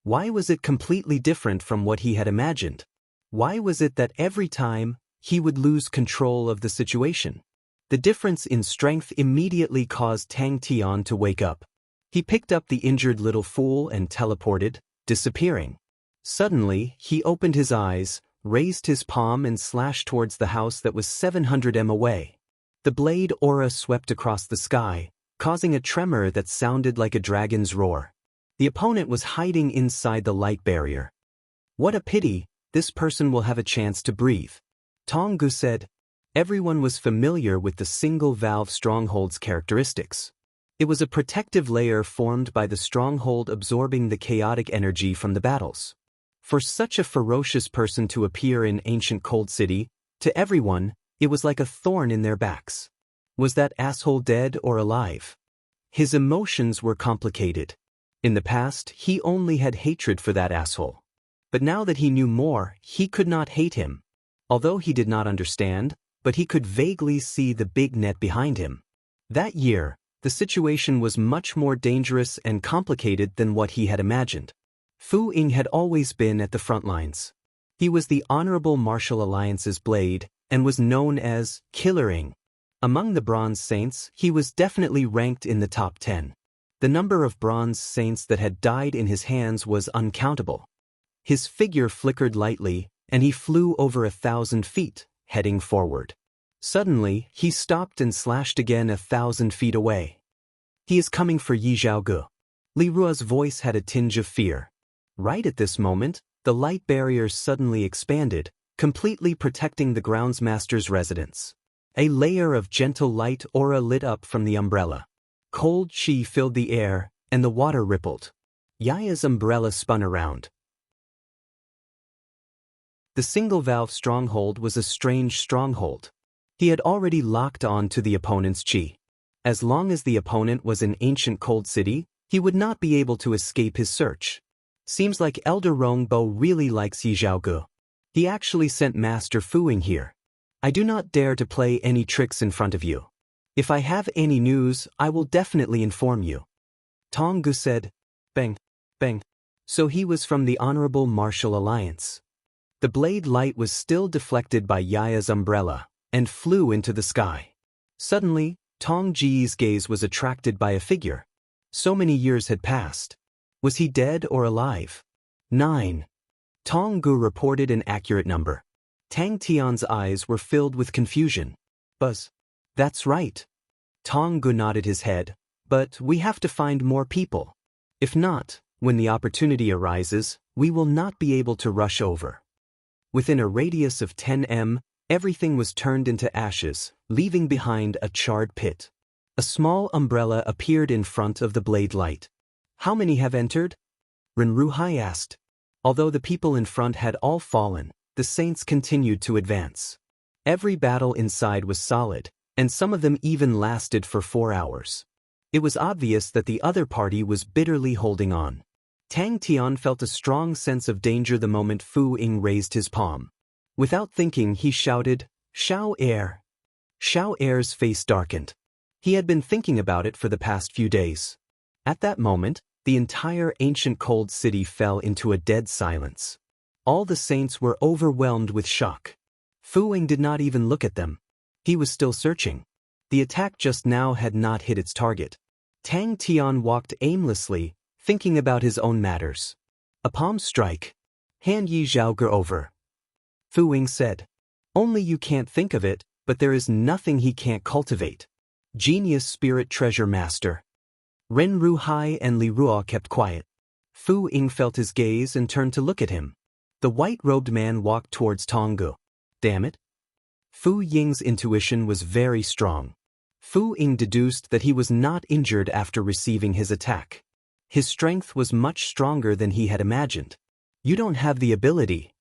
Why was it completely different from what he had imagined? Why was it that every time, he would lose control of the situation? The difference in strength immediately caused Tang Tian to wake up. He picked up the injured little fool and teleported, disappearing. Suddenly, he opened his eyes, raised his palm and slashed towards the house that was 700 m away. The blade aura swept across the sky, causing a tremor that sounded like a dragon's roar. The opponent was hiding inside the light barrier. "What a pity, this person will have a chance to breathe," Tong Gu said. Everyone was familiar with the single-valve stronghold's characteristics. It was a protective layer formed by the stronghold absorbing the chaotic energy from the battles. For such a ferocious person to appear in ancient Cold City, to everyone, it was like a thorn in their backs. Was that asshole dead or alive? His emotions were complicated. In the past, he only had hatred for that asshole. But now that he knew more, he could not hate him. Although he did not understand, but he could vaguely see the big net behind him. That year, the situation was much more dangerous and complicated than what he had imagined. Fu Ying had always been at the front lines. He was the Honorable Martial Alliance's blade, and was known as Killer Ying. Among the Bronze Saints, he was definitely ranked in the top 10. The number of Bronze Saints that had died in his hands was uncountable. His figure flickered lightly, and he flew over 1,000 feet, heading forward. Suddenly, he stopped and slashed again 1,000 feet away. "He is coming for Yi Xiaogu." Li Ruo's voice had a tinge of fear. Right at this moment, the light barrier suddenly expanded, completely protecting the groundsmaster's residence. A layer of gentle light aura lit up from the umbrella. Cold chi filled the air, and the water rippled. Yaya's umbrella spun around. The single-valve stronghold was a strange stronghold. He had already locked on to the opponent's chi. As long as the opponent was in ancient Cold City, he would not be able to escape his search. Seems like Elder Rongbo really likes Yi Xiaogu. He actually sent Master Fu Ying here. I do not dare to play any tricks in front of you. If I have any news, I will definitely inform you. Tong Gu said. Bang, bang. So he was from the Honorable Martial Alliance. The blade light was still deflected by Yaya's umbrella, and flew into the sky. Suddenly, Tong Ji's gaze was attracted by a figure. So many years had passed. Was he dead or alive? 9. Tong Gu reported an accurate number. Tang Tian's eyes were filled with confusion. Buzz. That's right. Tong Gu nodded his head, but we have to find more people. If not, when the opportunity arises, we will not be able to rush over. Within a radius of 10 m, everything was turned into ashes, leaving behind a charred pit. A small umbrella appeared in front of the blade light. How many have entered? Renruhai asked. Although the people in front had all fallen, the saints continued to advance. Every battle inside was solid, and some of them even lasted for 4 hours. It was obvious that the other party was bitterly holding on. Tang Tian felt a strong sense of danger the moment Fu Ying raised his palm. Without thinking, he shouted, "Xiao Air." Xiao Air's face darkened. He had been thinking about it for the past few days. At that moment, the entire ancient Cold City fell into a dead silence. All the saints were overwhelmed with shock. Fu Ying did not even look at them. He was still searching. The attack just now had not hit its target. Tang Tian walked aimlessly, thinking about his own matters. A palm strike. Hand Yi Xiaogu over. Fu Ying said. Only you can't think of it, but there is nothing he can't cultivate. Genius Spirit Treasure Master. Ren Ruhai and Li Ruo kept quiet. Fu Ying felt his gaze and turned to look at him. The white-robed man walked towards Tonggu. Damn it. Fu Ying's intuition was very strong. Fu Ying deduced that he was not injured after receiving his attack. His strength was much stronger than he had imagined. You don't have the ability,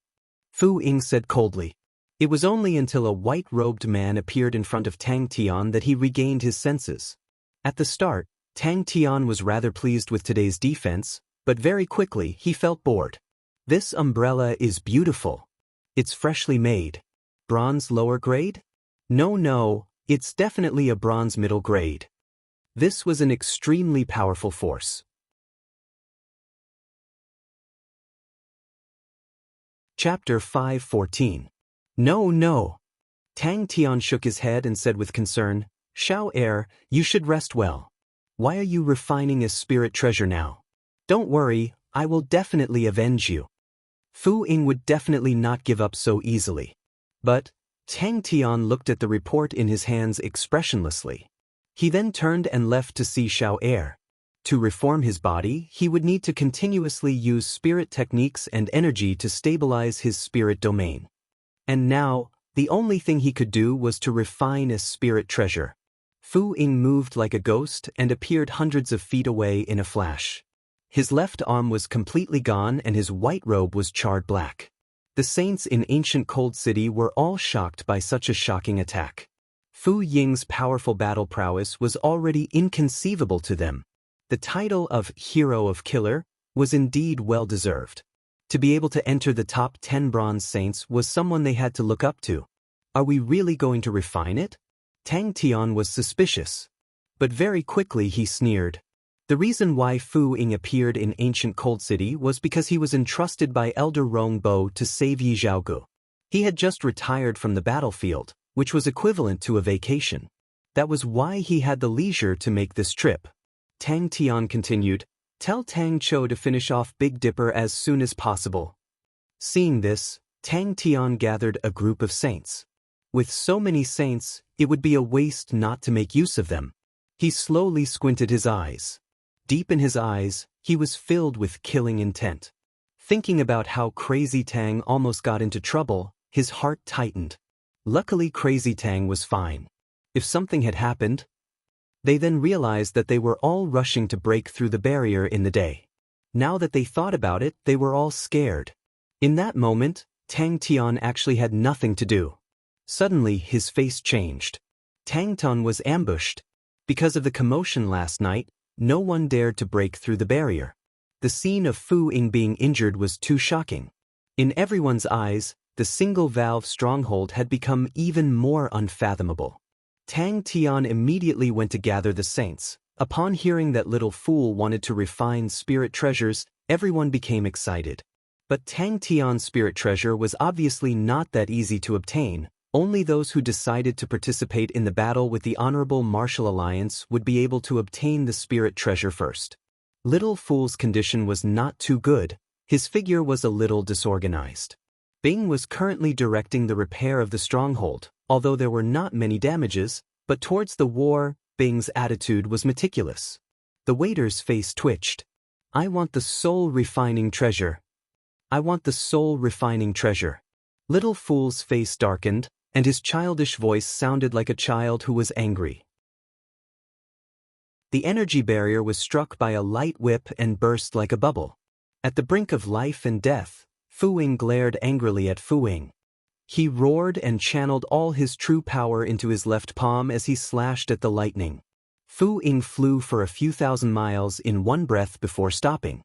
Fu Ying said coldly. It was only until a white-robed man appeared in front of Tang Tian that he regained his senses. At the start, Tang Tian was rather pleased with today's defense, but very quickly he felt bored. This umbrella is beautiful. It's freshly made. Bronze lower grade? No, it's definitely a bronze middle grade. This was an extremely powerful force. Chapter 5:14. No. Tang Tian shook his head and said with concern, Xiao Heir, you should rest well. Why are you refining a spirit treasure now? Don't worry, I will definitely avenge you. Fu Ying would definitely not give up so easily. But Tang Tian looked at the report in his hands expressionlessly. He then turned and left to see Xiao Heir. To reform his body, he would need to continuously use spirit techniques and energy to stabilize his spirit domain. And now, the only thing he could do was to refine a spirit treasure. Fu Ying moved like a ghost and appeared hundreds of feet away in a flash. His left arm was completely gone and his white robe was charred black. The saints in ancient Cold City were all shocked by such a shocking attack. Fu Ying's powerful battle prowess was already inconceivable to them. The title of Hero of Killer was indeed well-deserved. To be able to enter the top 10 bronze saints was someone they had to look up to. Are we really going to refine it? Tang Tian was suspicious. But very quickly he sneered. The reason why Fu Ying appeared in ancient Cold City was because he was entrusted by Elder Rong Bo to save Yi Zhaogu. He had just retired from the battlefield, which was equivalent to a vacation. That was why he had the leisure to make this trip. Tang Tian continued, Tell Tang Chou to finish off Big Dipper as soon as possible. Seeing this, Tang Tian gathered a group of saints. With so many saints, it would be a waste not to make use of them. He slowly squinted his eyes. Deep in his eyes, he was filled with killing intent. Thinking about how Crazy Tang almost got into trouble, his heart tightened. Luckily Crazy Tang was fine. If something had happened, they then realized that they were all rushing to break through the barrier in the day. Now that they thought about it, they were all scared. In that moment, Tang Tian actually had nothing to do. Suddenly, his face changed. Tang Tun was ambushed. Because of the commotion last night, no one dared to break through the barrier. The scene of Fu Ying being injured was too shocking. In everyone's eyes, the single-valve stronghold had become even more unfathomable. Tang Tian immediately went to gather the saints. Upon hearing that little fool wanted to refine spirit treasures, everyone became excited. But Tang Tian's spirit treasure was obviously not that easy to obtain. Only those who decided to participate in the battle with the Honorable Martial Alliance would be able to obtain the spirit treasure first. Little Fool's condition was not too good. His figure was a little disorganized. Bing was currently directing the repair of the stronghold, although there were not many damages, but towards the war, Bing's attitude was meticulous. The waiter's face twitched. I want the soul refining treasure. I want the soul refining treasure. Little Fool's face darkened, and his childish voice sounded like a child who was angry. The energy barrier was struck by a light whip and burst like a bubble. At the brink of life and death, Fu Ying glared angrily at Fu Ying. He roared and channeled all his true power into his left palm as he slashed at the lightning. Fu Ying flew for a few thousand miles in one breath before stopping.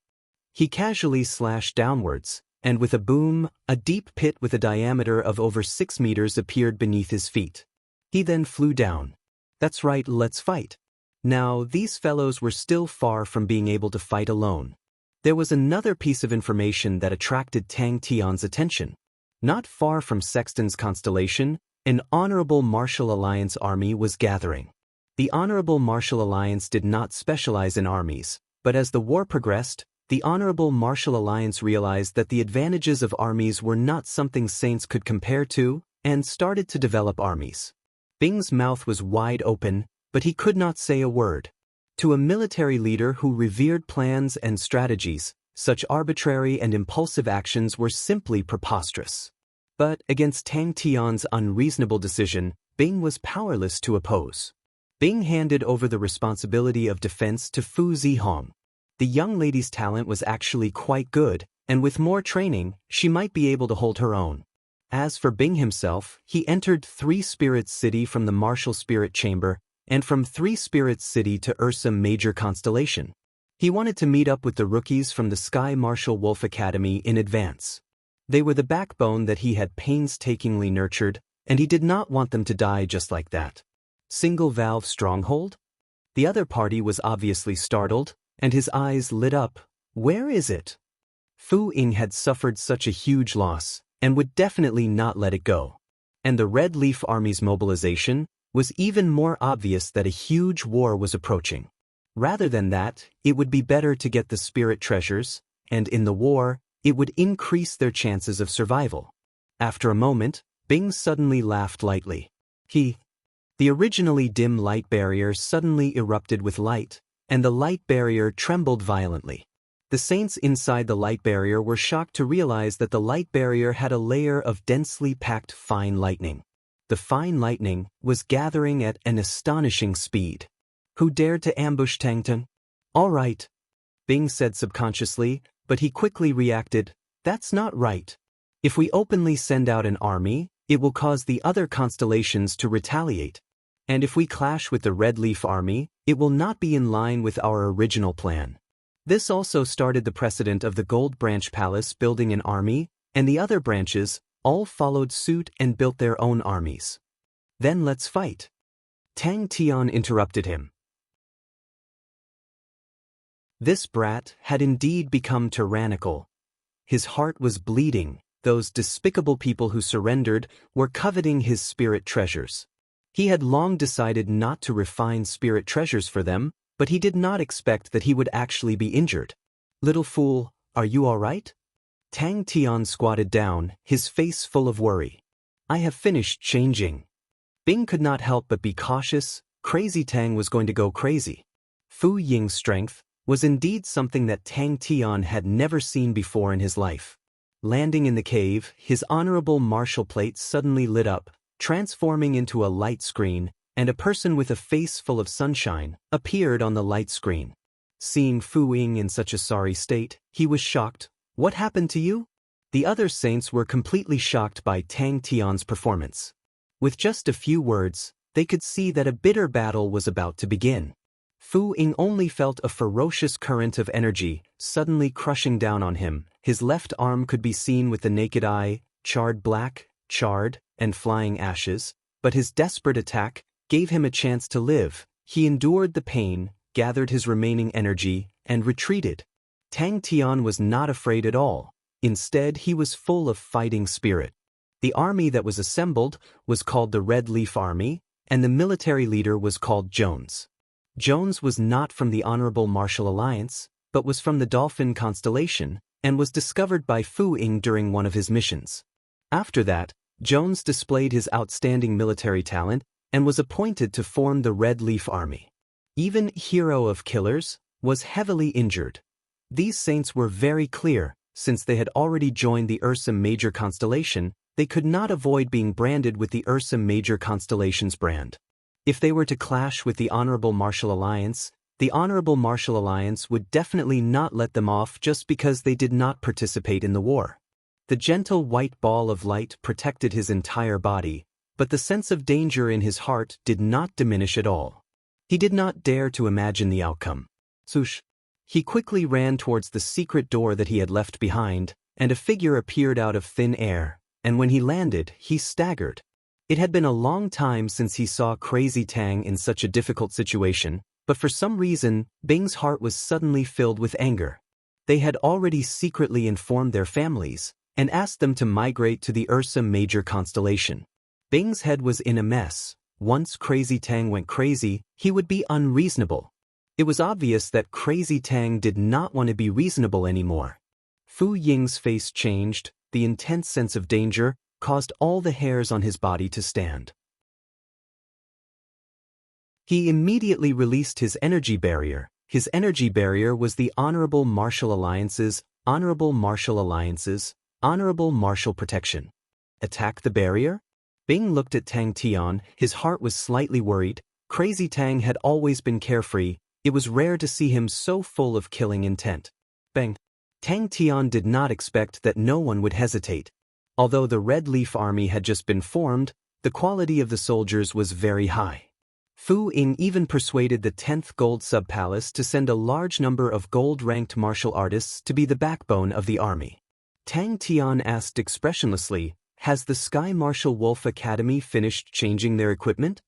He casually slashed downwards, and with a boom, a deep pit with a diameter of over 6 meters appeared beneath his feet. He then flew down. That's right, let's fight. Now, these fellows were still far from being able to fight alone. There was another piece of information that attracted Tang Tian's attention. Not far from Sexton's constellation, an Honorable Martial Alliance army was gathering. The Honorable Martial Alliance did not specialize in armies, but as the war progressed, the Honorable Martial Alliance realized that the advantages of armies were not something saints could compare to, and started to develop armies. Bing's mouth was wide open, but he could not say a word. To a military leader who revered plans and strategies, such arbitrary and impulsive actions were simply preposterous. But against Tang Tian's unreasonable decision, Bing was powerless to oppose. Bing handed over the responsibility of defense to Fu Zihong. The young lady's talent was actually quite good, and with more training, she might be able to hold her own. As for Bing himself, he entered Three Spirits City from the Martial Spirit Chamber, and from Three Spirits City to Ursa Major Constellation. He wanted to meet up with the rookies from the Sky Martial Wolf Academy in advance. They were the backbone that he had painstakingly nurtured, and he did not want them to die just like that. Single valve stronghold? The other party was obviously startled, and his eyes lit up. Where is it? Fu Ying had suffered such a huge loss, and would definitely not let it go. And the Red Leaf Army's mobilization was even more obvious that a huge war was approaching. Rather than that, it would be better to get the spirit treasures, and in the war, it would increase their chances of survival. After a moment, Bing suddenly laughed lightly. The originally dim light barrier suddenly erupted with light, and the light barrier trembled violently. The saints inside the light barrier were shocked to realize that the light barrier had a layer of densely packed fine lightning. The fine lightning was gathering at an astonishing speed. Who dared to ambush Tangtan? All right, Bing said subconsciously, but he quickly reacted, that's not right. If we openly send out an army, it will cause the other constellations to retaliate. And if we clash with the Red Leaf Army, it will not be in line with our original plan. This also started the precedent of the Gold Branch Palace building an army, and the other branches all followed suit and built their own armies. Then let's fight. Tang Tian interrupted him. This brat had indeed become tyrannical. His heart was bleeding. Those despicable people who surrendered were coveting his spirit treasures. He had long decided not to refine spirit treasures for them, but he did not expect that he would actually be injured. Little fool, are you all right? Tang Tian squatted down, his face full of worry. I have finished changing. Bing could not help but be cautious. Crazy Tang was going to go crazy. Fu Ying's strength was indeed something that Tang Tian had never seen before in his life. Landing in the cave, his honorable martial plate suddenly lit up, transforming into a light screen, and a person with a face full of sunshine appeared on the light screen. Seeing Fu Ying in such a sorry state, he was shocked. What happened to you? The other saints were completely shocked by Tang Tian's performance. With just a few words, they could see that a bitter battle was about to begin. Fu Ying only felt a ferocious current of energy suddenly crushing down on him. His left arm could be seen with the naked eye, charred black, charred, and flying ashes, but his desperate attack gave him a chance to live. He endured the pain, gathered his remaining energy, and retreated. Tang Tian was not afraid at all. Instead, he was full of fighting spirit. The army that was assembled was called the Red Leaf Army, and the military leader was called Jones. Jones was not from the Honorable Martial Alliance, but was from the Dolphin Constellation, and was discovered by Fu Ying during one of his missions. After that, Jones displayed his outstanding military talent and was appointed to form the Red Leaf Army. Even Hero of Killers was heavily injured. These saints were very clear. Since they had already joined the Ursa Major Constellation, they could not avoid being branded with the Ursa Major Constellation's brand. If they were to clash with the Honorable Martial Alliance, the Honorable Martial Alliance would definitely not let them off just because they did not participate in the war. The gentle white ball of light protected his entire body, but the sense of danger in his heart did not diminish at all. He did not dare to imagine the outcome. Swoosh! He quickly ran towards the secret door that he had left behind, and a figure appeared out of thin air, and when he landed, he staggered. It had been a long time since he saw Crazy Tang in such a difficult situation, but for some reason, Bing's heart was suddenly filled with anger. They had already secretly informed their families, and asked them to migrate to the Ursa Major Constellation. Bing's head was in a mess. Once Crazy Tang went crazy, he would be unreasonable. It was obvious that Crazy Tang did not want to be reasonable anymore. Fu Ying's face changed. The intense sense of danger caused all the hairs on his body to stand. He immediately released his energy barrier. His energy barrier was the Honorable Martial Alliance's Honorable Martial Protection. Attack the barrier? Bing looked at Tang Tian, his heart was slightly worried. Crazy Tang had always been carefree, it was rare to see him so full of killing intent. Bang! Tang Tian did not expect that no one would hesitate. Although the Red Leaf Army had just been formed, the quality of the soldiers was very high. Fu Ying even persuaded the 10th Gold Sub-Palace to send a large number of gold-ranked martial artists to be the backbone of the army. Tang Tian asked expressionlessly, "Has the Sky Martial Wolf Academy finished changing their equipment?"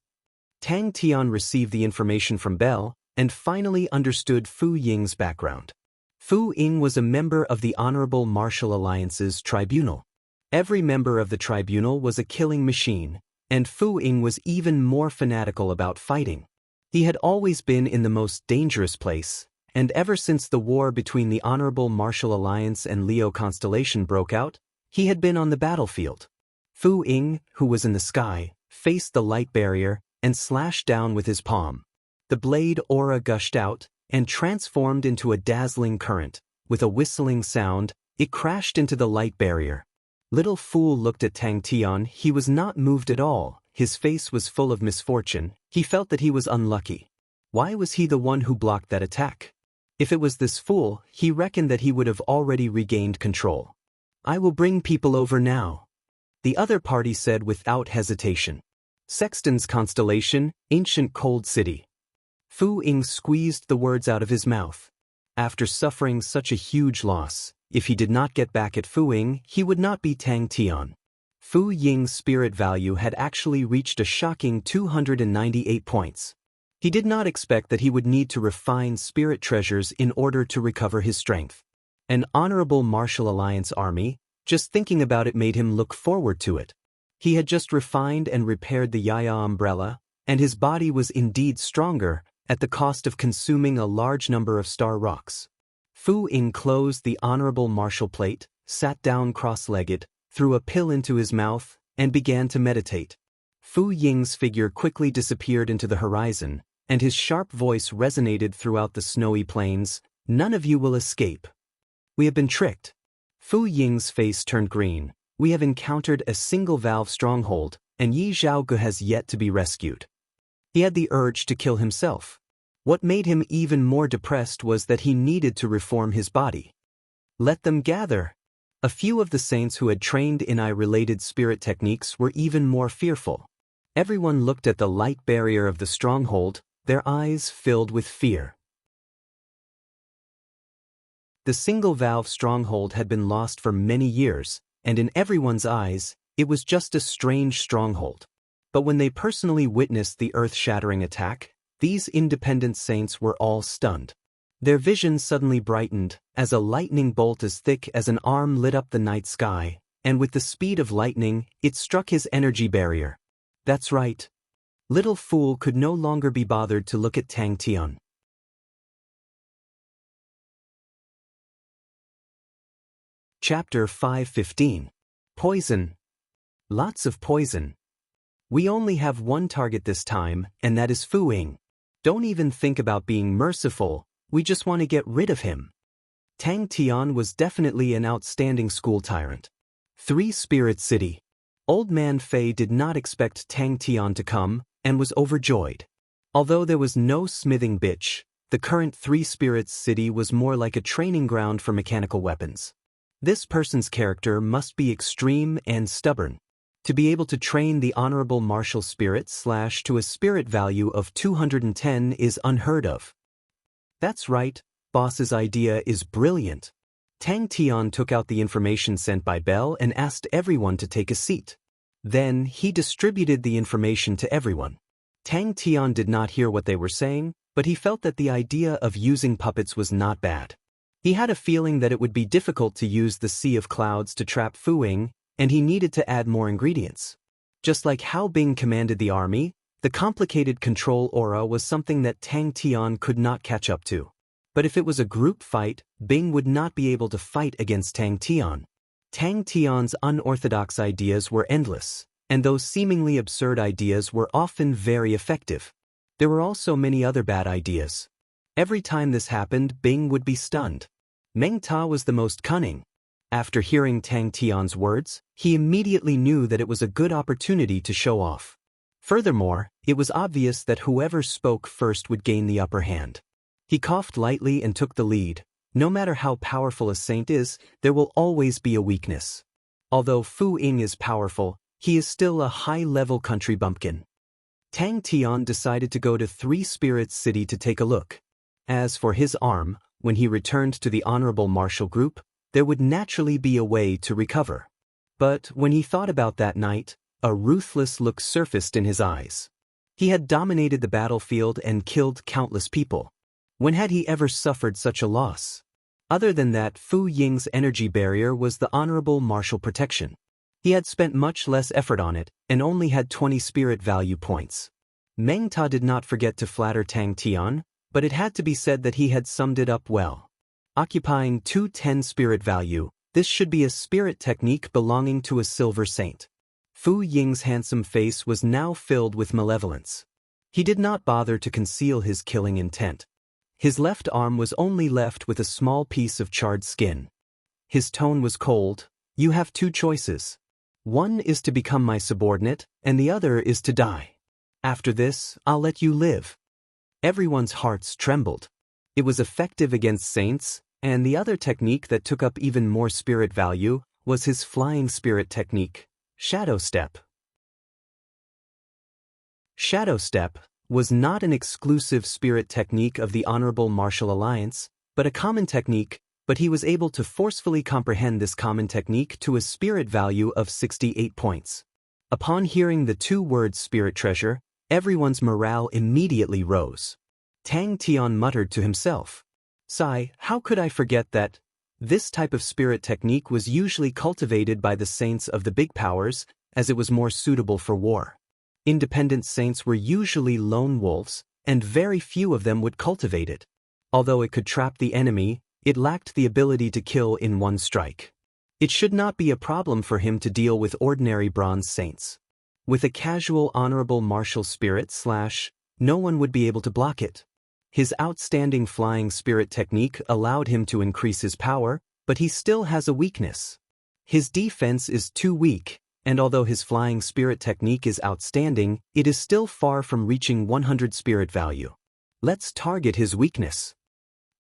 Tang Tian received the information from Bell, and finally understood Fu Ying's background. Fu Ying was a member of the Honorable Martial Alliance's tribunal. Every member of the tribunal was a killing machine, and Fu Ying was even more fanatical about fighting. He had always been in the most dangerous place, and ever since the war between the Honorable Martial Alliance and Leo Constellation broke out, he had been on the battlefield. Fu Ying, who was in the sky, faced the light barrier and slashed down with his palm. The blade aura gushed out and transformed into a dazzling current. With a whistling sound, it crashed into the light barrier. Little Fool looked at Tang Tian. He was not moved at all. His face was full of misfortune. He felt that he was unlucky. Why was he the one who blocked that attack? If it was this fool, he reckoned that he would have already regained control. "I will bring people over now," the other party said without hesitation. Sexton's Constellation, Ancient Cold City. Fu Ying squeezed the words out of his mouth. After suffering such a huge loss, if he did not get back at Fu Ying, he would not be Tang Tian. Fu Ying's spirit value had actually reached a shocking 298 points. He did not expect that he would need to refine spirit treasures in order to recover his strength. An Honorable Martial Alliance army, just thinking about it made him look forward to it. He had just refined and repaired the Yaya umbrella, and his body was indeed stronger, at the cost of consuming a large number of star rocks. Fu Ying closed the Honorable Martial plate, sat down cross-legged, threw a pill into his mouth, and began to meditate. Fu Ying's figure quickly disappeared into the horizon, and his sharp voice resonated throughout the snowy plains. "None of you will escape. We have been tricked." Fu Ying's face turned green. "We have encountered a single-valve stronghold, and Yi Zhaoge has yet to be rescued." He had the urge to kill himself. What made him even more depressed was that he needed to reform his body. Let them gather. A few of the saints who had trained in I-related spirit techniques were even more fearful. Everyone looked at the light barrier of the stronghold, their eyes filled with fear. The single-valve stronghold had been lost for many years, and in everyone's eyes, it was just a strange stronghold. But when they personally witnessed the earth-shattering attack, these independent saints were all stunned. Their vision suddenly brightened, as a lightning bolt as thick as an arm lit up the night sky, and with the speed of lightning, it struck his energy barrier. That's right. Little Fool could no longer be bothered to look at Tang Tian. Chapter 5:15. Poison. Lots of poison. We only have one target this time, and that is Fu Ying. Don't even think about being merciful, we just want to get rid of him. Tang Tian was definitely an outstanding school tyrant. 3 Spirit City. Old Man Fei did not expect Tang Tian to come, and was overjoyed. Although there was no smithing bitch, the current 3 Spirits City was more like a training ground for mechanical weapons. This person's character must be extreme and stubborn. To be able to train the Honorable Martial Spirit / to a spirit value of 210 is unheard of. That's right, boss's idea is brilliant. Tang Tian took out the information sent by Bell and asked everyone to take a seat. Then he distributed the information to everyone. Tang Tian did not hear what they were saying, but he felt that the idea of using puppets was not bad. He had a feeling that it would be difficult to use the Sea of Clouds to trap Fu Ying, and he needed to add more ingredients. Just like how Bing commanded the army, the complicated control aura was something that Tang Tian could not catch up to. But if it was a group fight, Bing would not be able to fight against Tang Tian. Tang Tian's unorthodox ideas were endless, and those seemingly absurd ideas were often very effective. There were also many other bad ideas. Every time this happened, Bing would be stunned. Meng Ta was the most cunning. After hearing Tang Tian's words, he immediately knew that it was a good opportunity to show off. Furthermore, it was obvious that whoever spoke first would gain the upper hand. He coughed lightly and took the lead. No matter how powerful a saint is, there will always be a weakness. Although Fu Ying is powerful, he is still a high-level country bumpkin. Tang Tian decided to go to Three Spirits City to take a look. As for his arm, when he returned to the honorable martial group, there would naturally be a way to recover. But when he thought about that night, a ruthless look surfaced in his eyes. He had dominated the battlefield and killed countless people. When had he ever suffered such a loss? Other than that, Fu Ying's energy barrier was the honorable martial protection. He had spent much less effort on it, and only had 20 spirit value points. Meng Ta did not forget to flatter Tang Tian, but it had to be said that he had summed it up well. Occupying 210 spirit value, this should be a spirit technique belonging to a silver saint. Fu Ying's handsome face was now filled with malevolence. He did not bother to conceal his killing intent. His left arm was only left with a small piece of charred skin. His tone was cold. You have two choices. One is to become my subordinate, and the other is to die. After this, I'll let you live. Everyone's hearts trembled. It was effective against saints, and the other technique that took up even more spirit value was his flying spirit technique, Shadow Step. Shadow Step was not an exclusive spirit technique of the Honorable Martial Alliance, but a common technique, but he was able to forcefully comprehend this common technique to a spirit value of 68 points. Upon hearing the two words spirit treasure, everyone's morale immediately rose. Tang Tian muttered to himself, "Sigh, how could I forget that?" This type of spirit technique was usually cultivated by the saints of the big powers, as it was more suitable for war. Independent saints were usually lone wolves, and very few of them would cultivate it. Although it could trap the enemy, it lacked the ability to kill in one strike. It should not be a problem for him to deal with ordinary bronze saints. With a casual honorable martial spirit / no one would be able to block it. His outstanding flying spirit technique allowed him to increase his power, but he still has a weakness. His defense is too weak, and although his flying spirit technique is outstanding, it is still far from reaching 100 spirit value. Let's target his weakness.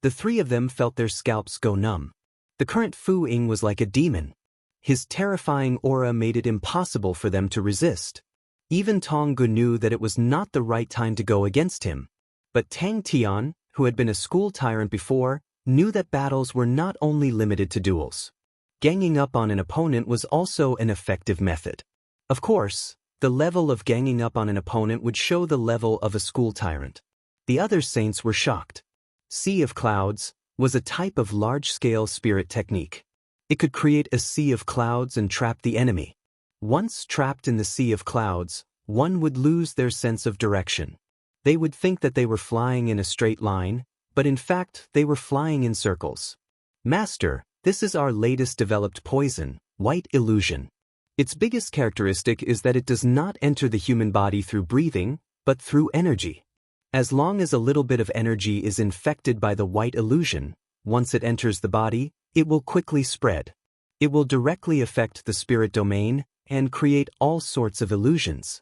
The three of them felt their scalps go numb. The current Fu Ying was like a demon. His terrifying aura made it impossible for them to resist. Even Tong Gu knew that it was not the right time to go against him. But Tang Tian, who had been a school tyrant before, knew that battles were not only limited to duels. Ganging up on an opponent was also an effective method. Of course, the level of ganging up on an opponent would show the level of a school tyrant. The other saints were shocked. Sea of Clouds was a type of large-scale spirit technique. It could create a sea of clouds and trap the enemy. Once trapped in the sea of clouds, one would lose their sense of direction. They would think that they were flying in a straight line, but in fact they were flying in circles. Master, this is our latest developed poison, White Illusion. Its biggest characteristic is that it does not enter the human body through breathing, but through energy. As long as a little bit of energy is infected by the white illusion, once it enters the body, it will quickly spread. It will directly affect the spirit domain and create all sorts of illusions.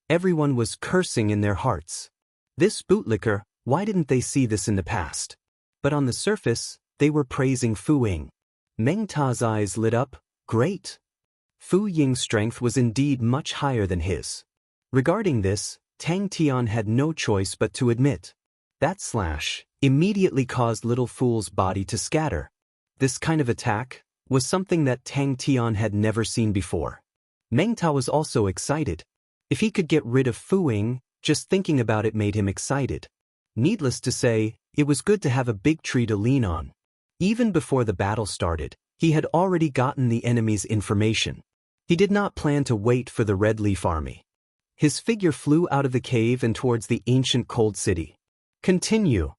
Everyone was cursing in their hearts. This bootlicker, why didn't they see this in the past? But on the surface, they were praising Fu Ying. Meng Ta's eyes lit up. Great. Fu Ying's strength was indeed much higher than his. Regarding this, Tang Tian had no choice but to admit. That slash immediately caused Little Fool's body to scatter. This kind of attack was something that Tang Tian had never seen before. Meng Ta was also excited. If he could get rid of Fu Ying, just thinking about it made him excited. Needless to say, it was good to have a big tree to lean on. Even before the battle started, he had already gotten the enemy's information. He did not plan to wait for the Red Leaf Army. His figure flew out of the cave and towards the ancient cold city. Continue.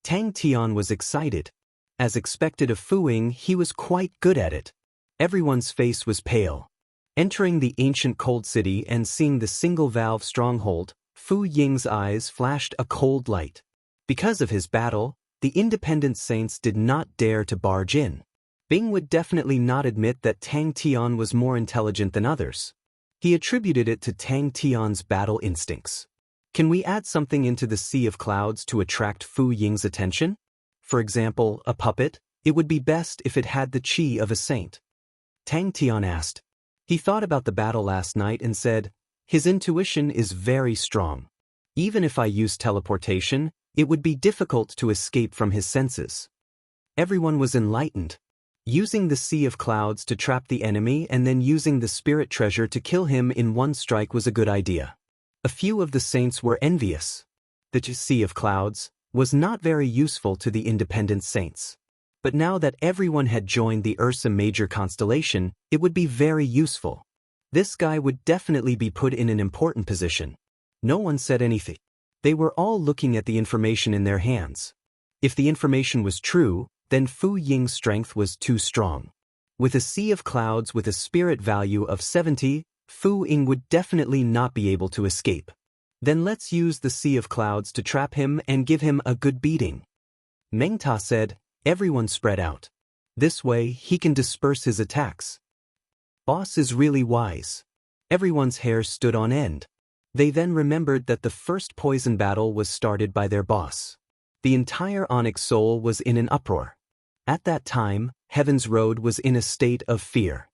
Tang Tian was excited. As expected of Fu Ying, he was quite good at it. Everyone's face was pale. Entering the ancient cold city and seeing the single-valve stronghold, Fu Ying's eyes flashed a cold light. Because of his battle, the independent saints did not dare to barge in. Bing would definitely not admit that Tang Tian was more intelligent than others. He attributed it to Tang Tian's battle instincts. Can we add something into the sea of clouds to attract Fu Ying's attention? For example, a puppet? It would be best if it had the qi of a saint. Tang Tian asked. He thought about the battle last night and said, his intuition is very strong. Even if I use teleportation, it would be difficult to escape from his senses. Everyone was enlightened. Using the sea of clouds to trap the enemy and then using the spirit treasure to kill him in one strike was a good idea. A few of the saints were envious. The sea of clouds was not very useful to the independent saints. But now that everyone had joined the Ursa Major constellation, it would be very useful. This guy would definitely be put in an important position. No one said anything. They were all looking at the information in their hands. If the information was true, then Fu Ying's strength was too strong. With a sea of clouds with a spirit value of 70, Fu Ying would definitely not be able to escape. Then let's use the sea of clouds to trap him and give him a good beating. Meng Ta said, everyone spread out. This way he can disperse his attacks. Boss is really wise. Everyone's hair stood on end. They then remembered that the first poison battle was started by their boss. The entire Onyx Soul was in an uproar. At that time, Heaven's Road was in a state of fear.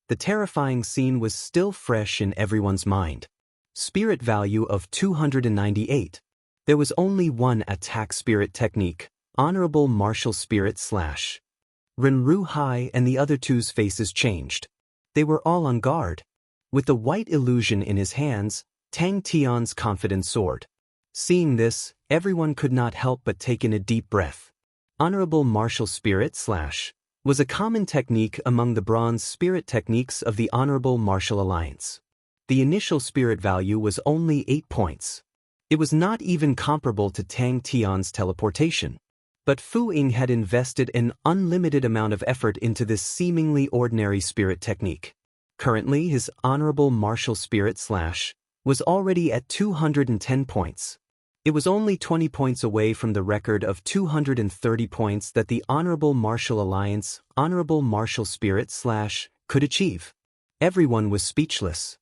The terrifying scene was still fresh in everyone's mind. Spirit value of 298. There was only one attack spirit technique, Honorable Martial Spirit / Renru Hai and the other two's faces changed. They were all on guard. With the white illusion in his hands, Tang Tian's confidence soared. Seeing this, everyone could not help but take in a deep breath. Honorable Martial Spirit / was a common technique among the bronze spirit techniques of the Honorable Martial Alliance. The initial spirit value was only 8 points. It was not even comparable to Tang Tian's teleportation. But Fu Ying had invested an unlimited amount of effort into this seemingly ordinary spirit technique. Currently, his Honorable Martial Spirit / was already at 210 points. It was only 20 points away from the record of 230 points that the Honorable Martial Alliance, Honorable Martial Spirit / could achieve. Everyone was speechless.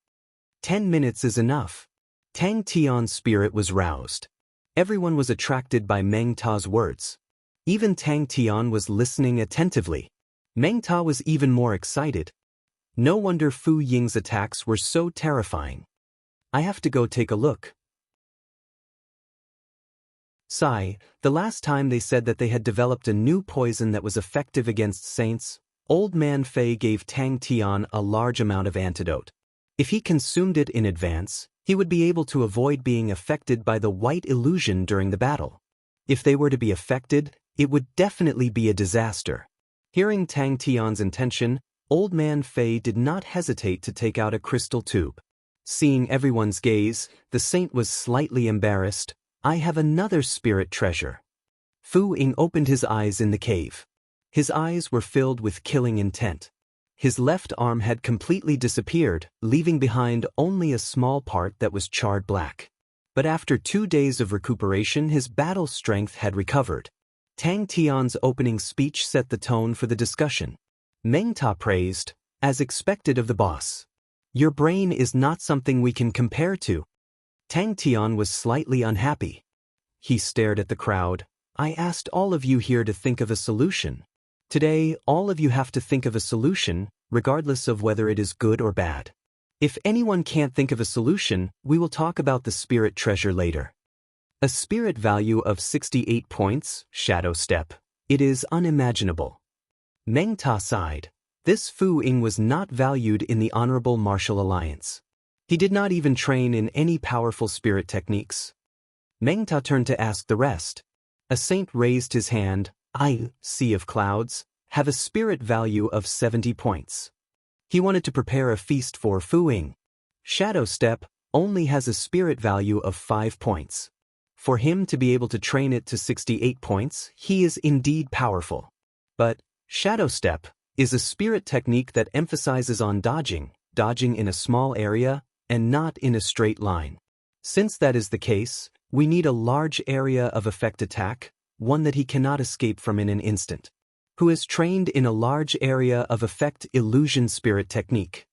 10 minutes is enough. Tang Tian's spirit was roused. Everyone was attracted by Meng Ta's words. Even Tang Tian was listening attentively. Meng Ta was even more excited. No wonder Fu Ying's attacks were so terrifying. I have to go take a look. Sigh, the last time they said that they had developed a new poison that was effective against saints, Old Man Fei gave Tang Tian a large amount of antidote. If he consumed it in advance, he would be able to avoid being affected by the white illusion during the battle. If they were to be affected, it would definitely be a disaster. Hearing Tang Tian's intention, Old Man Fei did not hesitate to take out a crystal tube. Seeing everyone's gaze, the saint was slightly embarrassed. I have another spirit treasure. Fu Ying opened his eyes in the cave. His eyes were filled with killing intent. His left arm had completely disappeared, leaving behind only a small part that was charred black. But after 2 days of recuperation, his battle strength had recovered. Tang Tian's opening speech set the tone for the discussion. Meng Ta praised, as expected of the boss. Your brain is not something we can compare to. Tang Tian was slightly unhappy. He stared at the crowd. I asked all of you here to think of a solution. Today, all of you have to think of a solution, regardless of whether it is good or bad. If anyone can't think of a solution, we will talk about the spirit treasure later. A spirit value of 68 points, Shadow Step. It is unimaginable. Meng Ta sighed. This Fu Ying was not valued in the Honorable Martial Alliance. He did not even train in any powerful spirit techniques. Meng Ta turned to ask the rest. A saint raised his hand. I, Sea of Clouds, have a spirit value of 70 points. He wanted to prepare a feast for Fu Ying. Shadow Step only has a spirit value of 5 points. For him to be able to train it to 68 points, he is indeed powerful. But Shadow Step is a spirit technique that emphasizes on dodging, dodging in a small area, and not in a straight line. Since that is the case, we need a large area of effect attack, one that he cannot escape from in an instant. Who is trained in a large area of effect illusion spirit technique.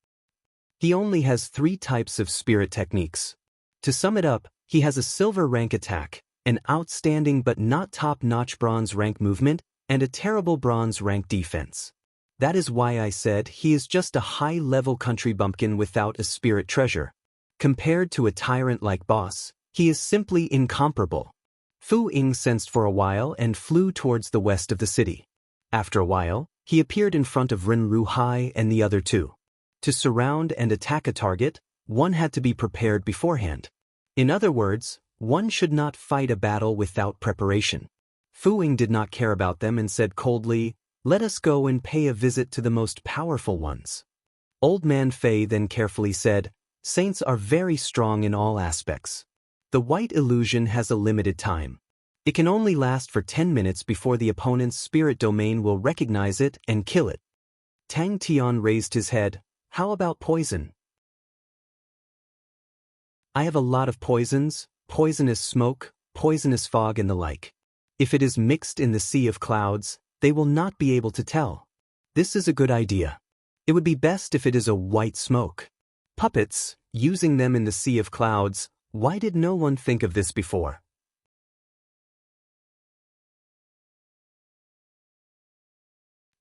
He only has 3 types of spirit techniques. To sum it up, he has a silver rank attack, an outstanding but not top-notch bronze rank movement, and a terrible bronze rank defense. That is why I said he is just a high-level country bumpkin without a spirit treasure. Compared to a tyrant-like boss, he is simply incomparable. Fu Ying sensed for a while and flew towards the west of the city. After a while, he appeared in front of Ren Ruhai and the other 2. To surround and attack a target, one had to be prepared beforehand. In other words, one should not fight a battle without preparation. Fu Ying did not care about them and said coldly, "Let us go and pay a visit to the most powerful ones." Old Man Fei then carefully said, "Saints are very strong in all aspects. The white illusion has a limited time. It can only last for 10 minutes before the opponent's spirit domain will recognize it and kill it." Tang Tian raised his head. "How about poison?" "I have a lot of poisons, poisonous smoke, poisonous fog and the like. If it is mixed in the sea of clouds, they will not be able to tell. This is a good idea. It would be best if it is a white smoke. Puppets, using them in the sea of clouds, why did no one think of this before?"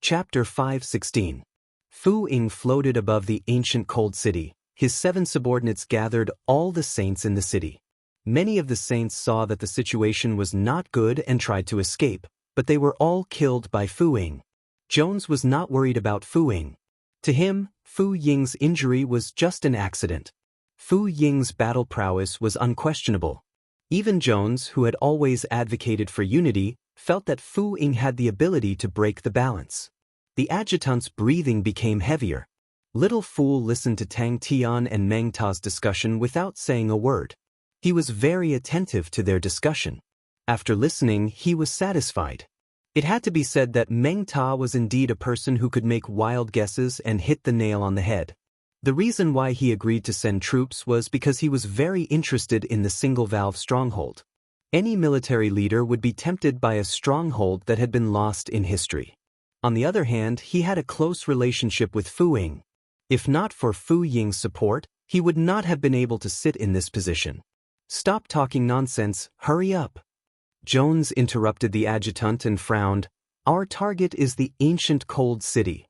Chapter 5:16. Fu Ying floated above the ancient cold city. His 7 subordinates gathered all the saints in the city. Many of the saints saw that the situation was not good and tried to escape, but they were all killed by Fu Ying. Jones was not worried about Fu Ying. To him, Fu Ying's injury was just an accident. Fu Ying's battle prowess was unquestionable. Even Jones, who had always advocated for unity, felt that Fu Ying had the ability to break the balance. The adjutant's breathing became heavier. Little Fool listened to Tang Tian and Meng Ta's discussion without saying a word. He was very attentive to their discussion. After listening, he was satisfied. It had to be said that Meng Ta was indeed a person who could make wild guesses and hit the nail on the head. The reason why he agreed to send troops was because he was very interested in the single-valve stronghold. Any military leader would be tempted by a stronghold that had been lost in history. On the other hand, he had a close relationship with Fu Ying. If not for Fu Ying's support, he would not have been able to sit in this position. "Stop talking nonsense, hurry up." Jones interrupted the adjutant and frowned. "Our target is the ancient cold city."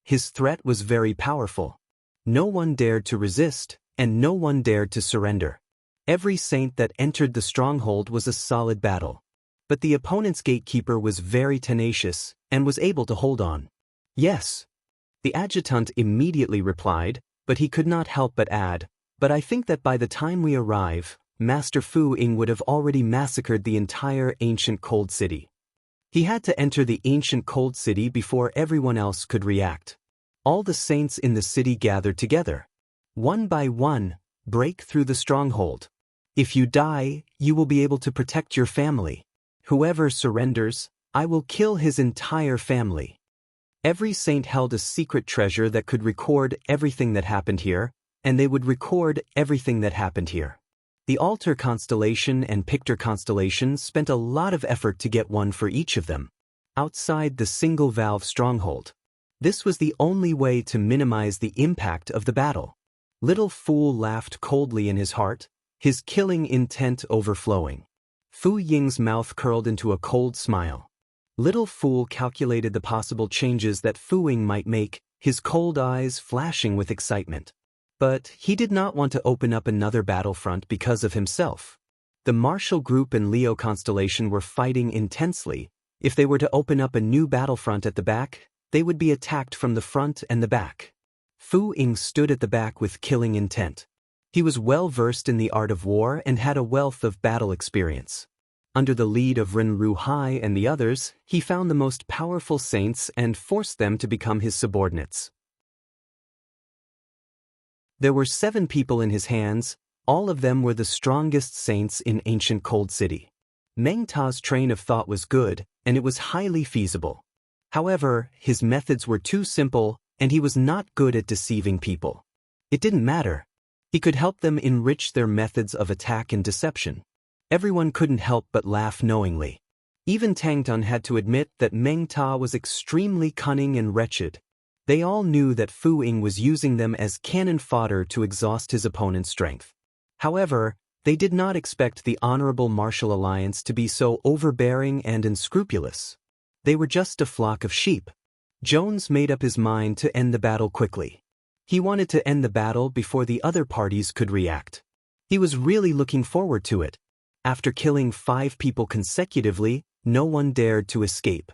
His threat was very powerful. No one dared to resist, and no one dared to surrender. Every saint that entered the stronghold was a solid battle. But the opponent's gatekeeper was very tenacious, and was able to hold on. "Yes." The adjutant immediately replied, but he could not help but add, "But I think that by the time we arrive, Master Fu Ying would have already massacred the entire ancient cold city." He had to enter the ancient cold city before everyone else could react. All the saints in the city gathered together. One by one, break through the stronghold. If you die, you will be able to protect your family. Whoever surrenders, I will kill his entire family. Every saint held a secret treasure that could record everything that happened here, and they would record everything that happened here. The Altar Constellation and Pictor Constellation spent a lot of effort to get one for each of them. Outside the single-valve stronghold. This was the only way to minimize the impact of the battle. Little Fool laughed coldly in his heart, his killing intent overflowing. Fu Ying's mouth curled into a cold smile. Little Fool calculated the possible changes that Fu Ying might make, his cold eyes flashing with excitement. But he did not want to open up another battlefront because of himself. The Marshall Group and Leo Constellation were fighting intensely. If they were to open up a new battlefront at the back, they would be attacked from the front and the back. Fu Ying stood at the back with killing intent. He was well versed in the art of war and had a wealth of battle experience. Under the lead of Ren Ruhai and the others, he found the most powerful saints and forced them to become his subordinates. There were 7 people in his hands, all of them were the strongest saints in ancient Cold City. Meng Ta's train of thought was good, and it was highly feasible. However, his methods were too simple, and he was not good at deceiving people. It didn't matter. He could help them enrich their methods of attack and deception. Everyone couldn't help but laugh knowingly. Even Tang Tun had to admit that Meng Ta was extremely cunning and wretched. They all knew that Fu Ying was using them as cannon fodder to exhaust his opponent's strength. However, they did not expect the honorable martial alliance to be so overbearing and unscrupulous. They were just a flock of sheep. Jones made up his mind to end the battle quickly. He wanted to end the battle before the other parties could react. He was really looking forward to it. After killing 5 people consecutively, no one dared to escape.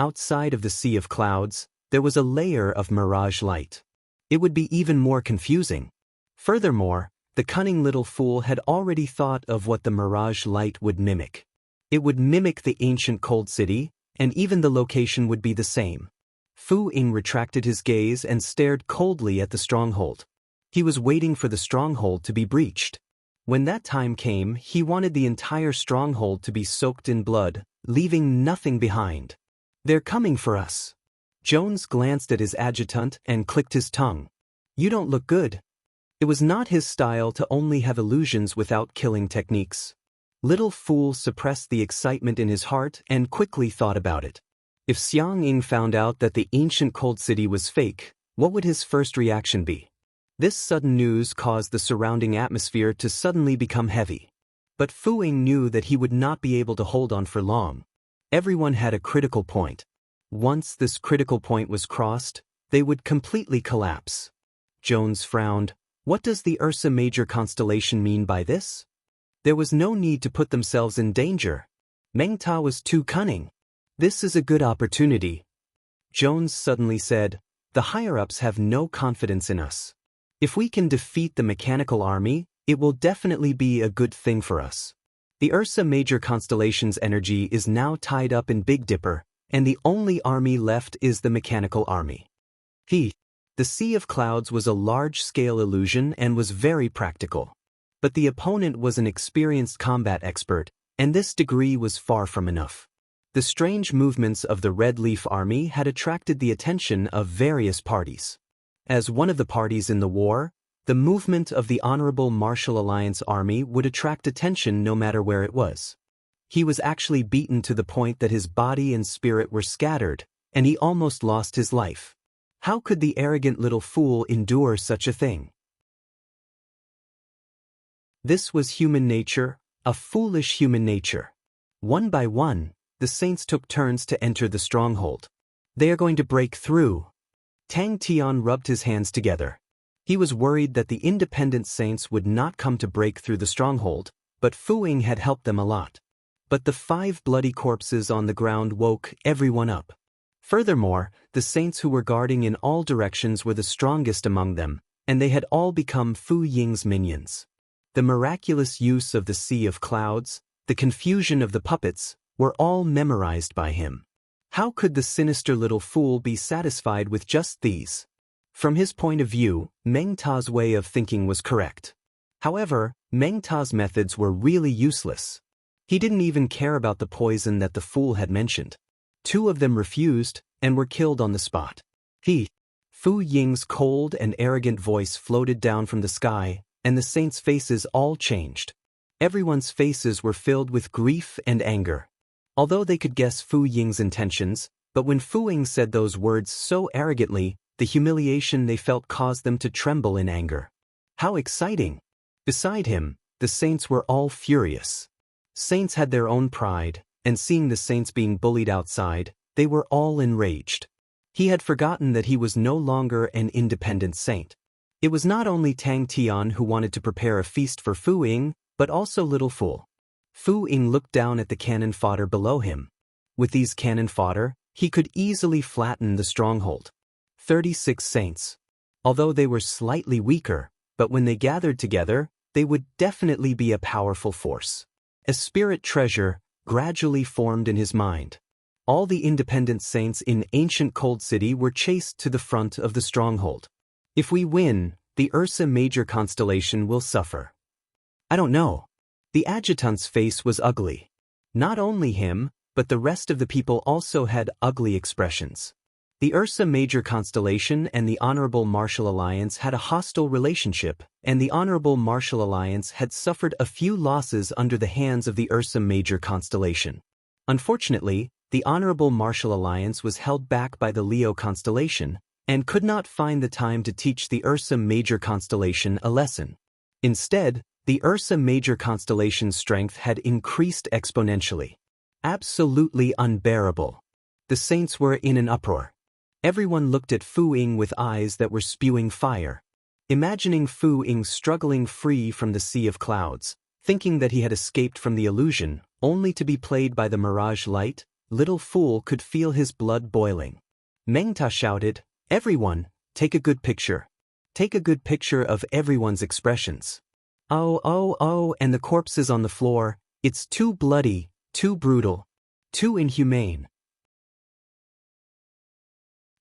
Outside of the sea of clouds, there was a layer of mirage light. It would be even more confusing. Furthermore, the cunning little fool had already thought of what the mirage light would mimic. It would mimic the ancient cold city, and even the location would be the same. Fu Ying retracted his gaze and stared coldly at the stronghold. He was waiting for the stronghold to be breached. When that time came, he wanted the entire stronghold to be soaked in blood, leaving nothing behind. "They're coming for us." Jones glanced at his adjutant and clicked his tongue. "You don't look good." It was not his style to only have illusions without killing techniques. Little fool suppressed the excitement in his heart and quickly thought about it. If Xiang Ying found out that the ancient cold city was fake, what would his first reaction be? This sudden news caused the surrounding atmosphere to suddenly become heavy. But Fu Ying knew that he would not be able to hold on for long. Everyone had a critical point. Once this critical point was crossed, they would completely collapse. Jones frowned. What does the Ursa Major constellation mean by this? There was no need to put themselves in danger. Meng Ta was too cunning. This is a good opportunity. Jones suddenly said, "The higher-ups have no confidence in us. If we can defeat the mechanical army, it will definitely be a good thing for us. The Ursa Major constellation's energy is now tied up in Big Dipper, and the only army left is the mechanical army." The Sea of Clouds was a large-scale illusion and was very practical. But the opponent was an experienced combat expert, and this degree was far from enough. The strange movements of the Red Leaf Army had attracted the attention of various parties. As one of the parties in the war, the movement of the Honorable Martial Alliance Army would attract attention no matter where it was. He was actually beaten to the point that his body and spirit were scattered, and he almost lost his life. How could the arrogant little fool endure such a thing? This was human nature, a foolish human nature. One by one, the saints took turns to enter the stronghold. They are going to break through. Tang Tian rubbed his hands together. He was worried that the independent saints would not come to break through the stronghold, but Fu Ying had helped them a lot. But the 5 bloody corpses on the ground woke everyone up. Furthermore, the saints who were guarding in all directions were the strongest among them, and they had all become Fu Ying's minions. The miraculous use of the Sea of Clouds, the confusion of the puppets, were all memorized by him. How could the sinister little fool be satisfied with just these? From his point of view, Meng Ta's way of thinking was correct. However, Meng Ta's methods were really useless. He didn't even care about the poison that the fool had mentioned. 2 of them refused and were killed on the spot. Fu Ying's cold and arrogant voice floated down from the sky, and the saints' faces all changed. Everyone's faces were filled with grief and anger. Although they could guess Fu Ying's intentions, but when Fu Ying said those words so arrogantly, the humiliation they felt caused them to tremble in anger. How exciting! Beside him, the saints were all furious. Saints had their own pride, and seeing the saints being bullied outside, they were all enraged. He had forgotten that he was no longer an independent saint. It was not only Tang Tian who wanted to prepare a feast for Fu Ying, but also Little Fool. Fu Ying looked down at the cannon fodder below him. With these cannon fodder, he could easily flatten the stronghold. 36 saints. Although they were slightly weaker, but when they gathered together, they would definitely be a powerful force. A spirit treasure gradually formed in his mind. All the independent saints in ancient Cold City were chased to the front of the stronghold. If we win, the Ursa Major constellation will suffer. I don't know. The adjutant's face was ugly. Not only him, but the rest of the people also had ugly expressions. The Ursa Major constellation and the Honorable Martial Alliance had a hostile relationship, and the Honorable Martial Alliance had suffered a few losses under the hands of the Ursa Major constellation. Unfortunately, the Honorable Martial Alliance was held back by the Leo constellation, and could not find the time to teach the Ursa Major constellation a lesson. Instead, the Ursa Major constellation's strength had increased exponentially. Absolutely unbearable. The saints were in an uproar. Everyone looked at Fu Ying with eyes that were spewing fire. Imagining Fu Ying struggling free from the sea of clouds, thinking that he had escaped from the illusion, only to be played by the mirage light, little fool could feel his blood boiling. Meng Ta shouted, "Everyone, take a good picture. Take a good picture of everyone's expressions. Oh, and the corpses on the floor, it's too bloody, too brutal, too inhumane."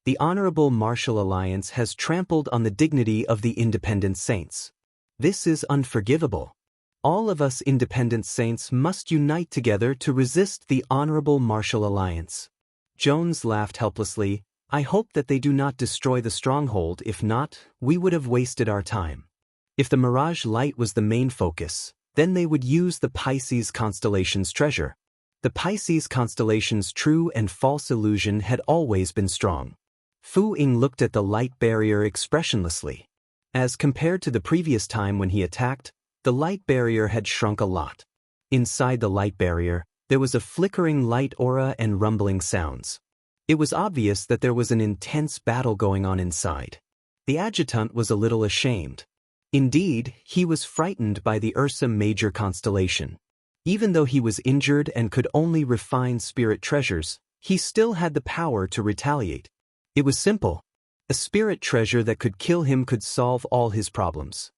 The Honorable Martial Alliance has trampled on the dignity of the independent saints. This is unforgivable. All of us independent saints must unite together to resist the Honorable Martial Alliance. Jones laughed helplessly. "I hope that they do not destroy the stronghold. If not, we would have wasted our time. If the Mirage Light was the main focus, then they would use the Pisces constellation's treasure. The Pisces constellation's true and false illusion had always been strong." Fu Ying looked at the light barrier expressionlessly. As compared to the previous time when he attacked, the light barrier had shrunk a lot. Inside the light barrier, there was a flickering light aura and rumbling sounds. It was obvious that there was an intense battle going on inside. The adjutant was a little ashamed. Indeed, he was frightened by the Ursa Major constellation. Even though he was injured and could only refine spirit treasures, he still had the power to retaliate. It was simple. A spirit treasure that could kill him could solve all his problems.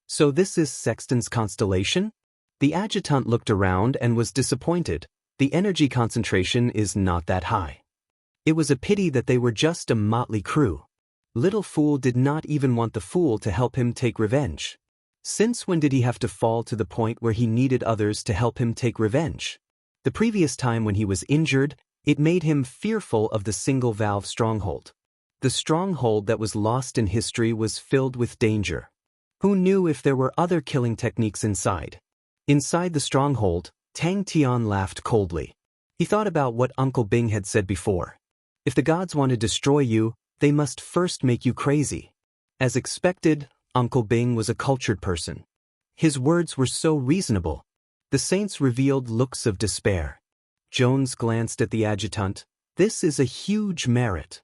So this is Sexton's constellation? The adjutant looked around and was disappointed. The energy concentration is not that high. It was a pity that they were just a motley crew. Little Fool did not even want the fool to help him take revenge. Since when did he have to fall to the point where he needed others to help him take revenge? The previous time when he was injured, it made him fearful of the single-valve stronghold. The stronghold that was lost in history was filled with danger. Who knew if there were other killing techniques inside? Inside the stronghold, Tang Tian laughed coldly. He thought about what Uncle Bing had said before. If the gods want to destroy you, they must first make you crazy. As expected, Uncle Bing was a cultured person. His words were so reasonable. The saints revealed looks of despair. Jones glanced at the adjutant. This is a huge merit.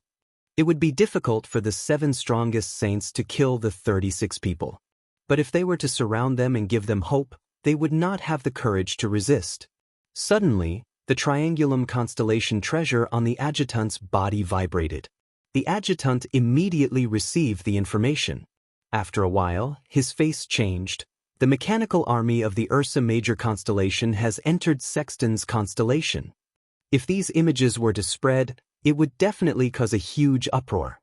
It would be difficult for the 7 strongest saints to kill the 36 people. But if they were to surround them and give them hope, they would not have the courage to resist. Suddenly, the Triangulum constellation treasure on the adjutant's body vibrated. The adjutant immediately received the information. After a while, his face changed. The mechanical army of the Ursa Major constellation has entered Sexton's constellation. If these images were to spread, it would definitely cause a huge uproar.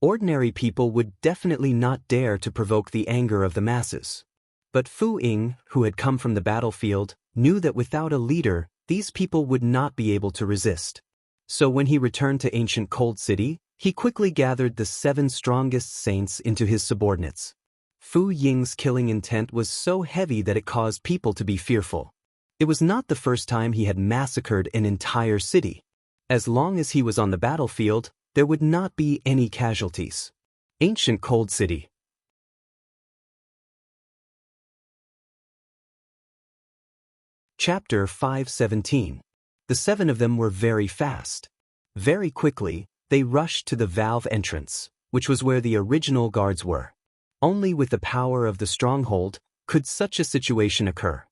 Ordinary people would definitely not dare to provoke the anger of the masses. But Fu Ying, who had come from the battlefield, knew that without a leader, these people would not be able to resist. So when he returned to ancient Cold City, he quickly gathered the 7 strongest saints into his subordinates. Fu Ying's killing intent was so heavy that it caused people to be fearful. It was not the first time he had massacred an entire city. As long as he was on the battlefield, there would not be any casualties. Ancient Cold City. Chapter 517. The 7 of them were very fast. Very quickly, they rushed to the valve entrance, which was where the original guards were. Only with the power of the stronghold could such a situation occur.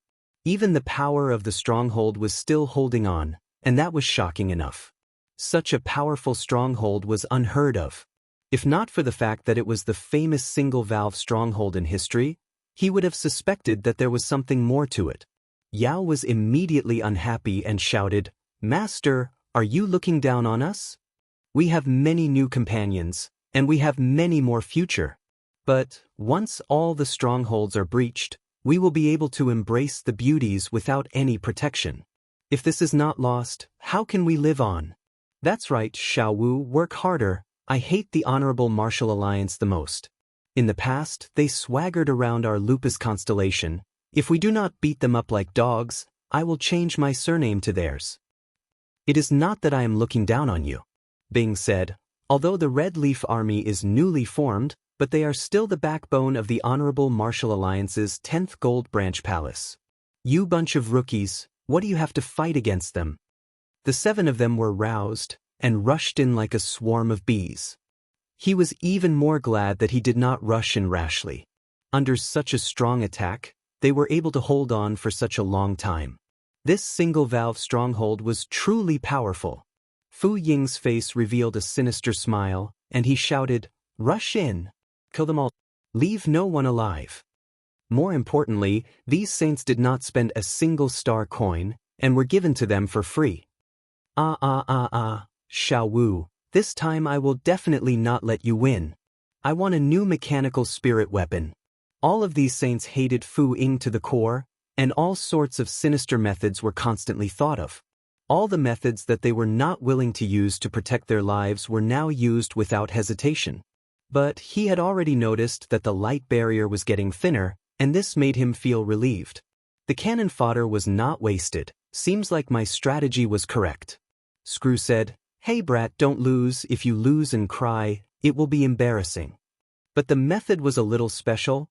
Even the power of the stronghold was still holding on, and that was shocking enough. Such a powerful stronghold was unheard of. If not for the fact that it was the famous single-valve stronghold in history, he would have suspected that there was something more to it. Yao was immediately unhappy and shouted, "Master, are you looking down on us? We have many new companions, and we have many more future. But once all the strongholds are breached, we will be able to embrace the beauties without any protection. If this is not lost, how can we live on? That's right, Xiao Wu, work harder. I hate the Honorable Martial Alliance the most. In the past, they swaggered around our lupus constellation. If we do not beat them up like dogs, I will change my surname to theirs. It is not that I am looking down on you. Bing said, although the Red Leaf Army is newly formed, but they are still the backbone of the Honorable Martial Alliance's 10th Gold Branch Palace. You bunch of rookies, what do you have to fight against them? The 7 of them were roused and rushed in like a swarm of bees. He was even more glad that he did not rush in rashly. Under such a strong attack, they were able to hold on for such a long time. This single-valve stronghold was truly powerful. Fu Ying's face revealed a sinister smile, and he shouted, "Rush in! Kill them all! Leave no one alive!" More importantly, these saints did not spend a single star coin, and were given to them for free. Xiao Wu, this time I will definitely not let you win. I want a new mechanical spirit weapon. All of these saints hated Fu Ying to the core, and all sorts of sinister methods were constantly thought of. All the methods that they were not willing to use to protect their lives were now used without hesitation. But he had already noticed that the light barrier was getting thinner, and this made him feel relieved. The cannon fodder was not wasted. Seems like my strategy was correct. Screw said, "Hey brat, don't lose. If you lose and cry, it will be embarrassing." But the method was a little special.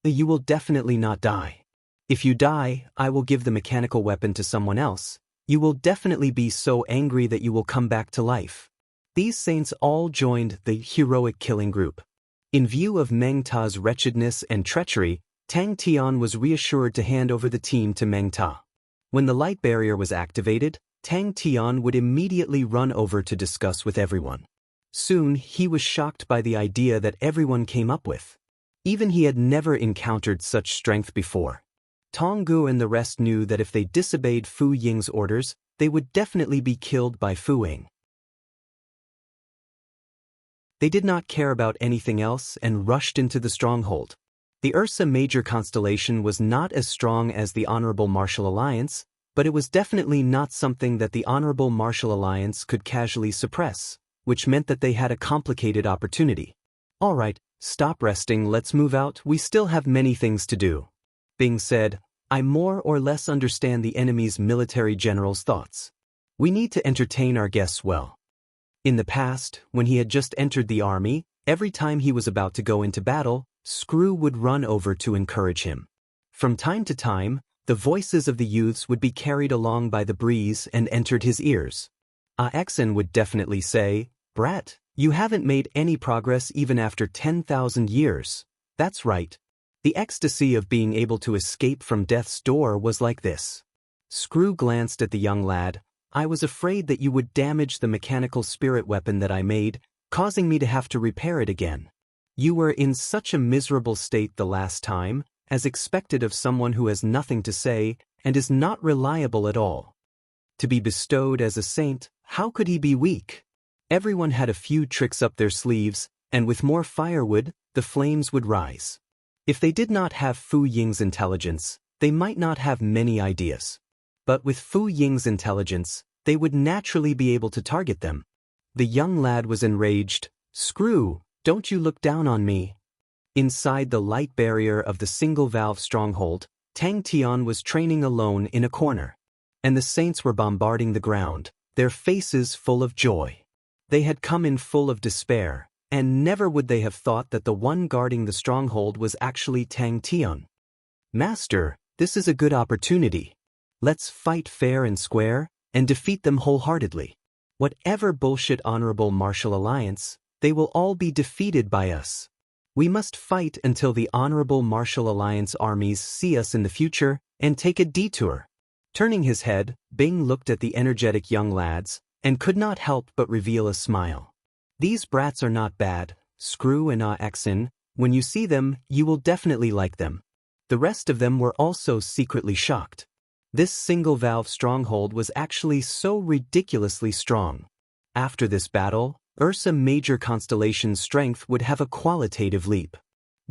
You will definitely not die. If you die, I will give the mechanical weapon to someone else. You will definitely be so angry that you will come back to life. These saints all joined the heroic killing group. In view of Meng Ta's wretchedness and treachery, Tang Tian was reassured to hand over the team to Meng Ta. When the light barrier was activated, Tang Tian would immediately run over to discuss with everyone. Soon, he was shocked by the idea that everyone came up with. Even he had never encountered such strength before. Tonggu and the rest knew that if they disobeyed Fu Ying's orders, they would definitely be killed by Fu Ying. They did not care about anything else and rushed into the stronghold. The Ursa Major constellation was not as strong as the Honorable Martial Alliance, but it was definitely not something that the Honorable Martial Alliance could casually suppress, which meant that they had a complicated opportunity. All right, stop resting, let's move out, we still have many things to do. Bing said, I more or less understand the enemy's military general's thoughts. We need to entertain our guests well. In the past, when he had just entered the army, every time he was about to go into battle, Screw would run over to encourage him. From time to time, the voices of the youths would be carried along by the breeze and entered his ears. Exen would definitely say, Brat, you haven't made any progress even after 10,000 years. That's right. The ecstasy of being able to escape from death's door was like this. Screw glanced at the young lad. I was afraid that you would damage the mechanical spirit weapon that I made, causing me to have to repair it again. You were in such a miserable state the last time, as expected of someone who has nothing to say and is not reliable at all. To be bestowed as a saint, how could he be weak? Everyone had a few tricks up their sleeves, and with more firewood, the flames would rise. If they did not have Fu Ying's intelligence, they might not have many ideas. But with Fu Ying's intelligence, they would naturally be able to target them. The young lad was enraged. Screw, don't you look down on me. Inside the light barrier of the single-valve stronghold, Tang Tian was training alone in a corner. And the saints were bombarding the ground, their faces full of joy. They had come in full of despair, and never would they have thought that the one guarding the stronghold was actually Tang Tian. Master, this is a good opportunity. Let's fight fair and square, and defeat them wholeheartedly. Whatever bullshit Honorable Martial Alliance, they will all be defeated by us. We must fight until the Honorable Martial Alliance armies see us in the future and take a detour. Turning his head, Bing looked at the energetic young lads, and could not help but reveal a smile. These brats are not bad, Screw and Exen. When you see them, you will definitely like them. The rest of them were also secretly shocked. This single-valve stronghold was actually so ridiculously strong. After this battle, Ursa Major Constellation's strength would have a qualitative leap.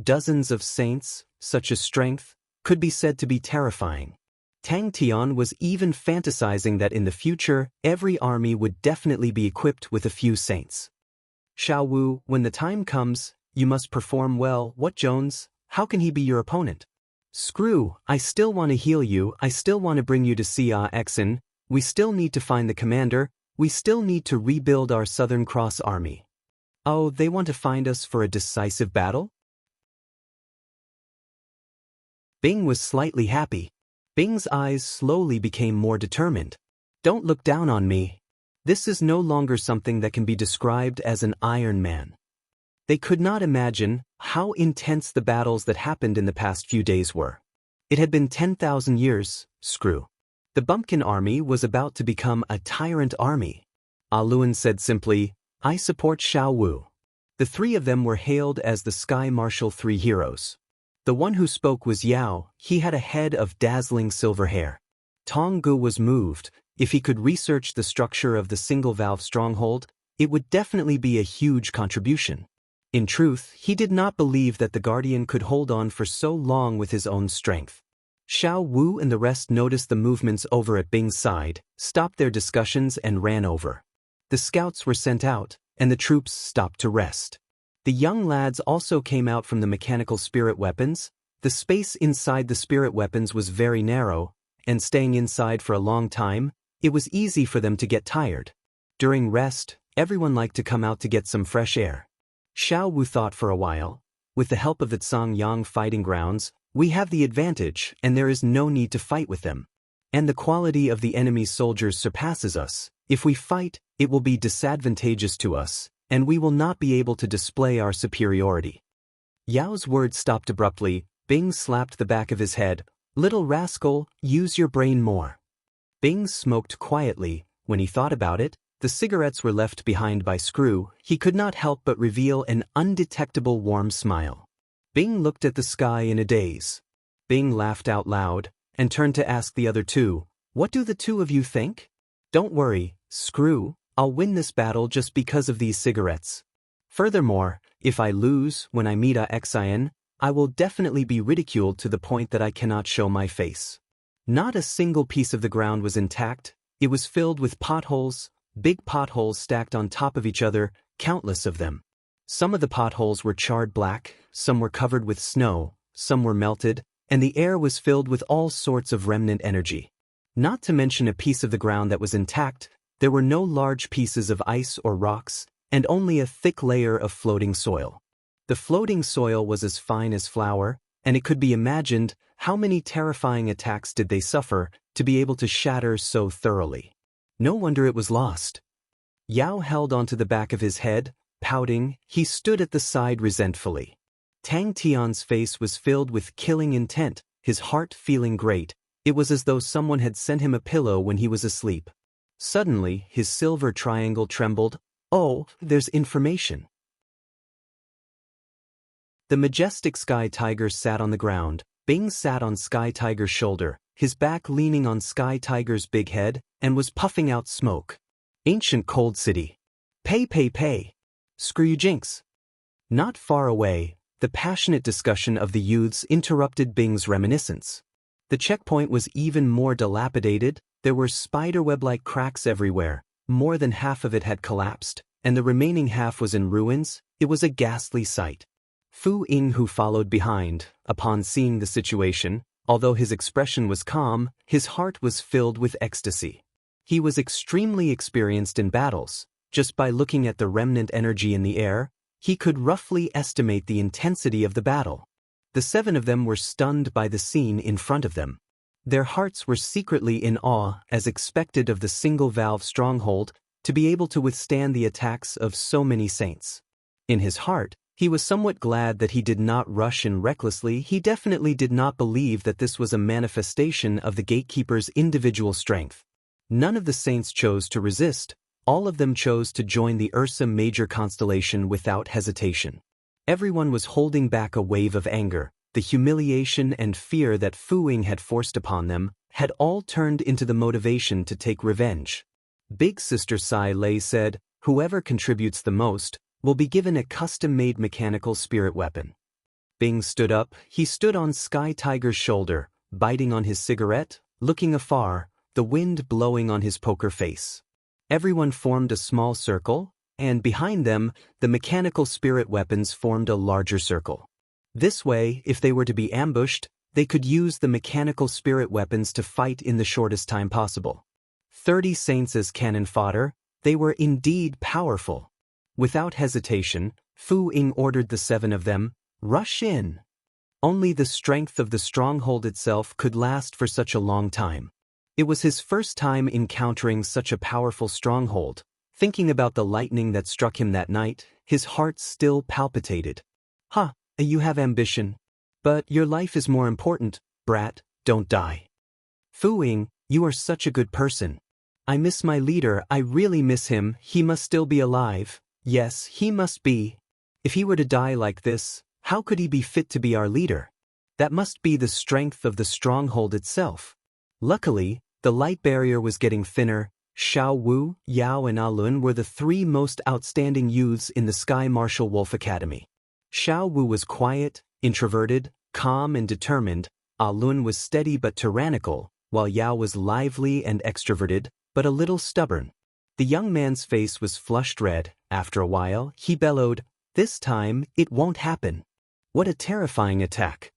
Dozens of saints, such a strength, could be said to be terrifying. Tang Tian was even fantasizing that in the future, every army would definitely be equipped with a few saints. Xiao Wu, when the time comes, you must perform well. What, Jones? How can he be your opponent? Screw, I still want to heal you, I still want to bring you to Xia Xen, we still need to find the commander, we still need to rebuild our Southern Cross army. Oh, they want to find us for a decisive battle? Bing was slightly happy. Bing's eyes slowly became more determined. Don't look down on me. This is no longer something that can be described as an Iron Man. They could not imagine how intense the battles that happened in the past few days were. It had been 10,000 years, screw. The Bumpkin army was about to become a tyrant army. Luan said simply, I support Xiao Wu. The three of them were hailed as the Sky Marshal Three Heroes. The one who spoke was Yao. He had a head of dazzling silver hair. Tong Gu was moved. If he could research the structure of the single-valve stronghold, it would definitely be a huge contribution. In truth, he did not believe that the Guardian could hold on for so long with his own strength. Xiao Wu and the rest noticed the movements over at Bing's side, stopped their discussions and ran over. The scouts were sent out, and the troops stopped to rest. The young lads also came out from the mechanical spirit weapons. The space inside the spirit weapons was very narrow, and staying inside for a long time, it was easy for them to get tired. During rest, everyone liked to come out to get some fresh air. Xiao Wu thought for a while. With the help of the Cangyang fighting grounds, we have the advantage and there is no need to fight with them. And the quality of the enemy's soldiers surpasses us. If we fight, it will be disadvantageous to us, and we will not be able to display our superiority. Yao's words stopped abruptly. Bing slapped the back of his head. Little rascal, use your brain more. Bing smoked quietly. When he thought about it, the cigarettes were left behind by Screw. He could not help but reveal an undetectable warm smile. Bing looked at the sky in a daze. Bing laughed out loud, and turned to ask the other two, what do the two of you think? Don't worry, Screw, I'll win this battle just because of these cigarettes. Furthermore, if I lose when I meet Xian, I will definitely be ridiculed to the point that I cannot show my face. Not a single piece of the ground was intact. It was filled with potholes, big potholes stacked on top of each other, countless of them. Some of the potholes were charred black, some were covered with snow, some were melted, and the air was filled with all sorts of remnant energy. Not to mention a piece of the ground that was intact, there were no large pieces of ice or rocks, and only a thick layer of floating soil. The floating soil was as fine as flour, and it could be imagined how many terrifying attacks did they suffer to be able to shatter so thoroughly. No wonder it was lost. Yao held onto the back of his head, pouting. He stood at the side resentfully. Tang Tian's face was filled with killing intent, his heart feeling great. It was as though someone had sent him a pillow when he was asleep. Suddenly, his silver triangle trembled. Oh, there's information. The majestic Sky Tiger sat on the ground. Bing sat on Sky Tiger's shoulder, his back leaning on Sky Tiger's big head, and was puffing out smoke. Ancient Cold City. Pay. Screw you, Jinx. Not far away, the passionate discussion of the youths interrupted Bing's reminiscence. The checkpoint was even more dilapidated. There were spiderweb-like cracks everywhere. More than half of it had collapsed, and the remaining half was in ruins. It was a ghastly sight. Fu Ying, who followed behind, upon seeing the situation, although his expression was calm, his heart was filled with ecstasy. He was extremely experienced in battles. Just by looking at the remnant energy in the air, he could roughly estimate the intensity of the battle. The 7 of them were stunned by the scene in front of them. Their hearts were secretly in awe, as expected of the single-valve stronghold, to be able to withstand the attacks of so many saints. In his heart, he was somewhat glad that he did not rush in recklessly. He definitely did not believe that this was a manifestation of the gatekeeper's individual strength. None of the saints chose to resist. All of them chose to join the Ursa Major constellation without hesitation. Everyone was holding back a wave of anger. The humiliation and fear that Fu Ying had forced upon them had all turned into the motivation to take revenge. Big Sister Sai Lei said, whoever contributes the most will be given a custom-made mechanical spirit weapon. Bing stood up. He stood on Sky Tiger's shoulder, biting on his cigarette. looking afar, the wind blowing on his poker face. Everyone formed a small circle, and behind them, the mechanical spirit weapons formed a larger circle. This way, if they were to be ambushed, they could use the mechanical spirit weapons to fight in the shortest time possible. 30 saints as cannon fodder, they were indeed powerful. Without hesitation, Fu Ying ordered the 7 of them, "Rush in." Only the strength of the stronghold itself could last for such a long time. It was his first time encountering such a powerful stronghold. Thinking about the lightning that struck him that night, his heart still palpitated. "Ha, you have ambition. But your life is more important, brat, don't die." "Fu Ying, you are such a good person. I miss my leader, I really miss him, he must still be alive. Yes, he must be. If he were to die like this, how could he be fit to be our leader? That must be the strength of the stronghold itself." Luckily, the light barrier was getting thinner. Xiao Wu, Yao and Alun were the 3 most outstanding youths in the Sky Martial Wolf Academy. Xiao Wu was quiet, introverted, calm and determined. Alun was steady but tyrannical, while Yao was lively and extroverted, but a little stubborn. The young man's face was flushed red. After a while, he bellowed, "This time, it won't happen." What a terrifying attack.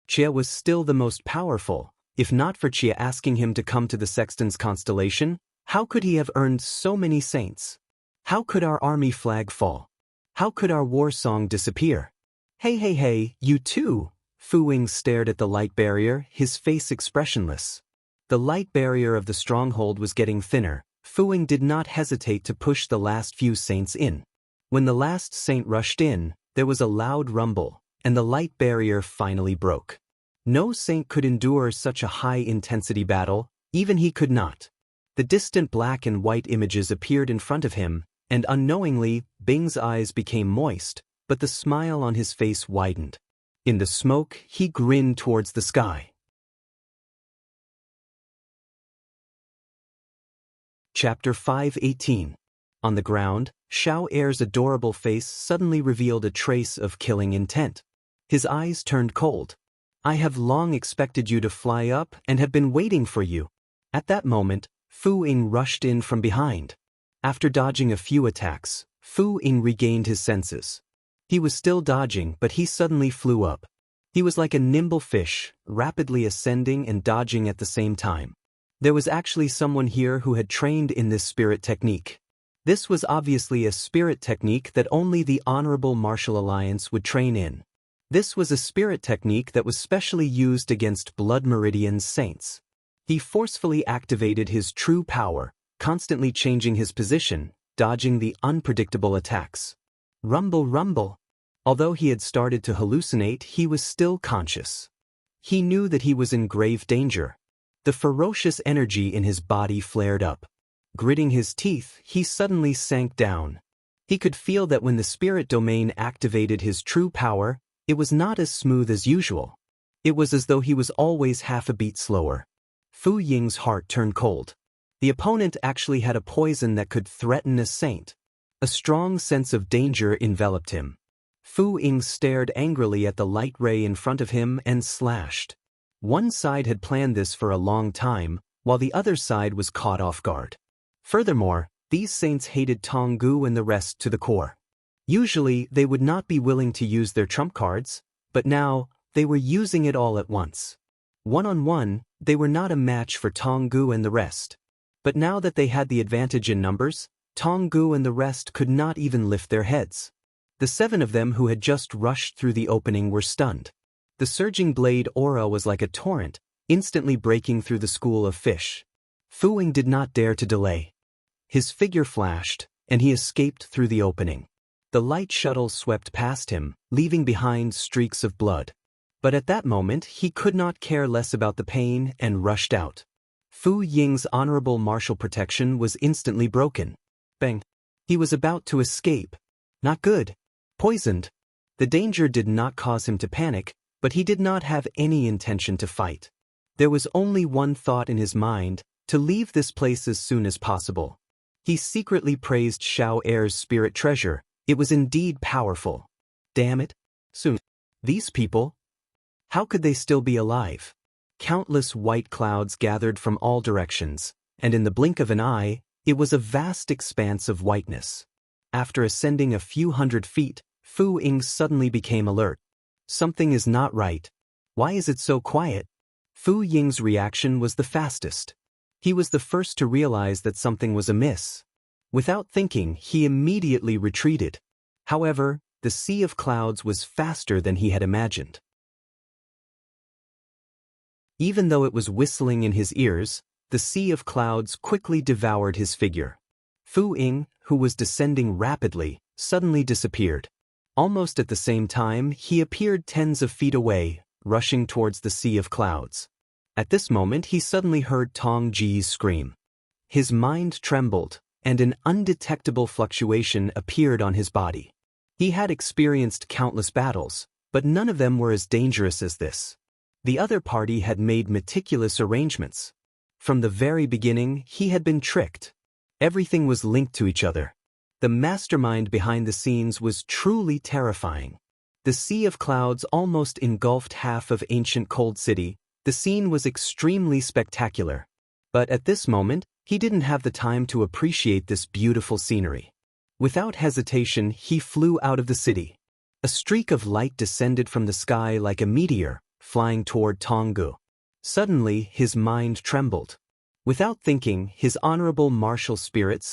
Chia was still the most powerful. If not for Chia asking him to come to the Sexton's constellation, how could he have earned so many saints? How could our army flag fall? How could our war song disappear? Hey, you too! Fu Ying stared at the light barrier, his face expressionless. The light barrier of the stronghold was getting thinner. Fu Ying did not hesitate to push the last few saints in. When the last saint rushed in, there was a loud rumble, and the light barrier finally broke. No saint could endure such a high-intensity battle, even he could not. The distant black and white images appeared in front of him, and unknowingly, Bing's eyes became moist, but the smile on his face widened. In the smoke, he grinned towards the sky. Chapter 5:18. On the ground, Xiao Er's adorable face suddenly revealed a trace of killing intent. His eyes turned cold. "I have long expected you to fly up and have been waiting for you." At that moment, Fu Ying rushed in from behind. After dodging a few attacks, Fu Ying regained his senses. He was still dodging, but he suddenly flew up. He was like a nimble fish, rapidly ascending and dodging at the same time. There was actually someone here who had trained in this spirit technique. This was obviously a spirit technique that only the Honorable Martial Alliance would train in. This was a spirit technique that was specially used against Blood Meridian's saints. He forcefully activated his true power, constantly changing his position, dodging the unpredictable attacks. Rumble, rumble. Although he had started to hallucinate, he was still conscious. He knew that he was in grave danger. The ferocious energy in his body flared up. Gritting his teeth, he suddenly sank down. He could feel that when the spirit domain activated his true power, it was not as smooth as usual. It was as though he was always half a beat slower. Fu Ying's heart turned cold. The opponent actually had a poison that could threaten a saint. A strong sense of danger enveloped him. Fu Ying stared angrily at the light ray in front of him and slashed. One side had planned this for a long time, while the other side was caught off guard. Furthermore, these saints hated Tonggu and the rest to the core. Usually, they would not be willing to use their trump cards, but now, they were using it all at once. One-on-one, they were not a match for Tonggu and the rest. But now that they had the advantage in numbers, Tonggu and the rest could not even lift their heads. The 7 of them who had just rushed through the opening were stunned. The surging blade aura was like a torrent, instantly breaking through the school of fish. Fu Ying did not dare to delay. His figure flashed, and he escaped through the opening. The light shuttle swept past him, leaving behind streaks of blood. But at that moment, he could not care less about the pain and rushed out. Fu Ying's honorable martial protection was instantly broken. Bang! He was about to escape. Not good. Poisoned. The danger did not cause him to panic, but he did not have any intention to fight. There was only one thought in his mind, to leave this place as soon as possible. He secretly praised Xiao Er's spirit treasure. It was indeed powerful. Damn it. Soon. These people. How could they still be alive? Countless white clouds gathered from all directions, and in the blink of an eye, it was a vast expanse of whiteness. After ascending a few hundred feet, Fu Ying suddenly became alert. Something is not right. Why is it so quiet? Fu Ying's reaction was the fastest. He was the first to realize that something was amiss. Without thinking, he immediately retreated. However, the sea of clouds was faster than he had imagined. Even though it was whistling in his ears, the sea of clouds quickly devoured his figure. Fu Ying, who was descending rapidly, suddenly disappeared. Almost at the same time, he appeared tens of feet away, rushing towards the sea of clouds. At this moment, he suddenly heard Tong Ji's scream. His mind trembled, and an undetectable fluctuation appeared on his body. He had experienced countless battles, but none of them were as dangerous as this. The other party had made meticulous arrangements. From the very beginning, he had been tricked. Everything was linked to each other. The mastermind behind the scenes was truly terrifying. The sea of clouds almost engulfed half of ancient Cold City. The scene was extremely spectacular. But at this moment, he didn't have the time to appreciate this beautiful scenery. Without hesitation, he flew out of the city. A streak of light descended from the sky like a meteor, flying toward Tonggu. Suddenly, his mind trembled. Without thinking, his honorable martial spirit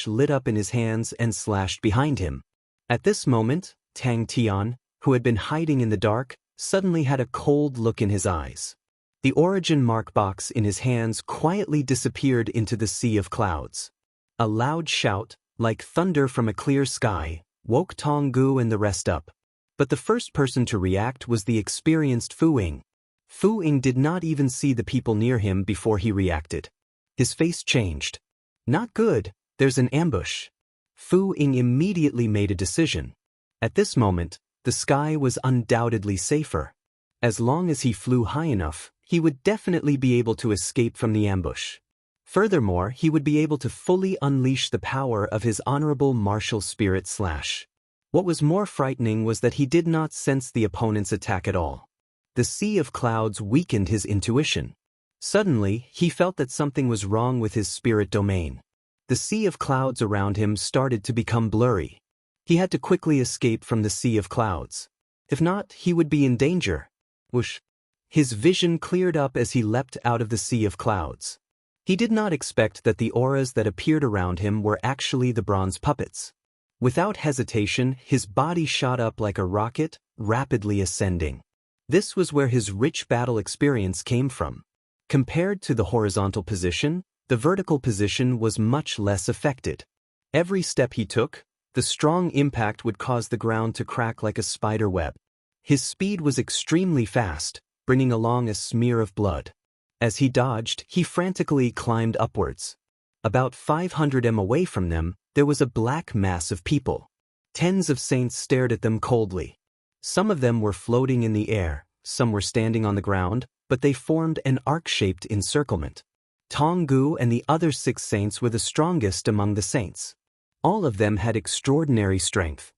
lit up in his hands and slashed behind him. At this moment, Tang Tian, who had been hiding in the dark, suddenly had a cold look in his eyes. The origin mark box in his hands quietly disappeared into the sea of clouds. A loud shout, like thunder from a clear sky, woke Tonggu and the rest up. But the first person to react was the experienced Fu Ying. Fu Ying did not even see the people near him before he reacted. His face changed. Not good, there's an ambush. Fu Ying immediately made a decision. At this moment, the sky was undoubtedly safer. As long as he flew high enough, he would definitely be able to escape from the ambush. Furthermore, he would be able to fully unleash the power of his honorable martial spirit / What was more frightening was that he did not sense the opponent's attack at all. The sea of clouds weakened his intuition. Suddenly, he felt that something was wrong with his spirit domain. The sea of clouds around him started to become blurry. He had to quickly escape from the sea of clouds. If not, he would be in danger. Whoosh! His vision cleared up as he leapt out of the sea of clouds. He did not expect that the auras that appeared around him were actually the bronze puppets. Without hesitation, his body shot up like a rocket, rapidly ascending. This was where his rich battle experience came from. Compared to the horizontal position, the vertical position was much less affected. Every step he took, the strong impact would cause the ground to crack like a spider web. His speed was extremely fast, bringing along a smear of blood. As he dodged, he frantically climbed upwards. About 500 m away from them, there was a black mass of people. Tens of saints stared at them coldly. Some of them were floating in the air, some were standing on the ground, but they formed an arc-shaped encirclement. Tonggu and the other 6 saints were the strongest among the saints. All of them had extraordinary strength.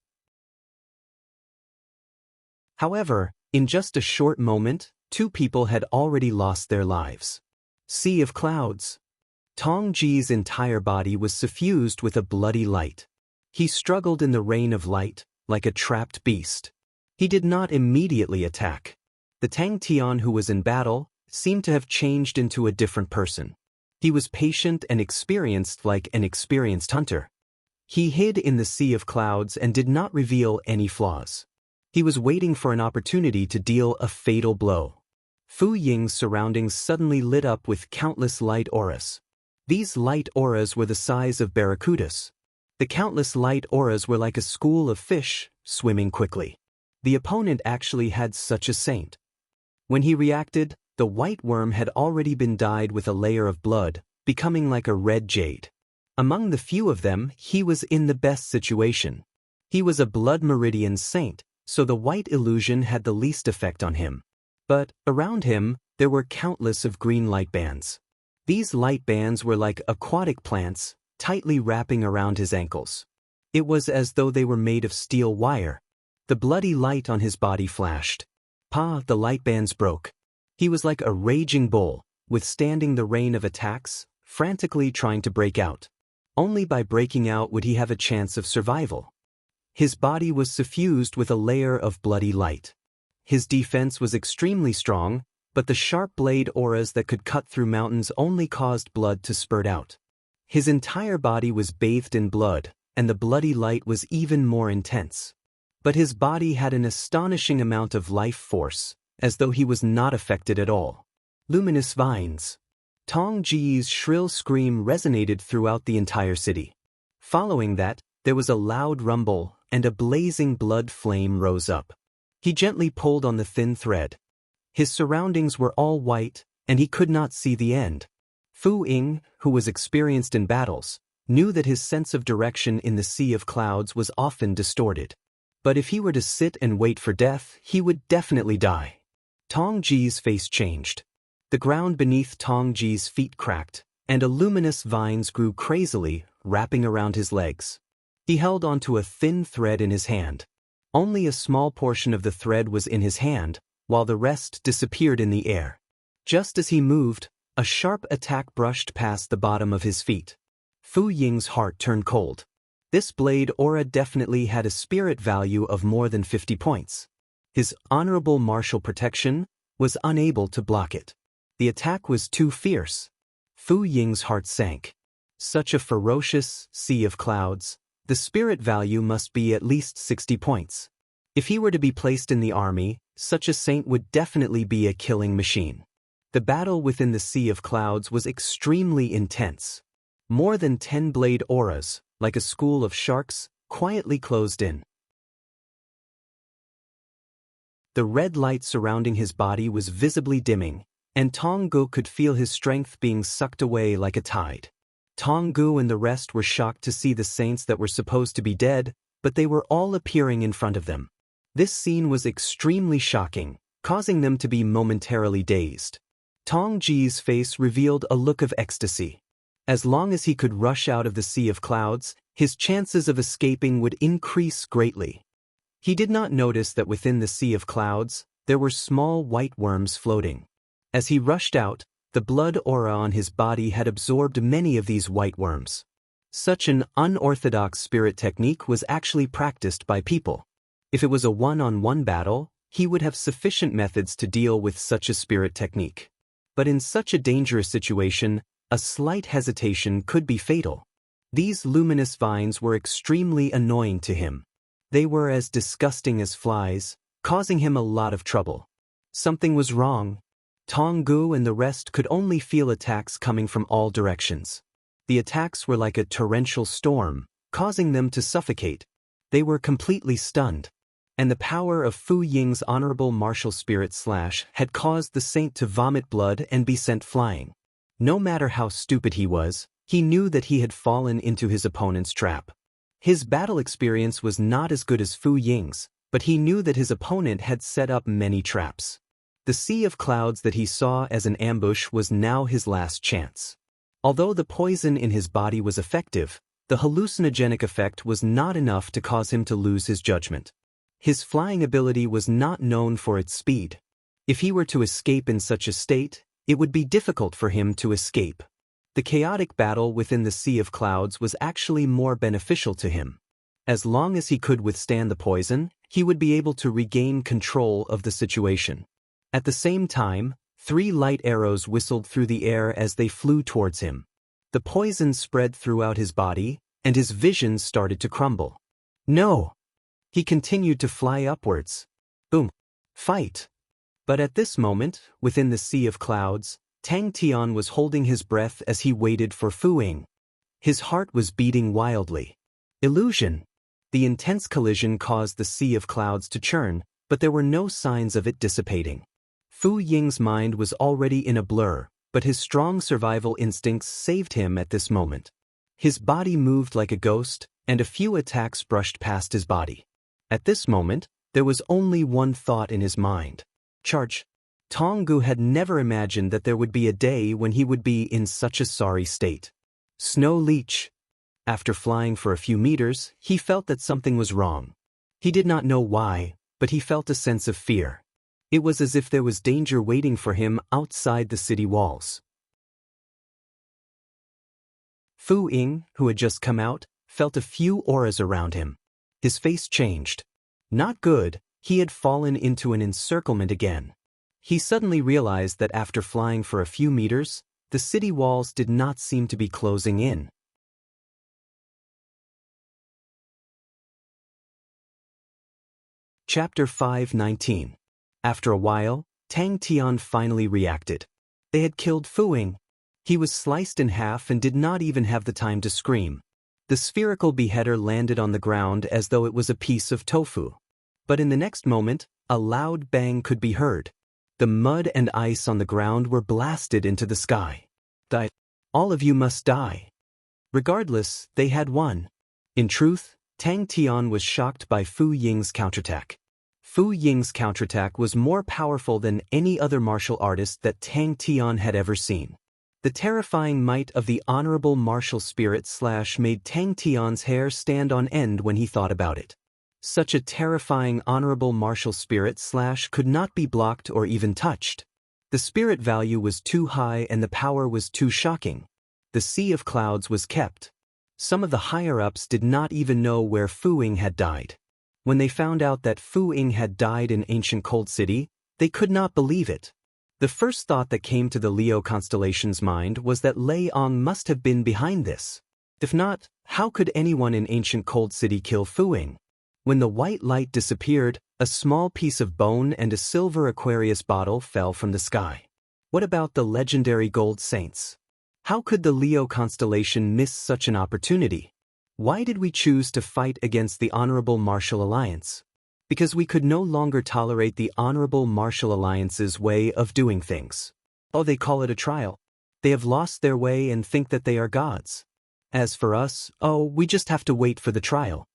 However, in just a short moment, 2 people had already lost their lives. Sea of clouds. Tong Ji's entire body was suffused with a bloody light. He struggled in the rain of light, like a trapped beast. He did not immediately attack. The Tang Tian who was in battle seemed to have changed into a different person. He was patient and experienced like an experienced hunter. He hid in the sea of clouds and did not reveal any flaws. He was waiting for an opportunity to deal a fatal blow. Fu Ying's surroundings suddenly lit up with countless light auras. These light auras were the size of barracudas. The countless light auras were like a school of fish, swimming quickly. The opponent actually had such a saint. When he reacted, the white worm had already been dyed with a layer of blood, becoming like a red jade. Among the few of them, he was in the best situation. He was a blood meridian saint, so the white illusion had the least effect on him. But, around him, there were countless of green light bands. These light bands were like aquatic plants, tightly wrapping around his ankles. It was as though they were made of steel wire. The bloody light on his body flashed. Pa, the light bands broke. He was like a raging bull, withstanding the rain of attacks, frantically trying to break out. Only by breaking out would he have a chance of survival. His body was suffused with a layer of bloody light. His defense was extremely strong, but the sharp blade auras that could cut through mountains only caused blood to spurt out. His entire body was bathed in blood, and the bloody light was even more intense. But his body had an astonishing amount of life force, as though he was not affected at all. Luminous vines. Tong Ji's shrill scream resonated throughout the entire city. Following that, there was a loud rumble, and a blazing blood flame rose up. He gently pulled on the thin thread. His surroundings were all white, and he could not see the end. Fu Ying, who was experienced in battles, knew that his sense of direction in the sea of clouds was often distorted. But if he were to sit and wait for death, he would definitely die. Tong Ji's face changed. The ground beneath Tong Ji's feet cracked, and a luminous vines grew crazily, wrapping around his legs. He held onto a thin thread in his hand. Only a small portion of the thread was in his hand, while the rest disappeared in the air. Just as he moved, a sharp attack brushed past the bottom of his feet. Fu Ying's heart turned cold. This blade aura definitely had a spirit value of more than 50 points. His honorable martial protection was unable to block it. The attack was too fierce. Fu Ying's heart sank. Such a ferocious sea of clouds, the spirit value must be at least 60 points. If he were to be placed in the army, such a saint would definitely be a killing machine. The battle within the sea of clouds was extremely intense. More than 10 blade auras, like a school of sharks, quietly closed in. The red light surrounding his body was visibly dimming, and Tong Gu could feel his strength being sucked away like a tide. Tong Gu and the rest were shocked to see the saints that were supposed to be dead, but they were all appearing in front of them. This scene was extremely shocking, causing them to be momentarily dazed. Tong Ji's face revealed a look of ecstasy. As long as he could rush out of the sea of clouds, his chances of escaping would increase greatly. He did not notice that within the sea of clouds, there were small white worms floating. As he rushed out, the blood aura on his body had absorbed many of these white worms. Such an unorthodox spirit technique was actually practiced by people. If it was a one-on-one battle, he would have sufficient methods to deal with such a spirit technique. But in such a dangerous situation, a slight hesitation could be fatal. These luminous vines were extremely annoying to him. They were as disgusting as flies, causing him a lot of trouble. Something was wrong. Tong Gu and the rest could only feel attacks coming from all directions. The attacks were like a torrential storm, causing them to suffocate. They were completely stunned. And the power of Fu Ying's honorable martial spirit slash had caused the saint to vomit blood and be sent flying. No matter how stupid he was, he knew that he had fallen into his opponent's trap. His battle experience was not as good as Fu Ying's, but he knew that his opponent had set up many traps. The sea of clouds that he saw as an ambush was now his last chance. Although the poison in his body was effective, the hallucinogenic effect was not enough to cause him to lose his judgment. His flying ability was not known for its speed. If he were to escape in such a state, it would be difficult for him to escape. The chaotic battle within the sea of clouds was actually more beneficial to him. As long as he could withstand the poison, he would be able to regain control of the situation. At the same time, 3 light arrows whistled through the air as they flew towards him. The poison spread throughout his body, and his vision started to crumble. No! He continued to fly upwards. Boom! Fight! But at this moment, within the sea of clouds, Tang Tian was holding his breath as he waited for Fu Ying. His heart was beating wildly. Illusion! The intense collision caused the sea of clouds to churn, but there were no signs of it dissipating. Fu Ying's mind was already in a blur, but his strong survival instincts saved him at this moment. His body moved like a ghost, and a few attacks brushed past his body. At this moment, there was only one thought in his mind. Charge! Tong Gu had never imagined that there would be a day when he would be in such a sorry state. Snow leech! After flying for a few meters, he felt that something was wrong. He did not know why, but he felt a sense of fear. It was as if there was danger waiting for him outside the city walls. Fu Ying, who had just come out, felt a few auras around him. His face changed. Not good, he had fallen into an encirclement again. He suddenly realized that after flying for a few meters, the city walls did not seem to be closing in. Chapter 5:19. After a while, Tang Tian finally reacted. They had killed Fu Ying. He was sliced in half and did not even have the time to scream. The spherical beheader landed on the ground as though it was a piece of tofu. But in the next moment, a loud bang could be heard. The mud and ice on the ground were blasted into the sky. Die. All of you must die. Regardless, they had won. In truth, Tang Tian was shocked by Fu Ying's counterattack. Fu Ying's counterattack was more powerful than any other martial artist that Tang Tian had ever seen. The terrifying might of the honorable martial spirit / made Tang Tian's hair stand on end when he thought about it. Such a terrifying honorable martial spirit / could not be blocked or even touched. The spirit value was too high and the power was too shocking. The sea of clouds was kept. Some of the higher-ups did not even know where Fu Ying had died. When they found out that Fu Ying had died in ancient Cold City, they could not believe it. The first thought that came to the Leo constellation's mind was that Lei Ong must have been behind this. If not, how could anyone in ancient Cold City kill Fu Ying? When the white light disappeared, a small piece of bone and a silver Aquarius bottle fell from the sky. What about the legendary gold saints? How could the Leo constellation miss such an opportunity? Why did we choose to fight against the Honorable Martial Alliance? Because we could no longer tolerate the Honorable Martial Alliance's way of doing things. Oh, they call it a trial. They have lost their way and think that they are gods. As for us, oh, we just have to wait for the trial.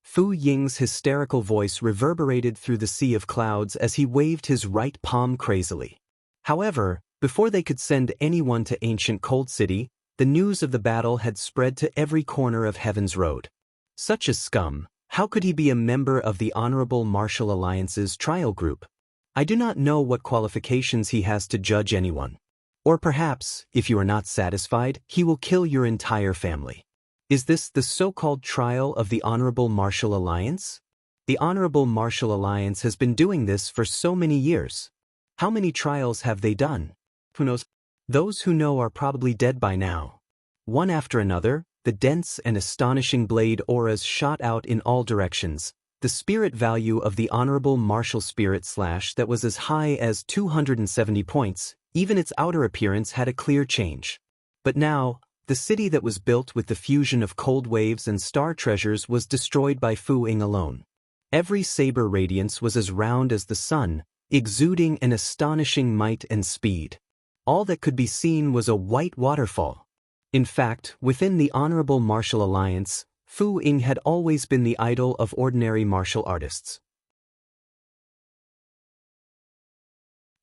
Fu Ying's hysterical voice reverberated through the sea of clouds as he waved his right palm crazily. However, before they could send anyone to ancient Cold City, the news of the battle had spread to every corner of Heaven's Road. Such a scum, how could he be a member of the Honorable Martial Alliance's trial group? I do not know what qualifications he has to judge anyone. Or perhaps, if you are not satisfied, he will kill your entire family. Is this the so-called trial of the Honorable Martial Alliance? The Honorable Martial Alliance has been doing this for so many years. How many trials have they done? Who knows? Those who know are probably dead by now. One after another, the dense and astonishing blade auras shot out in all directions. The spirit value of the Honorable Martial Spirit / that was as high as 270 points, even its outer appearance had a clear change. But now, the city that was built with the fusion of cold waves and star treasures was destroyed by Fu Ying alone. Every saber radiance was as round as the sun, exuding an astonishing might and speed. All that could be seen was a white waterfall. In fact, within the Honorable Martial Alliance, Fu Ying had always been the idol of ordinary martial artists.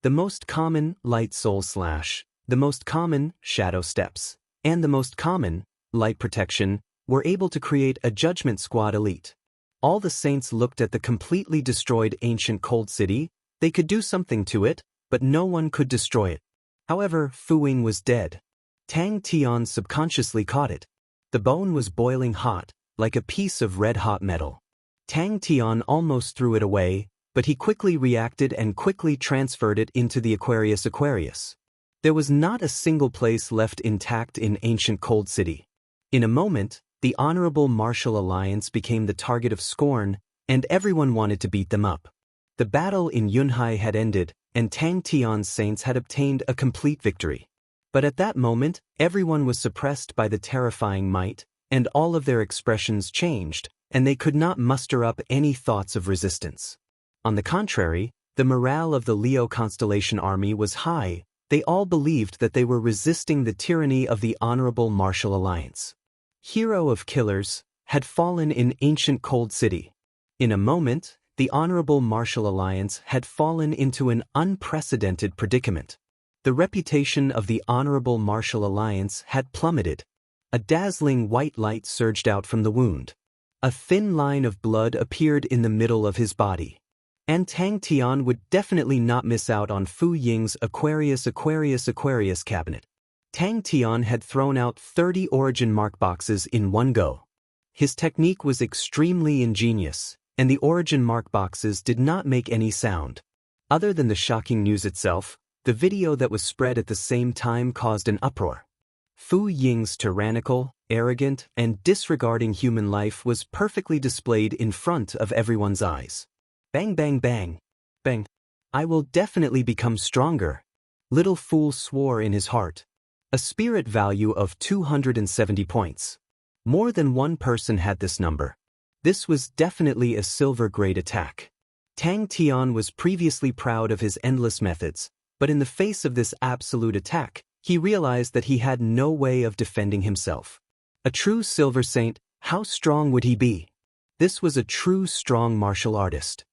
The most common, light soul / the most common, shadow steps, and the most common, light protection, were able to create a judgment squad elite. All the saints looked at the completely destroyed ancient Cold City. They could do something to it, but no one could destroy it. However, Fu Ying was dead. Tang Tian subconsciously caught it. The bone was boiling hot, like a piece of red-hot metal. Tang Tian almost threw it away, but he quickly reacted and quickly transferred it into the Aquarius. There was not a single place left intact in ancient Cold City. In a moment, the Honorable Martial Alliance became the target of scorn, and everyone wanted to beat them up. The battle in Yunhai had ended, and Tang Tian's saints had obtained a complete victory. But at that moment, everyone was suppressed by the terrifying might, and all of their expressions changed, and they could not muster up any thoughts of resistance. On the contrary, the morale of the Leo constellation army was high. They all believed that they were resisting the tyranny of the Honorable Martial Alliance. Hero of killers had fallen in ancient Cold City. In a moment, the Honorable Martial Alliance had fallen into an unprecedented predicament. The reputation of the Honorable Martial Alliance had plummeted. A dazzling white light surged out from the wound. A thin line of blood appeared in the middle of his body. And Tang Tian would definitely not miss out on Fu Ying's Aquarius cabinet. Tang Tian had thrown out 30 origin mark boxes in one go. His technique was extremely ingenious, and the origin mark boxes did not make any sound. Other than the shocking news itself, the video that was spread at the same time caused an uproar. Fu Ying's tyrannical, arrogant, and disregarding human life was perfectly displayed in front of everyone's eyes. Bang bang bang. Bang. I will definitely become stronger. Little fool swore in his heart. A spirit value of 270 points. More than one person had this number. This was definitely a silver-grade attack. Tang Tian was previously proud of his endless methods, but in the face of this absolute attack, he realized that he had no way of defending himself. A true silver saint, how strong would he be? This was a true strong martial artist.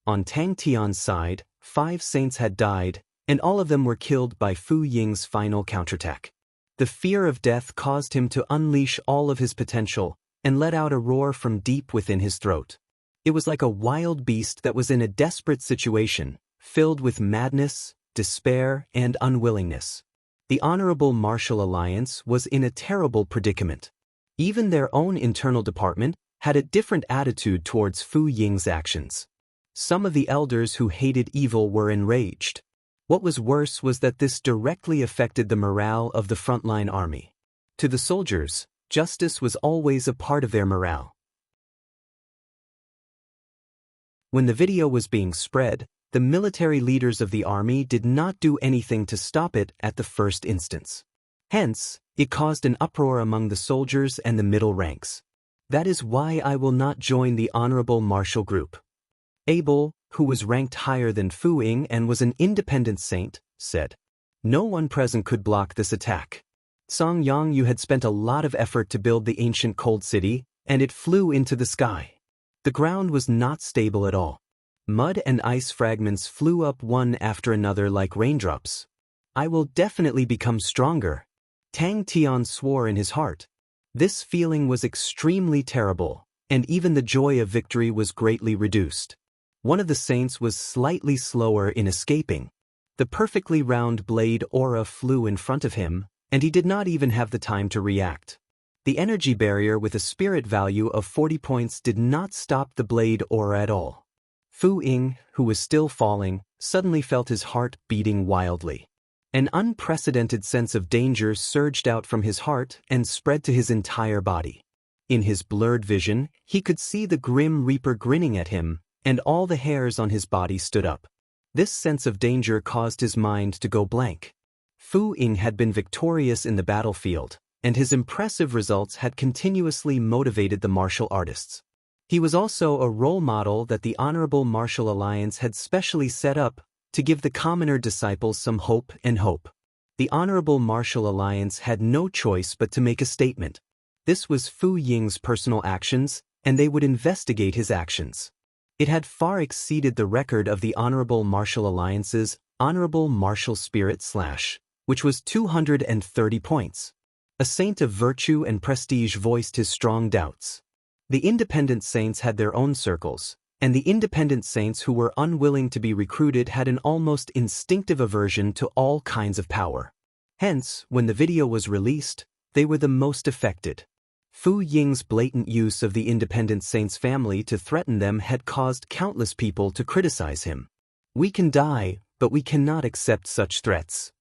On Tang Tian's side, 5 saints had died, and all of them were killed by Fu Ying's final counterattack. The fear of death caused him to unleash all of his potential and let out a roar from deep within his throat. It was like a wild beast that was in a desperate situation, filled with madness, despair, and unwillingness. The Honorable Martial Alliance was in a terrible predicament. Even their own internal department had a different attitude towards Fu Ying's actions. Some of the elders who hated evil were enraged. What was worse was that this directly affected the morale of the frontline army. To the soldiers, justice was always a part of their morale. When the video was being spread, the military leaders of the army did not do anything to stop it at the first instance. Hence, it caused an uproar among the soldiers and the middle ranks. That is why I will not join the Honorable Martial Group. Abel, who was ranked higher than Fu Ying and was an independent saint, said. No one present could block this attack. Song Yang, you had spent a lot of effort to build the ancient cold city, and it flew into the sky. The ground was not stable at all. Mud and ice fragments flew up one after another like raindrops. I will definitely become stronger. Tang Tian swore in his heart. This feeling was extremely terrible, and even the joy of victory was greatly reduced. One of the saints was slightly slower in escaping. The perfectly round blade aura flew in front of him, and he did not even have the time to react. The energy barrier with a spirit value of 40 points did not stop the blade aura at all. Fu Ying, who was still falling, suddenly felt his heart beating wildly. An unprecedented sense of danger surged out from his heart and spread to his entire body. In his blurred vision, he could see the Grim Reaper grinning at him, and all the hairs on his body stood up. This sense of danger caused his mind to go blank. Fu Ying had been victorious in the battlefield, and his impressive results had continuously motivated the martial artists. He was also a role model that the Honorable Martial Alliance had specially set up to give the commoner disciples some hope and hope. The Honorable Martial Alliance had no choice but to make a statement. This was Fu Ying's personal actions, and they would investigate his actions. It had far exceeded the record of the Honorable Martial Alliance's Honorable Martial Spirit / which was 230 points. A saint of virtue and prestige voiced his strong doubts. The independent saints had their own circles, and the independent saints who were unwilling to be recruited had an almost instinctive aversion to all kinds of power. Hence, when the video was released, they were the most affected. Fu Ying's blatant use of the independent saint's family to threaten them had caused countless people to criticize him. We can die, but we cannot accept such threats.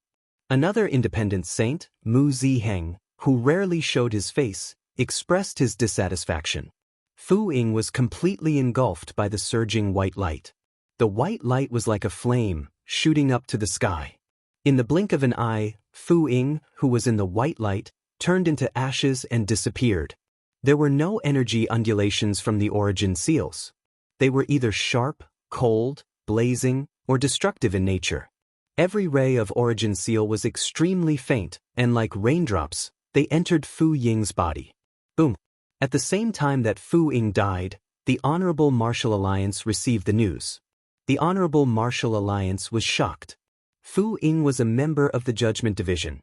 Another independent saint, Mu Ziheng, who rarely showed his face, expressed his dissatisfaction. Fu Ying was completely engulfed by the surging white light. The white light was like a flame, shooting up to the sky. In the blink of an eye, Fu Ying, who was in the white light, turned into ashes and disappeared. There were no energy undulations from the origin seals. They were either sharp, cold, blazing, or destructive in nature. Every ray of origin seal was extremely faint, and like raindrops, they entered Fu Ying's body. Boom! At the same time that Fu Ying died, the Honorable Martial Alliance received the news. The Honorable Martial Alliance was shocked. Fu Ying was a member of the Judgment Division.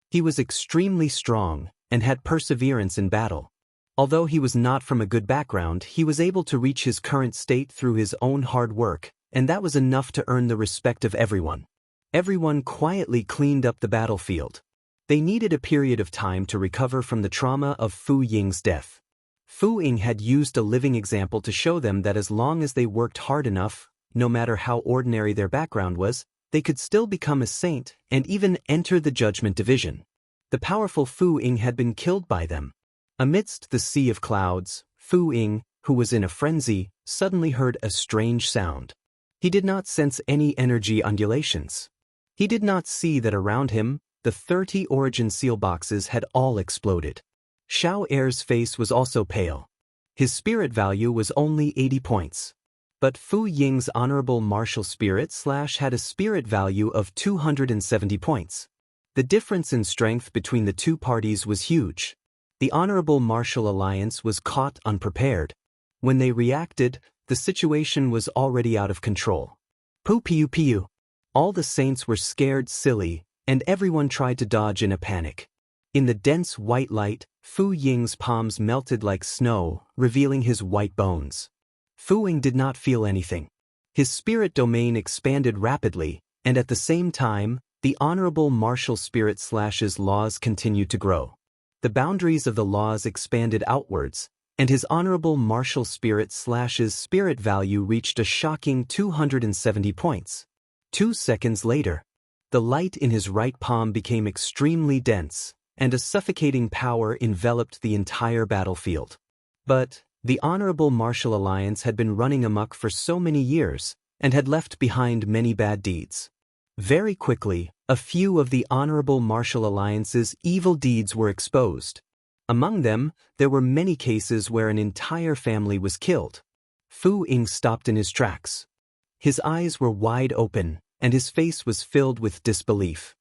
He was extremely strong and had perseverance in battle. Although he was not from a good background, he was able to reach his current state through his own hard work, and that was enough to earn the respect of everyone. Everyone quietly cleaned up the battlefield. They needed a period of time to recover from the trauma of Fu Ying's death. Fu Ying had used a living example to show them that as long as they worked hard enough, no matter how ordinary their background was, they could still become a saint and even enter the Judgment Division. The powerful Fu Ying had been killed by them. Amidst the sea of clouds, Fu Ying, who was in a frenzy, suddenly heard a strange sound. He did not sense any energy undulations. He did not see that around him, the 30 origin seal boxes had all exploded. Xiao Er's face was also pale. His spirit value was only 80 points. But Fu Ying's honorable martial spirit / had a spirit value of 270 points. The difference in strength between the two parties was huge. The honorable martial alliance was caught unprepared. When they reacted, the situation was already out of control. Pu piu piu. All the saints were scared silly, and everyone tried to dodge in a panic. In the dense white light, Fu Ying's palms melted like snow, revealing his white bones. Fu Ying did not feel anything. His spirit domain expanded rapidly, and at the same time, the honorable martial spirit / laws continued to grow. The boundaries of the laws expanded outwards, and his honorable martial spirit / spirit value reached a shocking 270 points. 2 seconds later, the light in his right palm became extremely dense, and a suffocating power enveloped the entire battlefield. But the Honorable Martial Alliance had been running amok for so many years, and had left behind many bad deeds. Very quickly, a few of the Honorable Martial Alliance's evil deeds were exposed. Among them, there were many cases where an entire family was killed. Fu Ying stopped in his tracks. His eyes were wide open, and his face was filled with disbelief.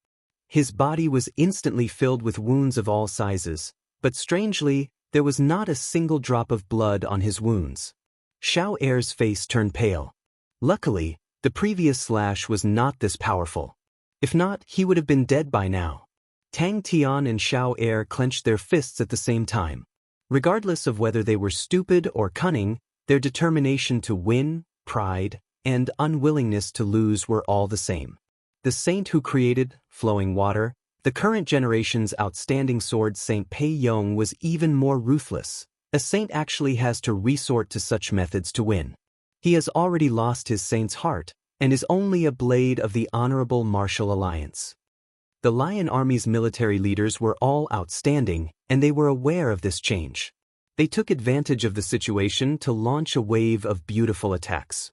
His body was instantly filled with wounds of all sizes, but strangely, there was not a single drop of blood on his wounds. Xiao Er's face turned pale. Luckily, the previous slash was not this powerful. If not, he would have been dead by now. Tang Tian and Xiao Er clenched their fists at the same time. Regardless of whether they were stupid or cunning, their determination to win, pride, and unwillingness to lose were all the same. The saint who created flowing water, the current generation's outstanding sword Saint Pei Yong, was even more ruthless. A saint actually has to resort to such methods to win. He has already lost his saint's heart, and is only a blade of the Honorable Martial Alliance. The Lion Army's military leaders were all outstanding, and they were aware of this change. They took advantage of the situation to launch a wave of beautiful attacks.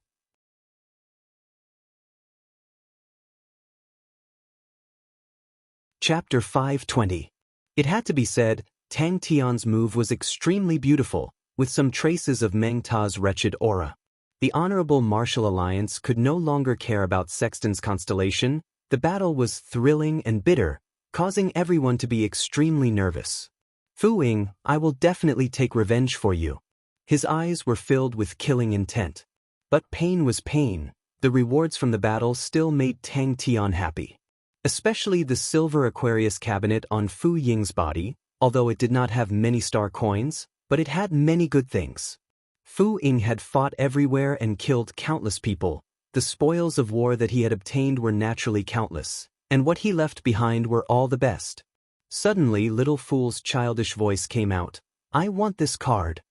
Chapter 520. It had to be said, Tang Tian's move was extremely beautiful, with some traces of Meng Ta's wretched aura. The Honorable Martial Alliance could no longer care about Sexton's constellation. The battle was thrilling and bitter, causing everyone to be extremely nervous. Fu Ying, I will definitely take revenge for you. His eyes were filled with killing intent. But pain was pain. The rewards from the battle still made Tang Tian happy. Especially the silver Aquarius cabinet on Fu Ying's body, although it did not have many star coins, but it had many good things. Fu Ying had fought everywhere and killed countless people. The spoils of war that he had obtained were naturally countless, and what he left behind were all the best. Suddenly, Little Fool's childish voice came out. I want this card.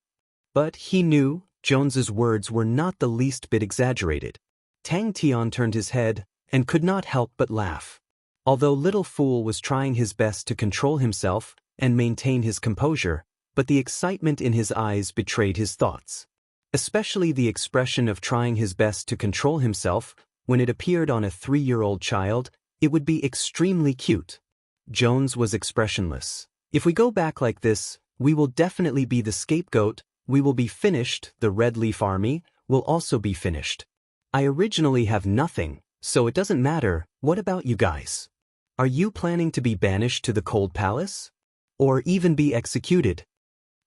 But he knew Jones's words were not the least bit exaggerated. Tang Tian turned his head and could not help but laugh. Although Little Fool was trying his best to control himself and maintain his composure, but the excitement in his eyes betrayed his thoughts. Especially the expression of trying his best to control himself, when it appeared on a 3-year-old child, it would be extremely cute. Jones was expressionless. If we go back like this, we will definitely be the scapegoat, we will be finished, the Red Leaf Army will also be finished. I originally have nothing, so it doesn't matter. What about you guys? Are you planning to be banished to the Cold Palace? Or even be executed?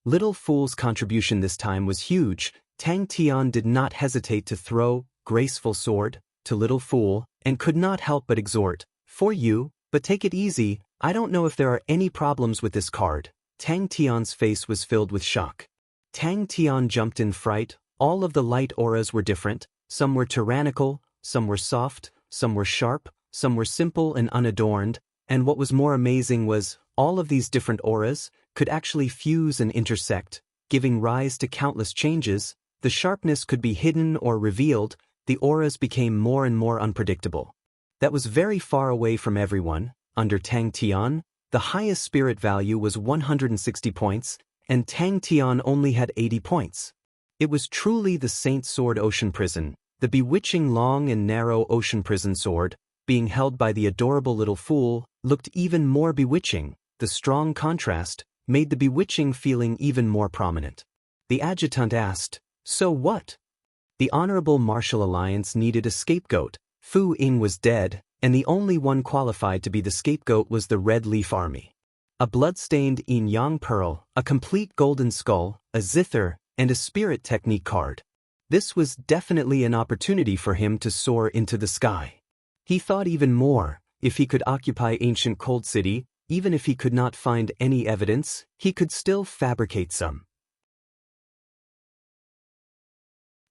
Little Fool's contribution this time was huge. Tang Tian did not hesitate to throw graceful sword to Little Fool and could not help but exhort, for you, but take it easy, I don't know if there are any problems with this card. Tang Tian's face was filled with shock. Tang Tian jumped in fright. All of the light auras were different. Some were tyrannical, some were soft, some were sharp, some were simple and unadorned, and what was more amazing was, all of these different auras could actually fuse and intersect, giving rise to countless changes. The sharpness could be hidden or revealed. The auras became more and more unpredictable. That was very far away from everyone. Under Tang Tian, the highest spirit value was 160 points, and Tang Tian only had 80 points. It was truly the Saint Sword Ocean Prison, the bewitching long and narrow ocean prison sword, being held by the adorable little fool, looked even more bewitching. The strong contrast made the bewitching feeling even more prominent. The adjutant asked, "So what?" The Honorable Martial Alliance needed a scapegoat. Fu Ying was dead, and the only one qualified to be the scapegoat was the Red Leaf Army. A blood-stained yin-yang pearl, a complete golden skull, a zither, and a spirit technique card. This was definitely an opportunity for him to soar into the sky. He thought even more, if he could occupy ancient Cold City, even if he could not find any evidence, he could still fabricate some.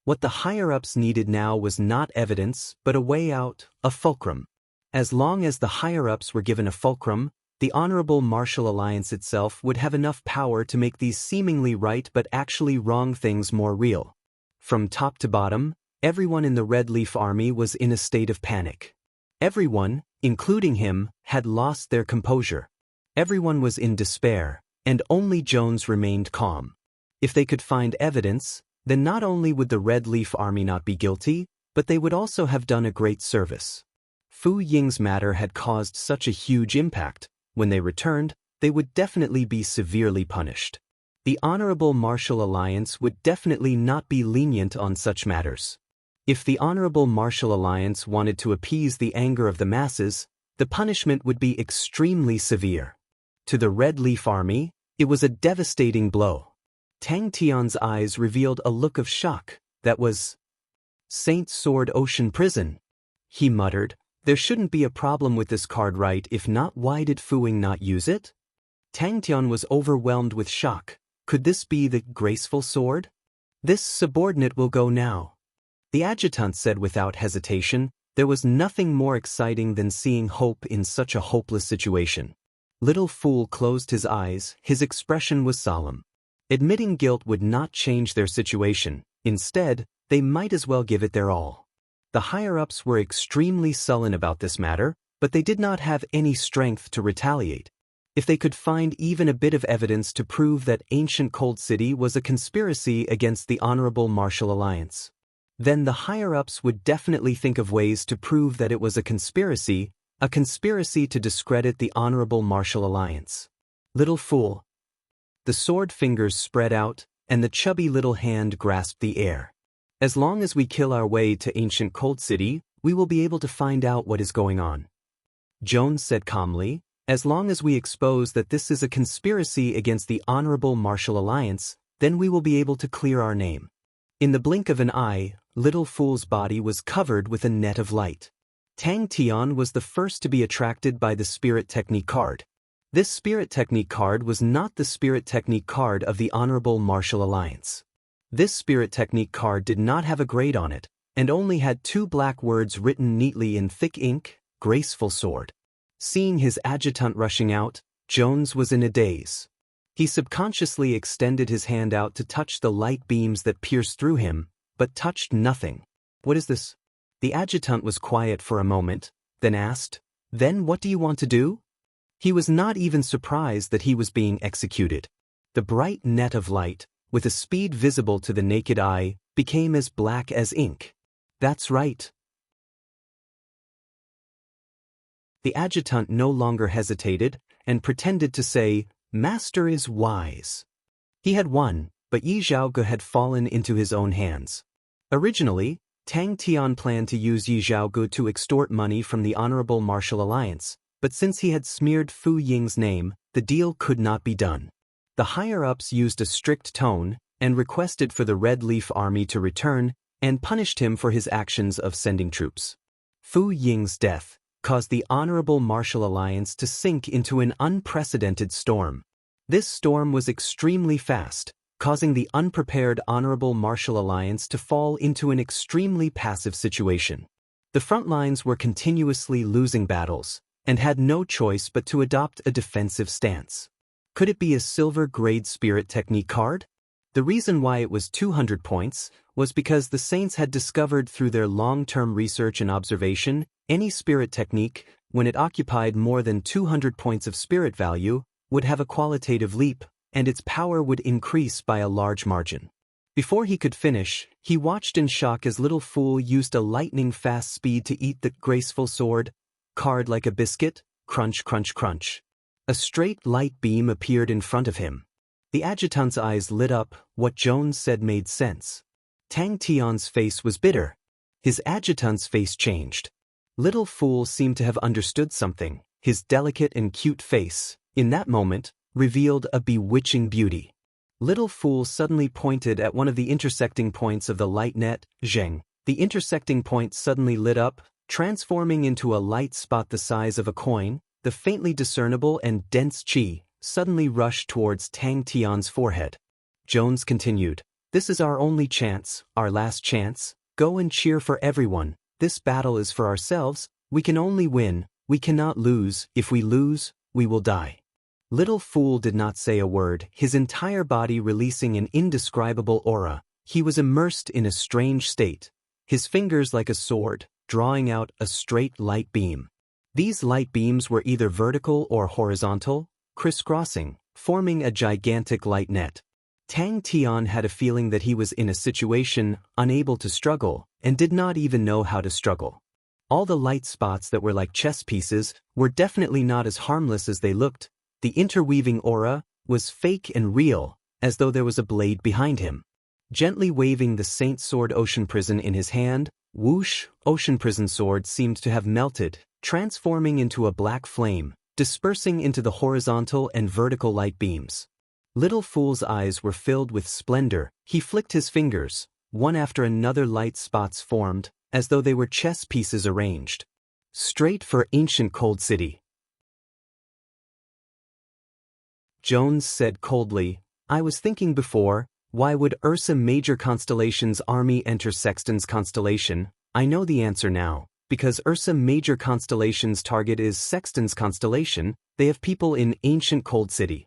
What the higher-ups needed now was not evidence, but a way out, a fulcrum. As long as the higher-ups were given a fulcrum, the Honorable Martial Alliance itself would have enough power to make these seemingly right but actually wrong things more real. From top to bottom, everyone in the Red Leaf Army was in a state of panic. Everyone, including him, had lost their composure. Everyone was in despair, and only Jones remained calm. If they could find evidence, then not only would the Red Leaf Army not be guilty, but they would also have done a great service. Fu Ying's matter had caused such a huge impact. When they returned, they would definitely be severely punished. The Honorable Martial Alliance would definitely not be lenient on such matters. If the Honorable Martial Alliance wanted to appease the anger of the masses, the punishment would be extremely severe. To the Red Leaf Army, it was a devastating blow. Tang Tian's eyes revealed a look of shock. That was Saint Sword Ocean Prison. He muttered, "There shouldn't be a problem with this card, right? If not, why did Fu Ying not use it?" Tang Tian was overwhelmed with shock. Could this be the graceful sword? "This subordinate will go now." The adjutant said without hesitation. There was nothing more exciting than seeing hope in such a hopeless situation. Little Fool closed his eyes. His expression was solemn. Admitting guilt would not change their situation. Instead, they might as well give it their all. The higher-ups were extremely sullen about this matter, but they did not have any strength to retaliate. If they could find even a bit of evidence to prove that ancient Cold City was a conspiracy against the Honorable Martial Alliance, then the higher-ups would definitely think of ways to prove that it was a conspiracy to discredit the Honorable Martial Alliance. Little Fool. The sword fingers spread out, and the chubby little hand grasped the air. "As long as we kill our way to ancient Cold City, we will be able to find out what is going on," Jones said calmly. "As long as we expose that this is a conspiracy against the Honorable Martial Alliance, then we will be able to clear our name." In the blink of an eye, Little Fool's body was covered with a net of light. Tang Tian was the first to be attracted by the Spirit Technique card. This Spirit Technique card was not the Spirit Technique card of the Honorable Martial Alliance. This Spirit Technique card did not have a grade on it, and only had 2 black words written neatly in thick ink, "Graceful Sword." Seeing his adjutant rushing out, Jones was in a daze. He subconsciously extended his hand out to touch the light beams that pierced through him, but touched nothing. "What is this?" The adjutant was quiet for a moment, then asked, "Then what do you want to do?" He was not even surprised that he was being executed. The bright net of light, with a speed visible to the naked eye, became as black as ink. "That's right." The adjutant no longer hesitated, and pretended to say, "Master is wise." He had won, but Yi Zhaoge had fallen into his own hands. Originally, Tang Tian planned to use Yi Zhaoge to extort money from the Honorable Martial Alliance, but since he had smeared Fu Ying's name, the deal could not be done. The higher-ups used a strict tone, and requested for the Red Leaf Army to return, and punished him for his actions of sending troops. Fu Ying's death caused the Honorable Martial Alliance to sink into an unprecedented storm. This storm was extremely fast, causing the unprepared Honorable Martial Alliance to fall into an extremely passive situation. The front lines were continuously losing battles, and had no choice but to adopt a defensive stance. Could it be a silver grade spirit technique card? The reason why it was 200 points was because the Saints had discovered through their long-term research and observation, any spirit technique, when it occupied more than 200 points of spirit value, would have a qualitative leap, and its power would increase by a large margin. Before he could finish, he watched in shock as Little Fool used a lightning-fast speed to eat the graceful sword card like a biscuit, crunch crunch crunch. A straight light beam appeared in front of him. The adjutant's eyes lit up. What Jones said made sense. Tang Tian's face was bitter. His adjutant's face changed. Little Fool seemed to have understood something. His delicate and cute face, in that moment, revealed a bewitching beauty. Little Fool suddenly pointed at one of the intersecting points of the light net, Zheng. The intersecting point suddenly lit up, transforming into a light spot the size of a coin. The faintly discernible and dense qi suddenly rushed towards Tang Tian's forehead. Jones continued, "This is our only chance, our last chance. Go and cheer for everyone. This battle is for ourselves. We can only win. We cannot lose. If we lose, we will die." Little Fool did not say a word, his entire body releasing an indescribable aura. He was immersed in a strange state. His fingers like a sword, drawing out a straight light beam. These light beams were either vertical or horizontal, crisscrossing, forming a gigantic light net. Tang Tian had a feeling that he was in a situation, unable to struggle, and did not even know how to struggle. All the light spots that were like chess pieces were definitely not as harmless as they looked. The interweaving aura was fake and real, as though there was a blade behind him. Gently waving the Saint Sword Ocean Prison in his hand, whoosh, Ocean Prison Sword seemed to have melted, transforming into a black flame, dispersing into the horizontal and vertical light beams. Little Fool's eyes were filled with splendor. He flicked his fingers. One after another light spots formed, as though they were chess pieces arranged. Straight for ancient Cold City. Jones said coldly, "I was thinking before, why would Ursa Major Constellation's army enter Sexton's constellation? I know the answer now. Because Ursa Major Constellation's target is Sexton's constellation, they have people in ancient Cold City."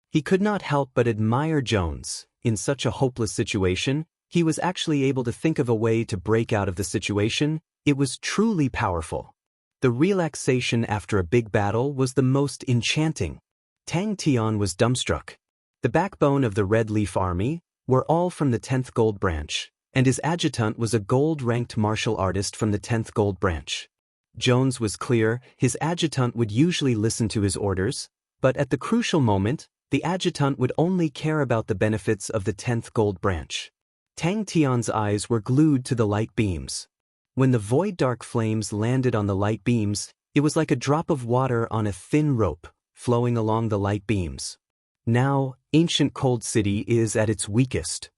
He could not help but admire Jones. In such a hopeless situation, he was actually able to think of a way to break out of the situation. It was truly powerful. The relaxation after a big battle was the most enchanting. Tang Tian was dumbstruck. The backbone of the Red Leaf Army were all from the 10th Gold Branch, and his adjutant was a gold-ranked martial artist from the 10th Gold Branch. Jones was clear, his adjutant would usually listen to his orders, but at the crucial moment, the adjutant would only care about the benefits of the 10th Gold Branch. Tang Tian's eyes were glued to the light beams. When the void dark flames landed on the light beams, it was like a drop of water on a thin rope, flowing along the light beams. Now, ancient Cold City is at its weakest.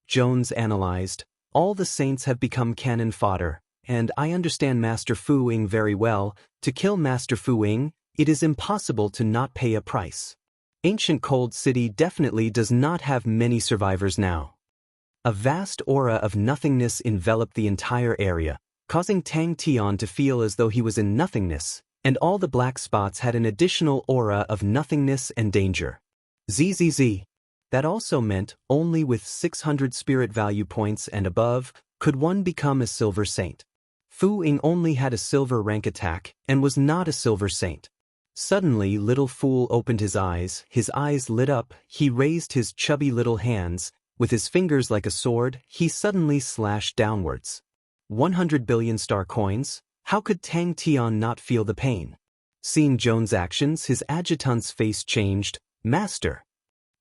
Jones analyzed, all the Saints have become cannon fodder, and I understand Master Fu Ying very well. To kill Master Fu Ying, it is impossible to not pay a price. Ancient Cold City definitely does not have many survivors now. A vast aura of nothingness enveloped the entire area, causing Tang Tian to feel as though he was in nothingness, and all the black spots had an additional aura of nothingness and danger. ZZZ. That also meant only with 600 spirit value points and above could one become a Silver Saint. Fu Ying only had a silver rank attack and was not a Silver Saint. Suddenly Little Fool opened his eyes lit up, he raised his chubby little hands, with his fingers like a sword, he suddenly slashed downwards. 100 billion star coins? How could Tang Tian not feel the pain? Seeing Jones' actions, his adjutant's face changed. Master.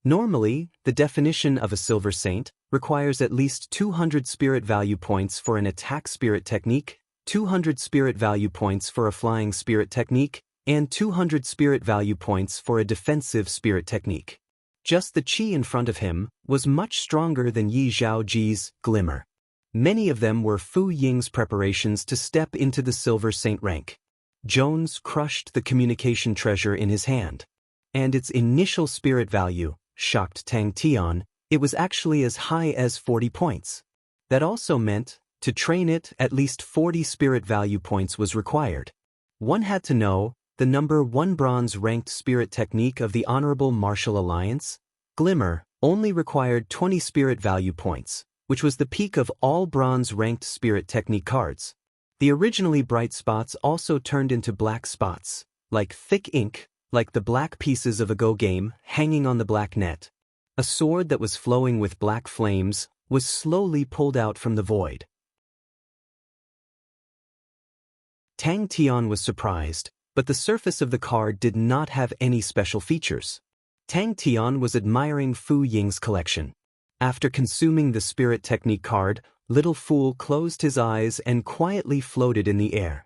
Normally, the definition of a Silver Saint requires at least 200 spirit value points for an attack spirit technique, 200 spirit value points for a flying spirit technique, and 200 spirit value points for a defensive spirit technique. Just the qi in front of him was much stronger than Yi Zhaoji's glimmer. Many of them were Fu Ying's preparations to step into the Silver Saint rank. Jones crushed the communication treasure in his hand. And its initial spirit value shocked Tang Tian. It was actually as high as 40 points. That also meant, to train it, at least 40 spirit value points was required. One had to know, the number 1 bronze-ranked spirit technique of the Honorable Martial Alliance, Glimmer, only required 20 spirit value points, which was the peak of all bronze-ranked spirit technique cards. The originally bright spots also turned into black spots, like thick ink, like the black pieces of a Go game hanging on the black net. A sword that was flowing with black flames was slowly pulled out from the void. Tang Tian was surprised, but the surface of the card did not have any special features. Tang Tian was admiring Fu Ying's collection. After consuming the spirit technique card, Little Fool closed his eyes and quietly floated in the air.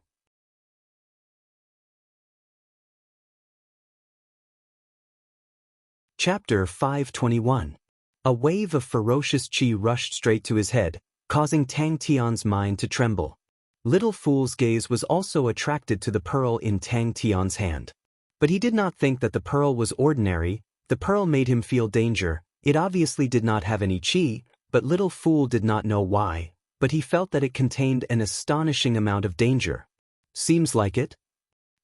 Chapter 521. A wave of ferocious qi rushed straight to his head, causing Tang Tian's mind to tremble. Little Fool's gaze was also attracted to the pearl in Tang Tian's hand. But he did not think that the pearl was ordinary. The pearl made him feel danger. It obviously did not have any qi, but Little Fool did not know why, but he felt that it contained an astonishing amount of danger. Seems like it.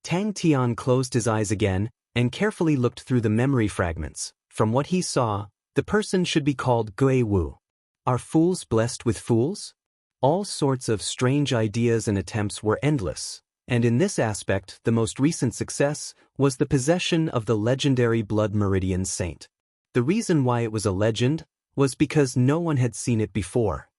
Tang Tian closed his eyes again and carefully looked through the memory fragments. From what he saw, the person should be called Gui Wu. Are fools blessed with fools? All sorts of strange ideas and attempts were endless, and in this aspect the most recent success was the possession of the legendary Blood Meridian Saint. The reason why it was a legend was because no one had seen it before.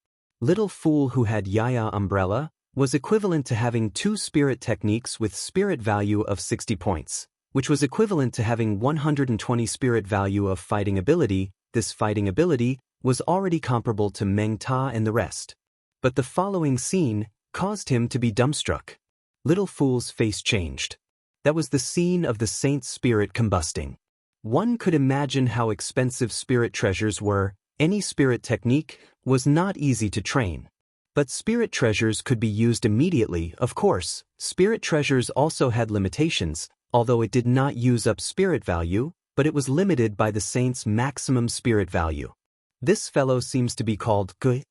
Little Fool, who had Yaya Umbrella, was equivalent to having 2 spirit techniques with spirit value of 60 points, which was equivalent to having 120 spirit value of fighting ability. This fighting ability was already comparable to Meng Ta and the rest. But the following scene caused him to be dumbstruck. Little Fool's face changed. That was the scene of the saint's spirit combusting. One could imagine how expensive spirit treasures were. Any spirit technique was not easy to train. But spirit treasures could be used immediately, of course. Spirit treasures also had limitations, although it did not use up spirit value, but it was limited by the saint's maximum spirit value. This fellow seems to be called Gui.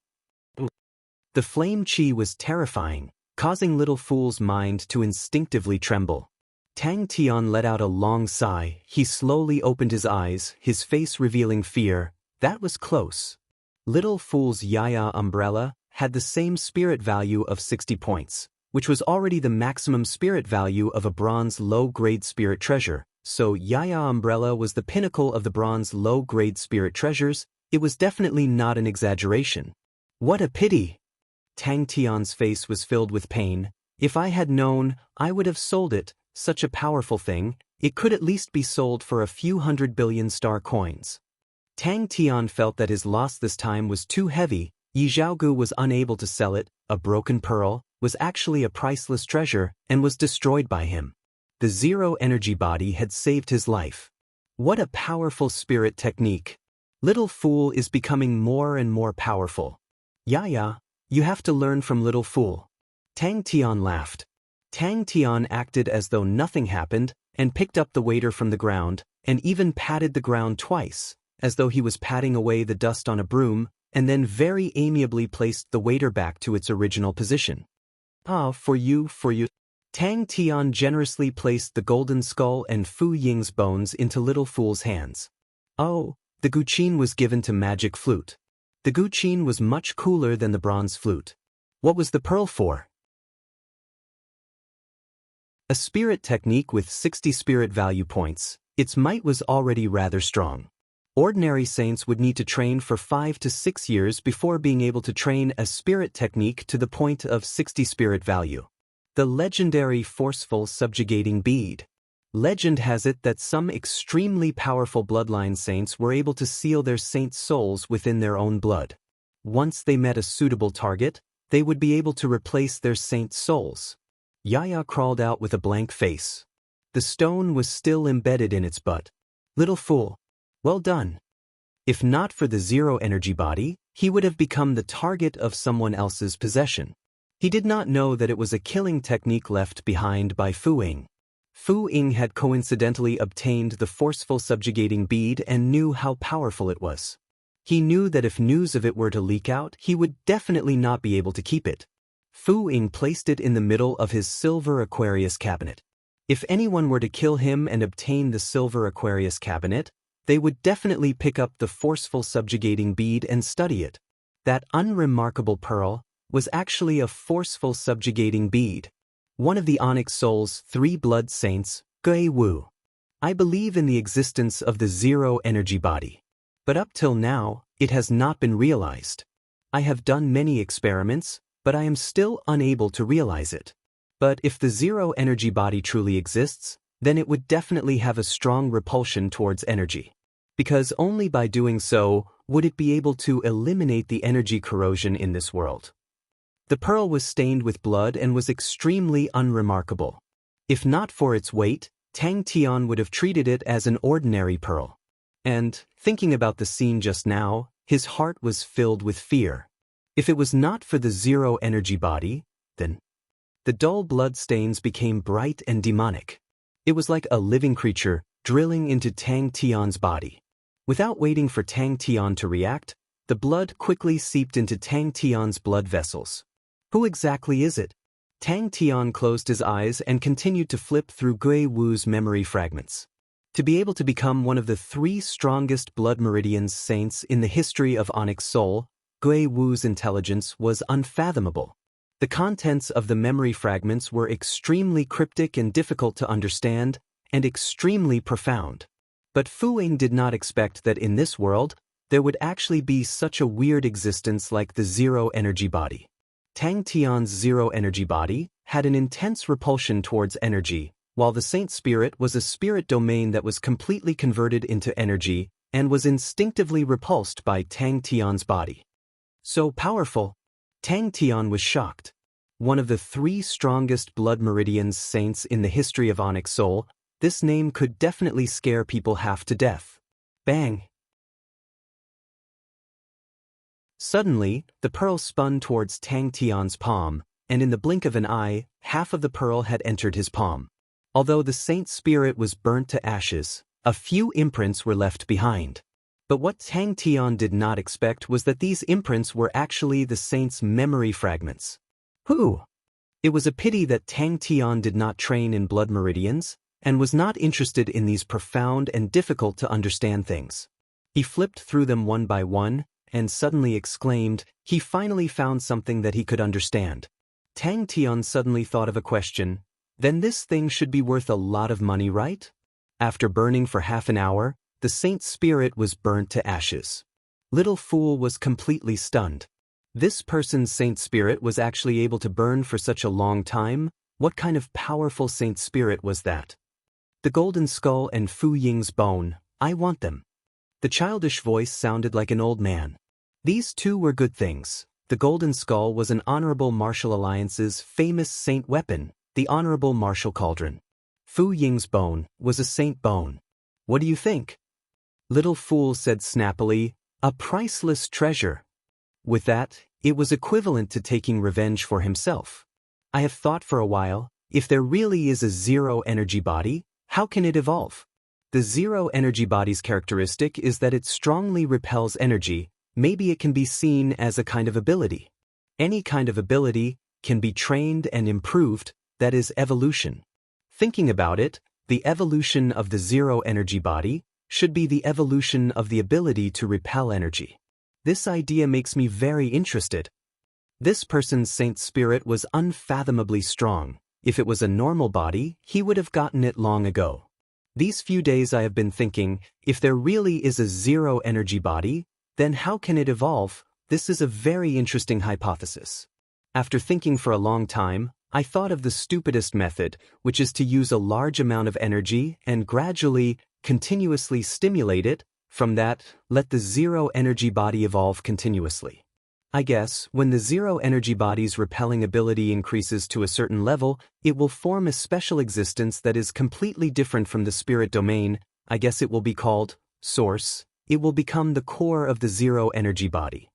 The flame qi was terrifying, causing Little Fool's mind to instinctively tremble. Tang Tian let out a long sigh. He slowly opened his eyes, his face revealing fear. That was close. Little Fool's Yaya Umbrella had the same spirit value of 60 points, which was already the maximum spirit value of a bronze low-grade spirit treasure. So Yaya Umbrella was the pinnacle of the bronze low-grade spirit treasures. It was definitely not an exaggeration. What a pity! Tang Tian's face was filled with pain. If I had known, I would have sold it. Such a powerful thing, it could at least be sold for a few 100 billion star coins. Tang Tian felt that his loss this time was too heavy. Yi Zhaogu was unable to sell it. A broken pearl was actually a priceless treasure and was destroyed by him. The zero energy body had saved his life. What a powerful spirit technique. Little Fool is becoming more and more powerful. Yaya, you have to learn from Little Fool. Tang Tian laughed. Tang Tian acted as though nothing happened and picked up the waiter from the ground and even patted the ground twice, as though he was patting away the dust on a broom, and then very amiably placed the waiter back to its original position. Ah, for you. Tang Tian generously placed the golden skull and Fu Ying's bones into Little Fool's hands. Oh, the guqin was given to magic flute. The guqin was much cooler than the bronze flute. What was the pearl for? A spirit technique with 60 spirit value points. Its might was already rather strong. Ordinary saints would need to train for 5 to 6 years before being able to train a spirit technique to the point of 60 spirit value. The legendary forceful subjugating bead. Legend has it that some extremely powerful bloodline saints were able to seal their saints' souls within their own blood. Once they met a suitable target, they would be able to replace their saints' souls. Yaya crawled out with a blank face. The stone was still embedded in its butt. Little Fool. Well done. If not for the zero energy body, he would have become the target of someone else's possession. He did not know that it was a killing technique left behind by Fu Ying. Fu Ying had coincidentally obtained the forceful subjugating bead and knew how powerful it was. He knew that if news of it were to leak out, he would definitely not be able to keep it. Fu Ying placed it in the middle of his silver Aquarius cabinet. If anyone were to kill him and obtain the silver Aquarius cabinet, they would definitely pick up the forceful subjugating bead and study it. That unremarkable pearl was actually a forceful subjugating bead. One of the Onyx Soul's 3 blood saints, Gui Wu. I believe in the existence of the zero energy body. But up till now, it has not been realized. I have done many experiments, but I am still unable to realize it. But if the zero energy body truly exists, then it would definitely have a strong repulsion towards energy. Because only by doing so would it be able to eliminate the energy corrosion in this world. The pearl was stained with blood and was extremely unremarkable. If not for its weight, Tang Tian would have treated it as an ordinary pearl. And, thinking about the scene just now, his heart was filled with fear. If it was not for the zero energy body, then the dull blood stains became bright and demonic. It was like a living creature drilling into Tang Tian's body. Without waiting for Tang Tian to react, the blood quickly seeped into Tang Tian's blood vessels. Who exactly is it? Tang Tian closed his eyes and continued to flip through Gui Wu's memory fragments. To be able to become one of the 3 strongest blood meridians saints in the history of Onyx Soul, Gui Wu's intelligence was unfathomable. The contents of the memory fragments were extremely cryptic and difficult to understand, and extremely profound. But Fu Ying did not expect that in this world, there would actually be such a weird existence like the zero energy body. Tang Tian's zero energy body had an intense repulsion towards energy, while the saint spirit was a spirit domain that was completely converted into energy and was instinctively repulsed by Tang Tian's body. So powerful! Tang Tian was shocked. One of the 3 strongest blood meridians saints in the history of Onyx Soul, this name could definitely scare people half to death. Bang! Suddenly, the pearl spun towards Tang Tian's palm, and in the blink of an eye, half of the pearl had entered his palm. Although the saint's spirit was burnt to ashes, a few imprints were left behind. But what Tang Tian did not expect was that these imprints were actually the saint's memory fragments. It was a pity that Tang Tian did not train in blood meridians, and was not interested in these profound and difficult to understand things. He flipped through them one by one, and suddenly exclaimed, he finally found something that he could understand. Tang Tian suddenly thought of a question, then this thing should be worth a lot of money, right? After burning for half an hour, the saint's spirit was burnt to ashes. Little Fool was completely stunned. This person's saint spirit was actually able to burn for such a long time? What kind of powerful saint spirit was that? The golden skull and Fu Ying's bone, I want them. The childish voice sounded like an old man. These 2 were good things. The golden skull was an honorable martial alliance's famous saint weapon, the honorable martial cauldron. Fu Ying's bone was a saint bone. What do you think? Little Fool said snappily, a priceless treasure. With that, it was equivalent to taking revenge for himself. I have thought for a while, if there really is a zero energy body, how can it evolve? The zero energy body's characteristic is that it strongly repels energy. Maybe it can be seen as a kind of ability. Any kind of ability can be trained and improved, that is evolution. Thinking about it, the evolution of the zero energy body should be the evolution of the ability to repel energy. This idea makes me very interested. This person's saint spirit was unfathomably strong. If it was a normal body, he would have gotten it long ago. These few days I have been thinking, if there really is a zero energy body, then how can it evolve? This is a very interesting hypothesis. After thinking for a long time, I thought of the stupidest method, which is to use a large amount of energy and gradually, continuously stimulate it. From that, let the zero energy body evolve continuously. I guess, when the zero energy body's repelling ability increases to a certain level, it will form a special existence that is completely different from the spirit domain. I guess it will be called Source. It will become the core of the zero energy body.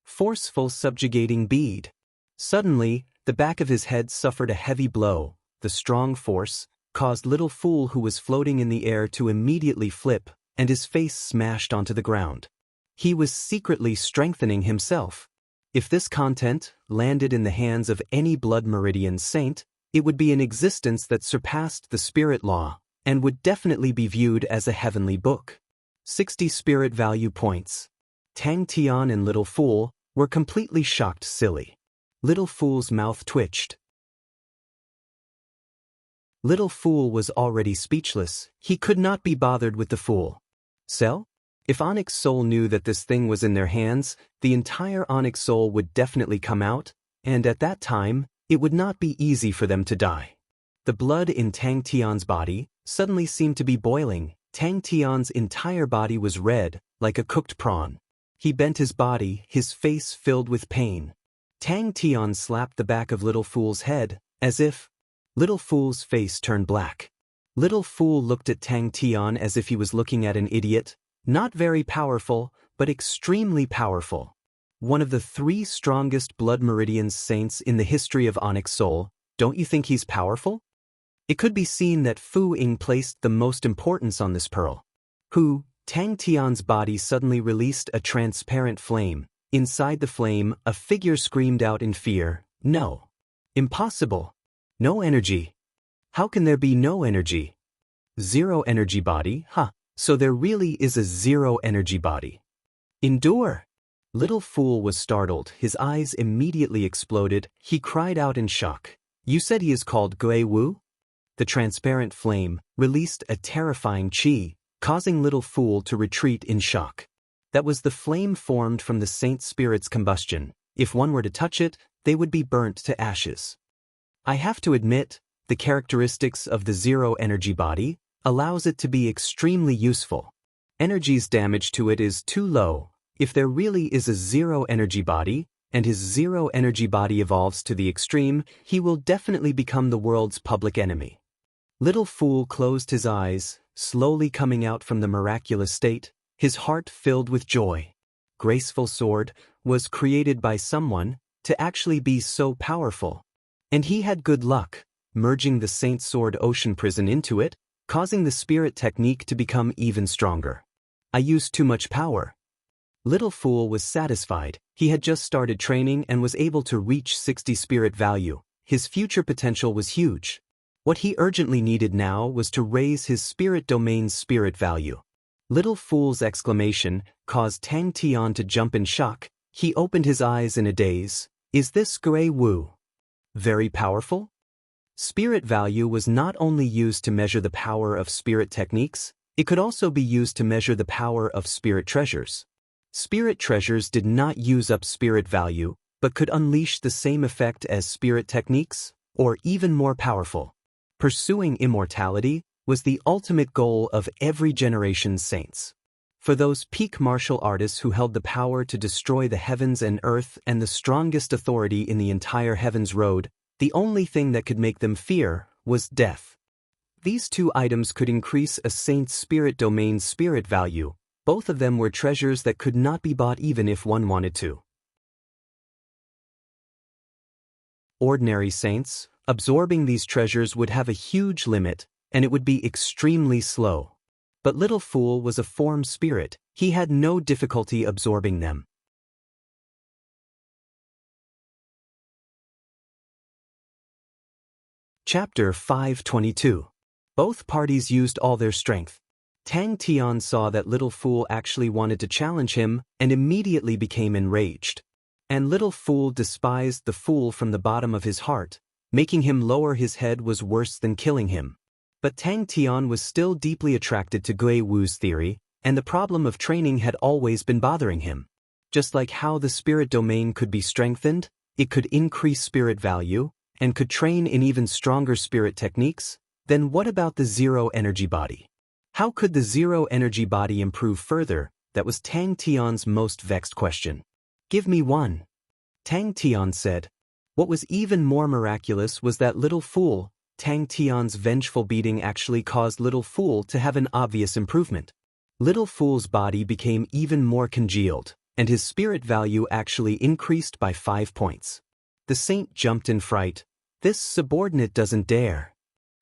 Forceful subjugating bead. Suddenly, the back of his head suffered a heavy blow. The strong force, caused Little Fool, who was floating in the air, to immediately flip, and his face smashed onto the ground. He was secretly strengthening himself. If this content landed in the hands of any Blood Meridian saint, it would be an existence that surpassed the spirit law, and would definitely be viewed as a heavenly book. 60 spirit value points. Tang Tian and Little Fool were completely shocked silly. Little Fool's mouth twitched. Little Fool was already speechless. He could not be bothered with the fool. So? If Onyx Soul knew that this thing was in their hands, the entire Onyx Soul would definitely come out, and at that time, it would not be easy for them to die. The blood in Tang Tian's body suddenly seemed to be boiling. Tang Tian's entire body was red, like a cooked prawn. He bent his body, his face filled with pain. Tang Tian slapped the back of Little Fool's head, as if. Little Fool's face turned black. Little Fool looked at Tang Tian as if he was looking at an idiot. Not very powerful, but extremely powerful. One of the 3 strongest Blood Meridian saints in the history of Onyx Soul. Don't you think he's powerful? It could be seen that Fu Ying placed the most importance on this pearl. Tang Tian's body suddenly released a transparent flame. Inside the flame, a figure screamed out in fear, "No! Impossible! No energy! How can there be no energy? Zero energy body, huh? So there really is a zero energy body. Endure!" Little Fool was startled. His eyes immediately exploded. He cried out in shock. "You said he is called Gui Wu?" The transparent flame released a terrifying qi, causing Little Fool to retreat in shock. That was the flame formed from the saint spirit's combustion. If one were to touch it, they would be burnt to ashes. I have to admit, the characteristics of the zero energy body allows it to be extremely useful. Energy's damage to it is too low. If there really is a zero energy body, and his zero energy body evolves to the extreme, he will definitely become the world's public enemy. Little Fool closed his eyes, slowly coming out from the miraculous state, his heart filled with joy. Graceful Sword was created by someone to actually be so powerful. And he had good luck, merging the Saint Sword Ocean Prison into it, causing the spirit technique to become even stronger. I used too much power. Little Fool was satisfied. He had just started training and was able to reach 60 spirit value. His future potential was huge. What he urgently needed now was to raise his spirit domain's spirit value. Little Fool's exclamation caused Tang Tian to jump in shock. He opened his eyes in a daze. Is this Gui Wu? Very powerful? Spirit value was not only used to measure the power of spirit techniques, it could also be used to measure the power of spirit treasures. Spirit treasures did not use up spirit value, but could unleash the same effect as spirit techniques, or even more powerful. Pursuing immortality was the ultimate goal of every generation's saints. For those peak martial artists who held the power to destroy the heavens and earth and the strongest authority in the entire heavens road, the only thing that could make them fear was death. These 2 items could increase a saint's spirit domain's spirit value. Both of them were treasures that could not be bought even if one wanted to. Ordinary saints, absorbing these treasures would have a huge limit, and it would be extremely slow. But Little Fool was a form spirit. He had no difficulty absorbing them. Chapter 522. Both parties used all their strength. Tang Tian saw that Little Fool actually wanted to challenge him and immediately became enraged. And Little Fool despised the fool from the bottom of his heart. Making him lower his head was worse than killing him. But Tang Tian was still deeply attracted to Gui Wu's theory, and the problem of training had always been bothering him. Just like how the spirit domain could be strengthened, it could increase spirit value, and could train in even stronger spirit techniques, then what about the zero energy body? How could the zero energy body improve further? That was Tang Tian's most vexed question. Give me one. Tang Tian said. What was even more miraculous was that Little Fool, Tang Tian's vengeful beating actually caused Little Fool to have an obvious improvement. Little Fool's body became even more congealed, and his spirit value actually increased by 5 points. The saint jumped in fright. This subordinate doesn't dare.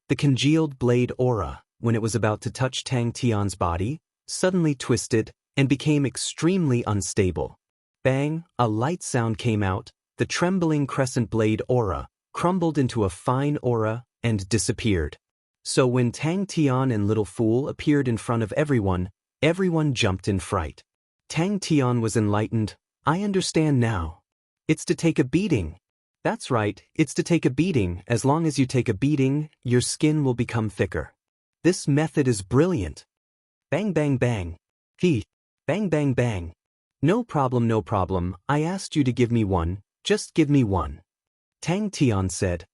The congealed blade aura, when it was about to touch Tang Tian's body, suddenly twisted and became extremely unstable. Bang, a light sound came out, the trembling crescent blade aura crumbled into a fine aura and disappeared. So when Tang Tian and Little Fool appeared in front of everyone, everyone jumped in fright. Tang Tian was enlightened. I understand now. It's to take a beating. That's right, it's to take a beating. As long as you take a beating, your skin will become thicker. This method is brilliant. Bang bang bang. He. Bang bang bang. No problem, no problem. I asked you to give me one, just give me one. Tang Tian said.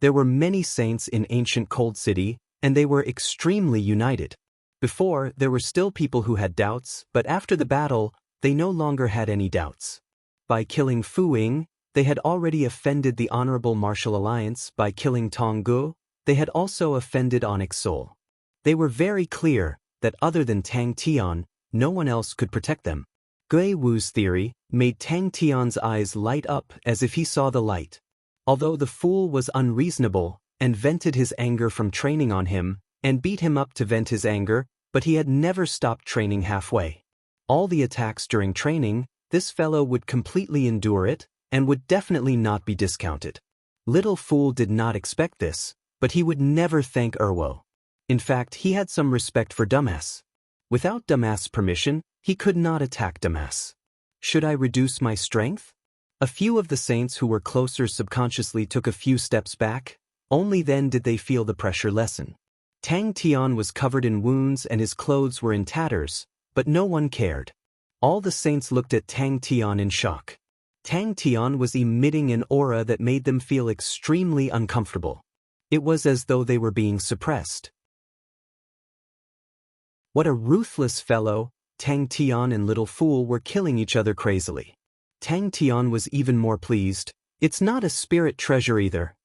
There were many saints in ancient Cold City, and they were extremely united. Before, there were still people who had doubts, but after the battle, they no longer had any doubts. By killing Fu Ying, they had already offended the Honorable Martial Alliance. By killing Tong Gu, they had also offended Onyx Soul. They were very clear that other than Tang Tian, no one else could protect them. Gui Wu's theory made Tang Tian's eyes light up as if he saw the light. Although the fool was unreasonable and vented his anger from training on him and beat him up to vent his anger, but he had never stopped training halfway. All the attacks during training, this fellow would completely endure it and would definitely not be discounted. Little Fool did not expect this, but he would never thank Erwo. In fact, he had some respect for Dumbass. Without Dumbass' permission, he could not attack Dumbass. Should I reduce my strength? A few of the saints who were closer subconsciously took a few steps back. Only then did they feel the pressure lessen. Tang Tian was covered in wounds and his clothes were in tatters, but no one cared. All the saints looked at Tang Tian in shock. Tang Tian was emitting an aura that made them feel extremely uncomfortable. It was as though they were being suppressed. What a ruthless fellow! Tang Tian and Little Fool were killing each other crazily. Tang Tian was even more pleased. It's not a spirit treasure either.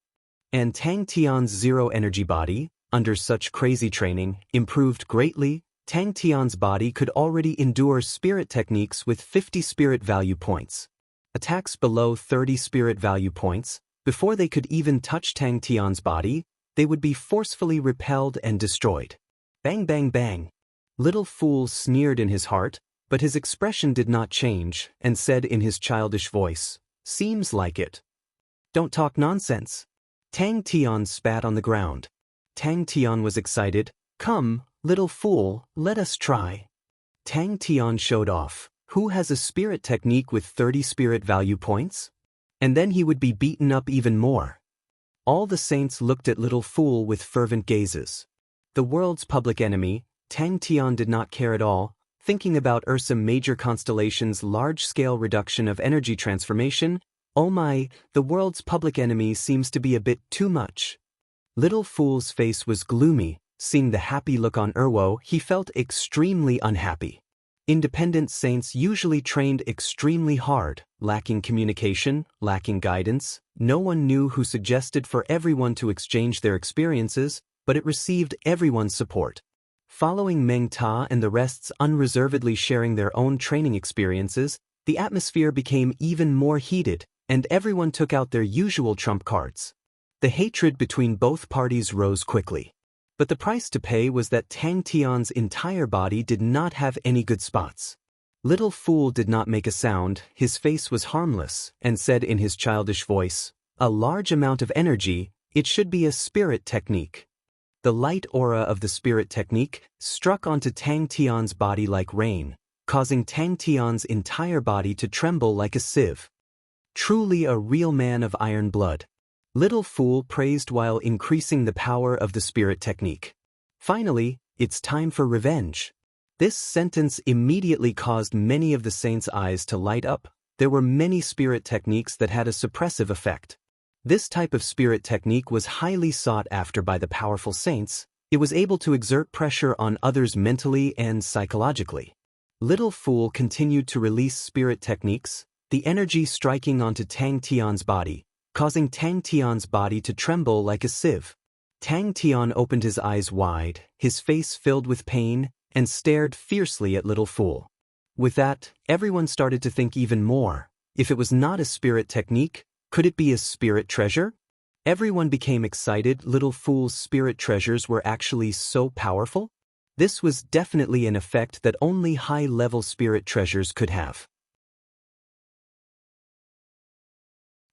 And Tang Tian's zero-energy body, under such crazy training, improved greatly. Tang Tian's body could already endure spirit techniques with 50 spirit value points. Attacks below 30 spirit value points, before they could even touch Tang Tian's body, they would be forcefully repelled and destroyed. Bang bang bang. Little Fool sneered in his heart, but his expression did not change, and said in his childish voice, "Seems like it." Don't talk nonsense. Tang Tian spat on the ground. Tang Tian was excited. Come, Little Fool, let us try. Tang Tian showed off. Who has a spirit technique with 30 spirit value points? And then he would be beaten up even more. All the saints looked at Little Fool with fervent gazes. The world's public enemy, Tang Tian did not care at all, thinking about Ursa Major Constellation's large-scale reduction of energy transformation. Oh my, the world's public enemy seems to be a bit too much. Little Fool's face was gloomy. Seeing the happy look on Erwo, he felt extremely unhappy. Independent saints usually trained extremely hard, lacking communication, lacking guidance. No one knew who suggested for everyone to exchange their experiences, but it received everyone's support. Following Meng Ta and the rest's unreservedly sharing their own training experiences, the atmosphere became even more heated, and everyone took out their usual trump cards. The hatred between both parties rose quickly. But the price to pay was that Tang Tian's entire body did not have any good spots. Little Fool did not make a sound, his face was harmless, and said in his childish voice, "A large amount of energy, it should be a spirit technique." The light aura of the spirit technique struck onto Tang Tian's body like rain, causing Tang Tian's entire body to tremble like a sieve. Truly a real man of iron blood. Little Fool praised while increasing the power of the spirit technique. Finally, it's time for revenge. This sentence immediately caused many of the saints' eyes to light up. There were many spirit techniques that had a suppressive effect. This type of spirit technique was highly sought after by the powerful saints. It was able to exert pressure on others mentally and psychologically. Little Fool continued to release spirit techniques, the energy striking onto Tang Tian's body, causing Tang Tian's body to tremble like a sieve. Tang Tian opened his eyes wide, his face filled with pain, and stared fiercely at Little Fool. With that, everyone started to think even more. If it was not a spirit technique, could it be a spirit treasure? Everyone became excited. Little Fool's spirit treasures were actually so powerful? This was definitely an effect that only high-level spirit treasures could have.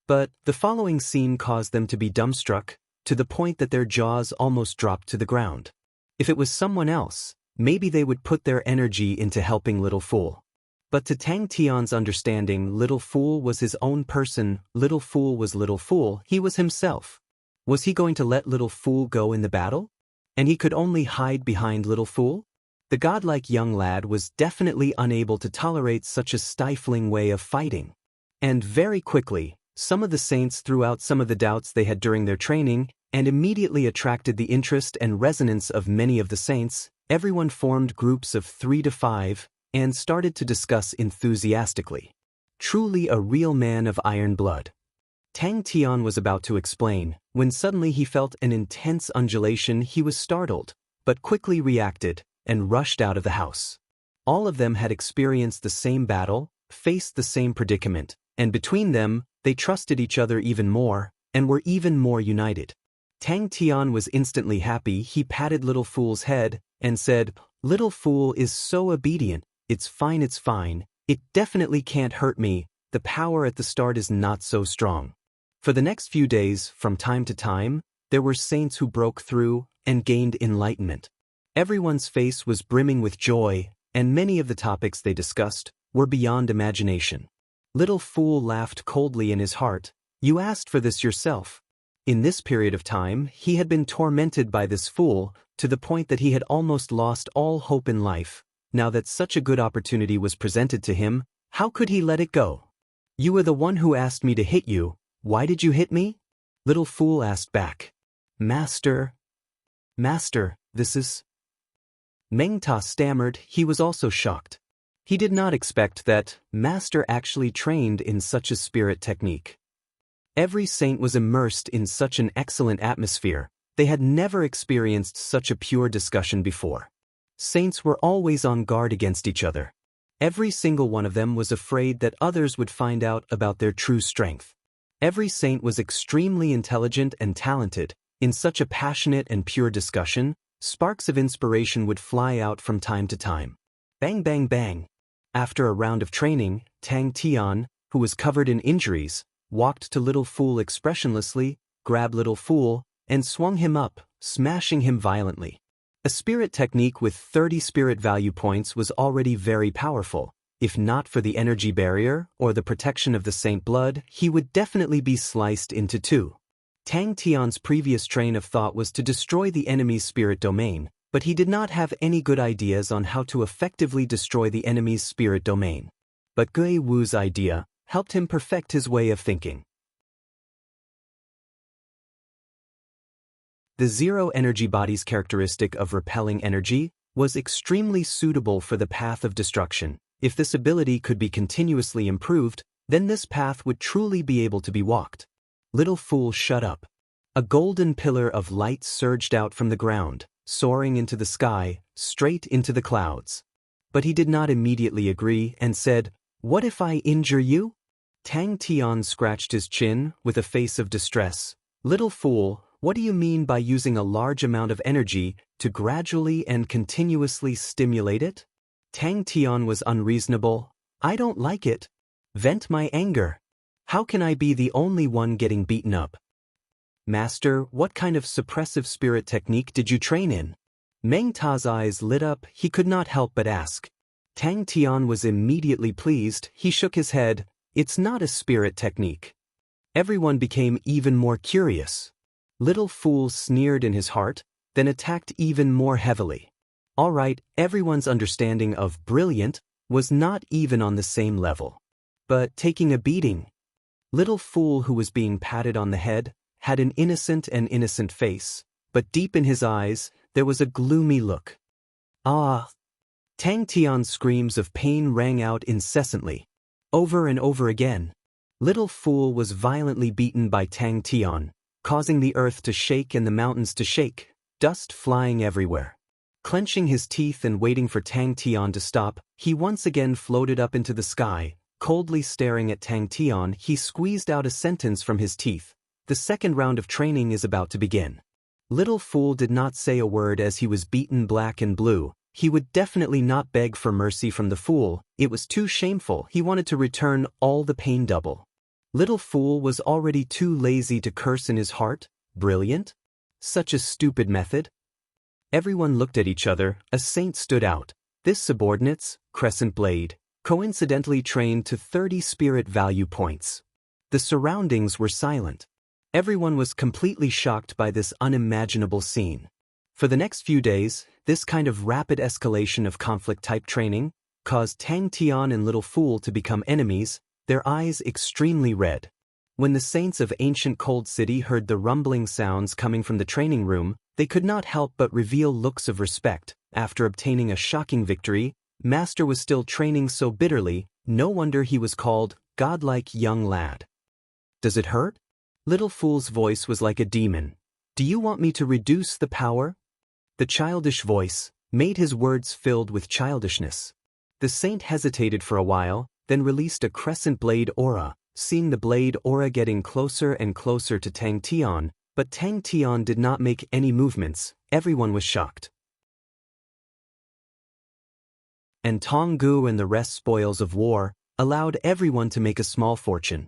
But the following scene caused them to be dumbstruck, to the point that their jaws almost dropped to the ground. If it was someone else, maybe they would put their energy into helping Little Fool. But to Tang Tian's understanding, Little Fool was his own person. Little Fool was Little Fool, he was himself. Was he going to let Little Fool go in the battle? And he could only hide behind Little Fool? The godlike young lad was definitely unable to tolerate such a stifling way of fighting. And very quickly, some of the saints threw out some of the doubts they had during their training, and immediately attracted the interest and resonance of many of the saints. Everyone formed groups of 3 to 5, and started to discuss enthusiastically. Truly a real man of iron blood. Tang Tian was about to explain, when suddenly he felt an intense undulation. He was startled, but quickly reacted, and rushed out of the house. All of them had experienced the same battle, faced the same predicament, and between them, they trusted each other even more, and were even more united. Tang Tian was instantly happy. He patted Little Fool's head, and said, "Little Fool is so obedient, it's fine, it definitely can't hurt me, the power at the start is not so strong." For the next few days, from time to time, there were saints who broke through, and gained enlightenment. Everyone's face was brimming with joy, and many of the topics they discussed were beyond imagination. Little Fool laughed coldly in his heart. "You asked for this yourself." In this period of time, he had been tormented by this fool, to the point that he had almost lost all hope in life. Now that such a good opportunity was presented to him, how could he let it go? "You were the one who asked me to hit you. Why did you hit me?" Little Fool asked back. Master, this is..." Meng Ta stammered. He was also shocked. He did not expect that Master actually trained in such a spirit technique. Every saint was immersed in such an excellent atmosphere. They had never experienced such a pure discussion before. Saints were always on guard against each other. Every single one of them was afraid that others would find out about their true strength. Every saint was extremely intelligent and talented. In such a passionate and pure discussion, sparks of inspiration would fly out from time to time. Bang, bang, bang. After a round of training, Tang Tian, who was covered in injuries, walked to Little Fool expressionlessly, grabbed Little Fool, and swung him up, smashing him violently. A spirit technique with 30 spirit value points was already very powerful. If not for the energy barrier or the protection of the saint blood, he would definitely be sliced into two. Tang Tian's previous train of thought was to destroy the enemy's spirit domain, but he did not have any good ideas on how to effectively destroy the enemy's spirit domain. But Gui Wu's idea helped him perfect his way of thinking. The zero-energy body's characteristic of repelling energy was extremely suitable for the path of destruction. If this ability could be continuously improved, then this path would truly be able to be walked. Little Fool, shut up. A golden pillar of light surged out from the ground, soaring into the sky, straight into the clouds. But he did not immediately agree and said, "What if I injure you?" Tang Tian scratched his chin with a face of distress. "Little Fool, what do you mean by using a large amount of energy to gradually and continuously stimulate it?" Tang Tian was unreasonable. "I don't like it. Vent my anger. How can I be the only one getting beaten up?" "Master, what kind of suppressive spirit technique did you train in?" Meng Ta's eyes lit up. He could not help but ask. Tang Tian was immediately pleased. He shook his head. "It's not a spirit technique." Everyone became even more curious. Little Fool sneered in his heart, then attacked even more heavily. All right, everyone's understanding of brilliant was not even on the same level. But taking a beating. Little Fool, who was being patted on the head, had an innocent face, but deep in his eyes, there was a gloomy look. "Ah!" Tang Tian's screams of pain rang out incessantly, over and over again. Little Fool was violently beaten by Tang Tian, causing the earth to shake and the mountains to shake, dust flying everywhere. Clenching his teeth and waiting for Tang Tian to stop, he once again floated up into the sky. Coldly staring at Tang Tian, he squeezed out a sentence from his teeth. The second round of training is about to begin. Little Fool did not say a word as he was beaten black and blue. He would definitely not beg for mercy from the fool. It was too shameful. He wanted to return all the pain double. Little Fool was already too lazy to curse in his heart. Brilliant? Such a stupid method. Everyone looked at each other. A saint stood out. This subordinates, Crescent Blade, coincidentally trained to 30 spirit value points. The surroundings were silent. Everyone was completely shocked by this unimaginable scene. For the next few days, this kind of rapid escalation of conflict-type training caused Tang Tian and Little Fool to become enemies, their eyes extremely red. When the saints of ancient Cold City heard the rumbling sounds coming from the training room, they could not help but reveal looks of respect. After obtaining a shocking victory, Master was still training so bitterly, no wonder he was called godlike young lad. Does it hurt? Little Fool's voice was like a demon. Do you want me to reduce the power? The childish voice made his words filled with childishness. The saint hesitated for a while, then released a crescent blade aura, seeing the blade aura getting closer and closer to Tang Tian, but Tang Tian did not make any movements. Everyone was shocked. And Tong Gu and the rest spoils of war allowed everyone to make a small fortune.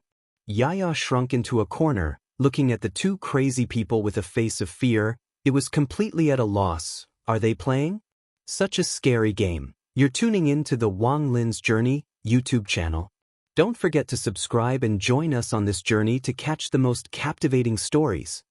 Yaya shrunk into a corner, looking at the two crazy people with a face of fear. It was completely at a loss. Are they playing? Such a scary game. You're tuning in to the Wang Lin's Journey YouTube channel. Don't forget to subscribe and join us on this journey to catch the most captivating stories.